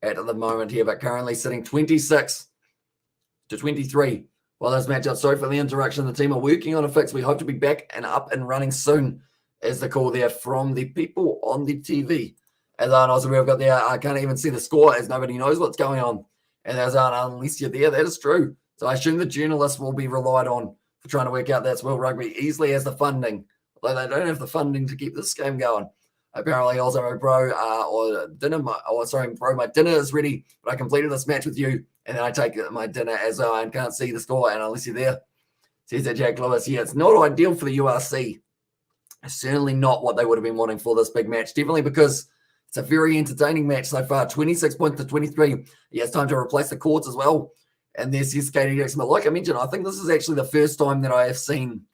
at the moment here, but currently sitting 26 to 23. Well, this matchup, sorry for the interruption. The team are working on a fix. We hope to be back and up and running soon, is the call there from the people on the TV. As also we've got there, I can't even see the score as nobody knows what's going on. And as unless you're there, that is true. So I assume the journalists will be relied on for trying to work out that's World Rugby easily as the funding. Although they don't have the funding to keep this game going. Apparently also, my dinner is ready, but I completed this match with you, and then I take my dinner as well and can't see the score, and unless you're there. Says that Jack Lewis, yeah, it's not ideal for the URC. It's certainly not what they would have been wanting for this big match, definitely because it's a very entertaining match so far. 26 points to 23. Yeah, it's time to replace the courts as well. And there's his Katie Jackson. But like I mentioned, I think this is actually the first time that I have seen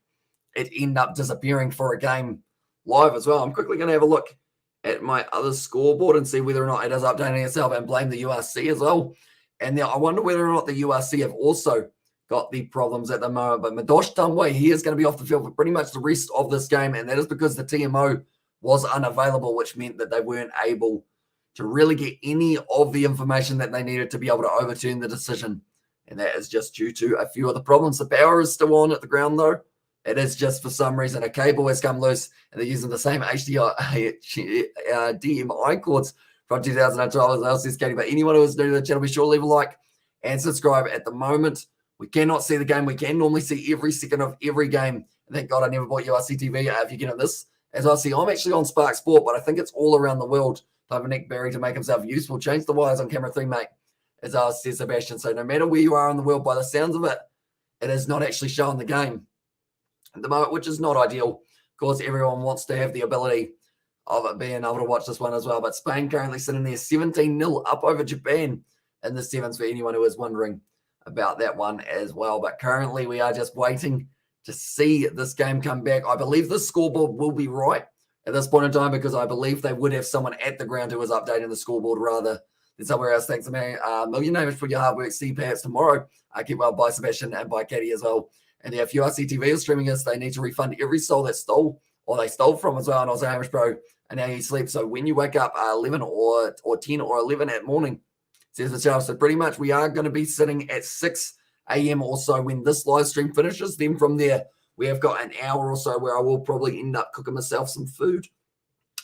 it end up disappearing for a game live as well. I'm quickly going to have a look at my other scoreboard and see whether or not it is updating itself and blame the URC as well. And now I wonder whether or not the URC have also got the problems at the moment. But Madosh Dunway, he is going to be off the field for pretty much the rest of this game. And that is because the TMO was unavailable, which meant that they weren't able to really get any of the information that they needed to be able to overturn the decision. And that is just due to a few of the problems. The power is still on at the ground, though. It is just for some reason a cable has come loose, and they're using the same HDMI cords from 2012 as well, says Katie. But anyone who is new to the channel, be sure to leave a like and subscribe. At the moment, we cannot see the game. We can normally see every second of every game. And thank God I never bought URC TV. If you get at this, as I see, I'm actually on Spark Sport, but I think it's all around the world. Type of Nick Berry to make himself useful. Change the wires on camera 3, mate, as I says Sebastian. So no matter where you are in the world, by the sounds of it, it is not actually showing the game at the moment, which is not ideal. Of course, everyone wants to have the ability of it being able to watch this one as well. But Spain currently sitting there 17-0 up over Japan in the sevens for anyone who is wondering about that one as well. But currently we are just waiting to see this game come back. I believe the scoreboard will be right at this point in time because I believe they would have someone at the ground who was updating the scoreboard rather than somewhere else. Thanks, man. Million names for your hard work. See you perhaps tomorrow. Keep well by Sebastian and by Katie as well. And if URC TV is streaming us, they need to refund every soul that stole or they stole from as well. And also Hamish Pro, and now you sleep. So when you wake up 11 or 10 or 11 at morning, says the channel. So pretty much we are going to be sitting at 6 a.m. or so when this live stream finishes. Then from there, we have got an hour or so where I will probably end up cooking myself some food.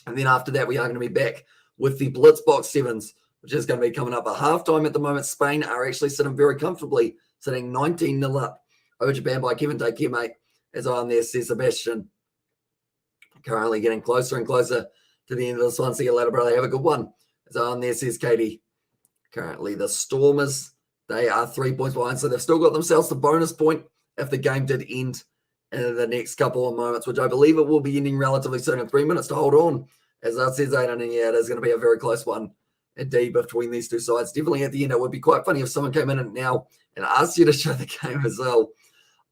And then after that, we are going to be back with the Blitzbox Sevens, which is going to be coming up at halftime. At the moment, Spain are actually sitting very comfortably, sitting 19-0 up over Japan by Kevin. Take care, mate, as I'm there, says Sebastian. Currently getting closer and closer to the end of this one. See you later, brother. Have a good one. As I'm there, says Katie. Currently, the Stormers, they are 3 points behind, so they've still got themselves the bonus point if the game did end in the next couple of moments, which I believe it will be ending relatively soon in 3 minutes to hold on. As that says, Aiden, and yeah, it is going to be a very close one indeed between these two sides. Definitely at the end, it would be quite funny if someone came in now and asked you to show the game as well.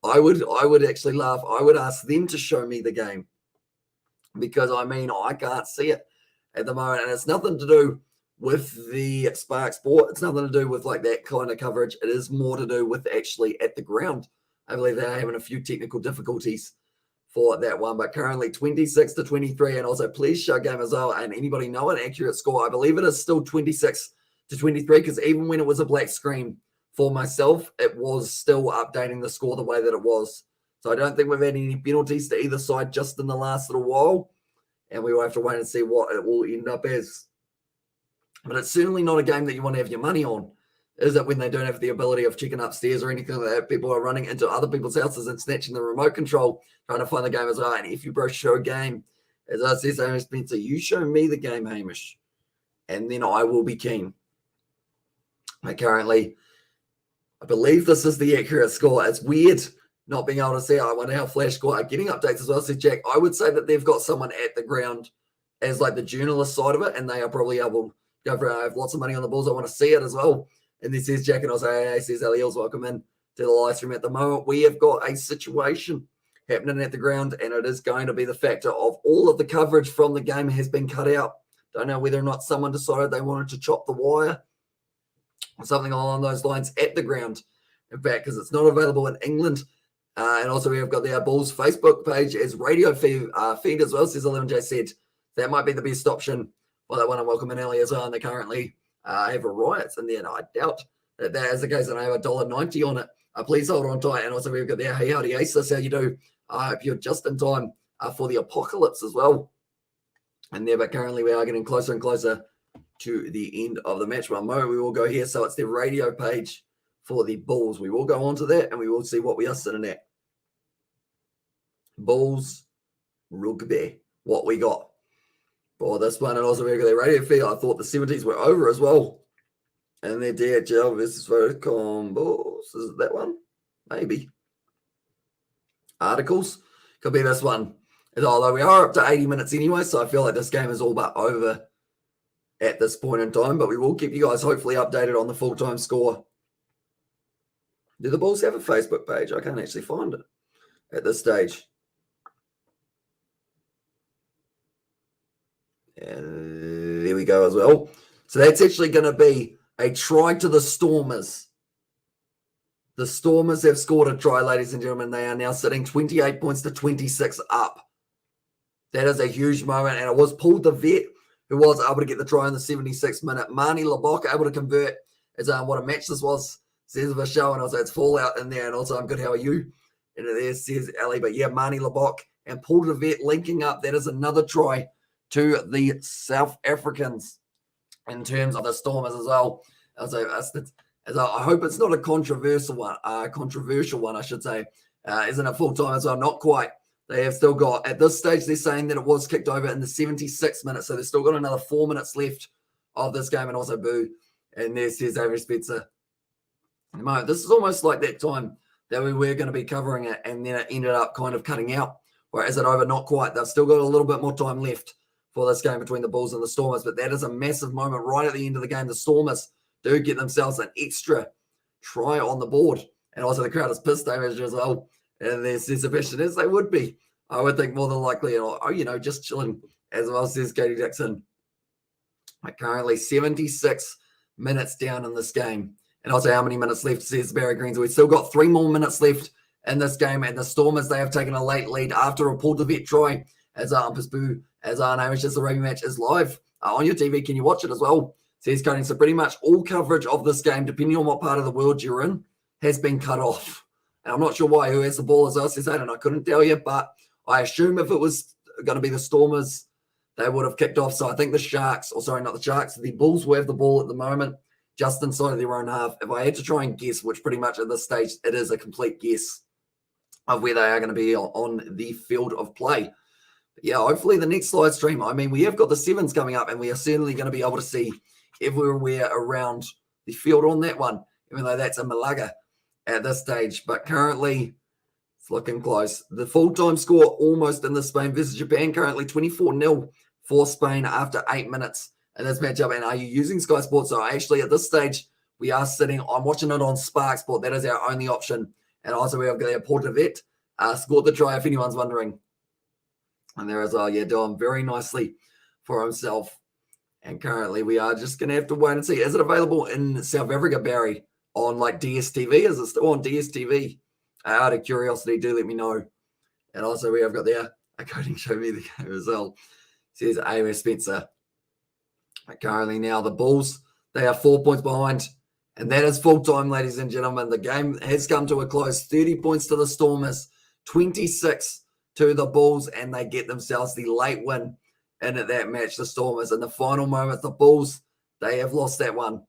I would actually laugh. I would ask them to show me the game because, I mean, I can't see it at the moment. And it's nothing to do with the Spark Sport. It's nothing to do with like that kind of coverage. It is more to do with actually at the ground. I believe they're having a few technical difficulties for that one, but currently 26-23, and also please show game as well. And anybody know an accurate score? I believe it is still 26-23 because even when it was a black screen for myself, it was still updating the score the way that it was. So I don't think we've had any penalties to either side just in the last little while, and we will have to wait and see what it will end up as. But it's certainly not a game that you want to have your money on, is it, when they don't have the ability of checking upstairs or anything like that? People are running into other people's houses and snatching the remote control, trying to find the game as well. And if you bro show game, as I said, Hamish Spencer, you show me the game, Hamish, and then I will be keen. But currently, I believe this is the accurate score. It's weird not being able to see. I wonder how Flash Score are getting updates as well, says Jack. I would say that they've got someone at the ground as like the journalist side of it, and they are probably able to go for it. I have lots of money on the Bulls. I want to see it as well. And this is Jack, and I'll say, hey, says Eliel's welcome in to the live stream. At the moment, we have got a situation happening at the ground, and it is going to be the factor of all of the coverage from the game has been cut out. Don't know whether or not someone decided they wanted to chop the wire or something along those lines at the ground. In fact, because it's not available in England. And also we have got the Bulls Facebook page as radio feed as well, says 11J said. That might be the best option for that one. And welcome in early as well. And they currently have a riots in there. And I doubt that is the case. And I have $1.90 on it. Please hold on tight. And also we've got the Hey Howdy Ace. That's how you do. I hope you're just in time for the apocalypse as well. And there, but currently we are getting closer and closer to the end of the match. One moment we will go here. So it's the radio page for the Bulls. We will go on to that and we will see what we are sitting at. Bulls Rugby. What we got for this one. And also we've got the radio feed. I thought the 70s were over as well. And then DHL versus Vodacom Bulls. Is it that one? Maybe. Articles. Could be this one. Although we are up to 80 minutes anyway, so I feel like this game is all but over at this point in time. But we will keep you guys hopefully updated on the full-time score. Do the Bulls have a Facebook page? I can't actually find it at this stage. And there we go as well. So that's actually going to be a try to the Stormers. The Stormers have scored a try, ladies and gentlemen. They are now sitting 28 points to 26 up. That is a huge moment. And it was Paul the Vet who was able to get the try in the 76th minute. Marnie Labok able to convert. As what a match this was. Says Vashel, and also it's Fallout in there. And also, I'm good. How are you? And there says Ali. But yeah, Marnie Labok and Paul the Vet linking up. That is another try to the South Africans in terms of the Stormers as well. As I hope it's not a controversial one, I should say. Isn't it full time as well? Not quite. They have still got, at this stage, they're saying that it was kicked over in the 76th minute. So they've still got another 4 minutes left of this game. And also boo. And there says Avery Spencer. This is almost like that time that we were going to be covering it. And then it ended up kind of cutting out. Whereas it over? Not quite. They've still got a little bit more time left for this game between the Bulls and the Stormers. But that is a massive moment right at the end of the game. The Stormers do get themselves an extra try on the board. And also the crowd is pissed damage as well. And there's Sebastian as they would be. I would think more than likely, just chilling as well, says Katie Dixon. Currently 76 minutes down in this game. And also how many minutes left, says Barry Greens. We've still got 3 more minutes left in this game. And the Stormers, they have taken a late lead after a Paul DeVet try. As our name is just the rugby match is live on your TV. Can you watch it as well? Says Cody. So pretty much all coverage of this game, depending on what part of the world you're in, has been cut off. And I'm not sure why. Who has the ball as well, says Aiden. I couldn't tell you, but I assume if it was going to be the Stormers, they would have kicked off. So I think the Sharks, or sorry, not the Sharks, the Bulls will have the ball at the moment, just inside of their own half. If I had to try and guess, which pretty much at this stage, it is a complete guess of where they are going to be on the field of play. But yeah, hopefully the next live stream, I mean, we have got the sevens coming up, and we are certainly going to be able to see everywhere around the field on that one, even though that's in Malaga at this stage. But currently, it's looking close. The full-time score almost in the Spain versus Japan, currently 24-0 for Spain after 8 minutes in this matchup. And are you using Sky Sports? So actually, at this stage, we are I'm watching it on Spark Sport. That is our only option. And also, we have got Portavet scored the try, if anyone's wondering. And there as well, yeah, doing very nicely for himself. And currently, we are just going to have to wait and see. Is it available in South Africa, Barry, on like DSTV? Is it still on DSTV? Out of curiosity, do let me know. And also, we have got there a coding show me the game as well. Says AMS Spencer. Currently now, the Bulls, they are 4 points behind. And that is full time, ladies and gentlemen. The game has come to a close. 30 points to the Stormers, 26 to the Bulls, and they get themselves the late win in that match. The Stormers in the final moment, the Bulls, they have lost that one.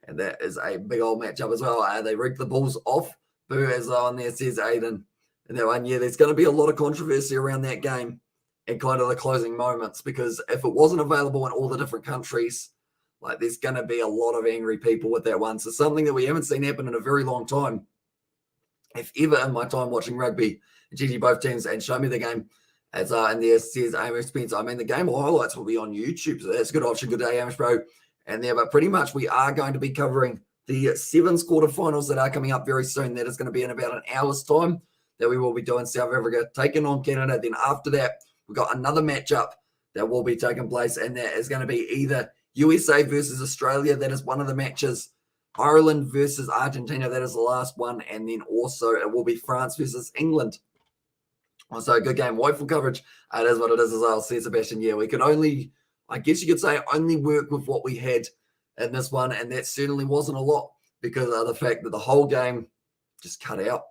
And that is a big old matchup as well. They rigged the Bulls off. Boo as well on there, says Aiden. And that one, yeah, there's going to be a lot of controversy around that game and kind of the closing moments, because if it wasn't available in all the different countries, like there's going to be a lot of angry people with that one. So something that we haven't seen happen in a very long time. If ever in my time watching rugby, GG both teams and show me the game, as and there says Amos Spence. I mean, the game highlights will be on YouTube, so that's a good option. Good day, Amos bro. And there, but pretty much we are going to be covering the sevens quarterfinals that are coming up very soon. That is going to be in about an hour's time that we will be doing South Africa taking on Canada. Then after that, we've got another matchup that will be taking place, and that is going to be either USA versus Australia. That is one of the matches. Ireland versus Argentina. That is the last one. And then also it will be France versus England. So good game. Woeful coverage. It is what it is as well, says Sebastian. Yeah, we could only, I guess you could say, only work with what we had in this one. And that certainly wasn't a lot because of the fact that the whole game just cut out,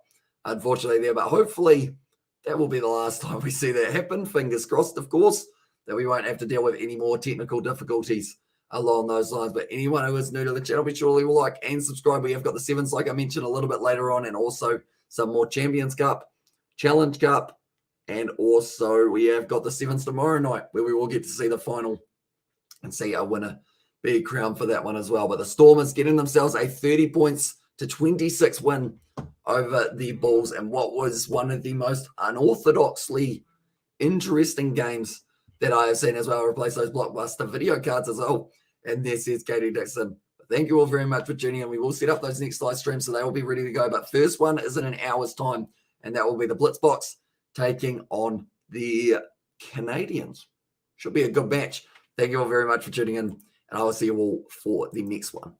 unfortunately, there. But hopefully that will be the last time we see that happen. Fingers crossed, of course, that we won't have to deal with any more technical difficulties along those lines. But anyone who is new to the channel, be sure to like and subscribe. We have got the sevens, like I mentioned a little bit later on, and also some more Champions Cup, Challenge Cup, and also we have got the sevens tomorrow night, where we will get to see the final and see our winner be crowned for that one as well. But the Stormers getting themselves a 30 points to 26 win over the Bulls, and what was one of the most unorthodoxly interesting games that I have seen as well. Replace those blockbuster video cards as well. And there says Katie Dixon. Thank you all very much for tuning in. We will set up those next live streams, so they will be ready to go. But first one is in an hour's time, and that will be the Blitzbox taking on the Canadians. Should be a good match. Thank you all very much for tuning in, and I will see you all for the next one.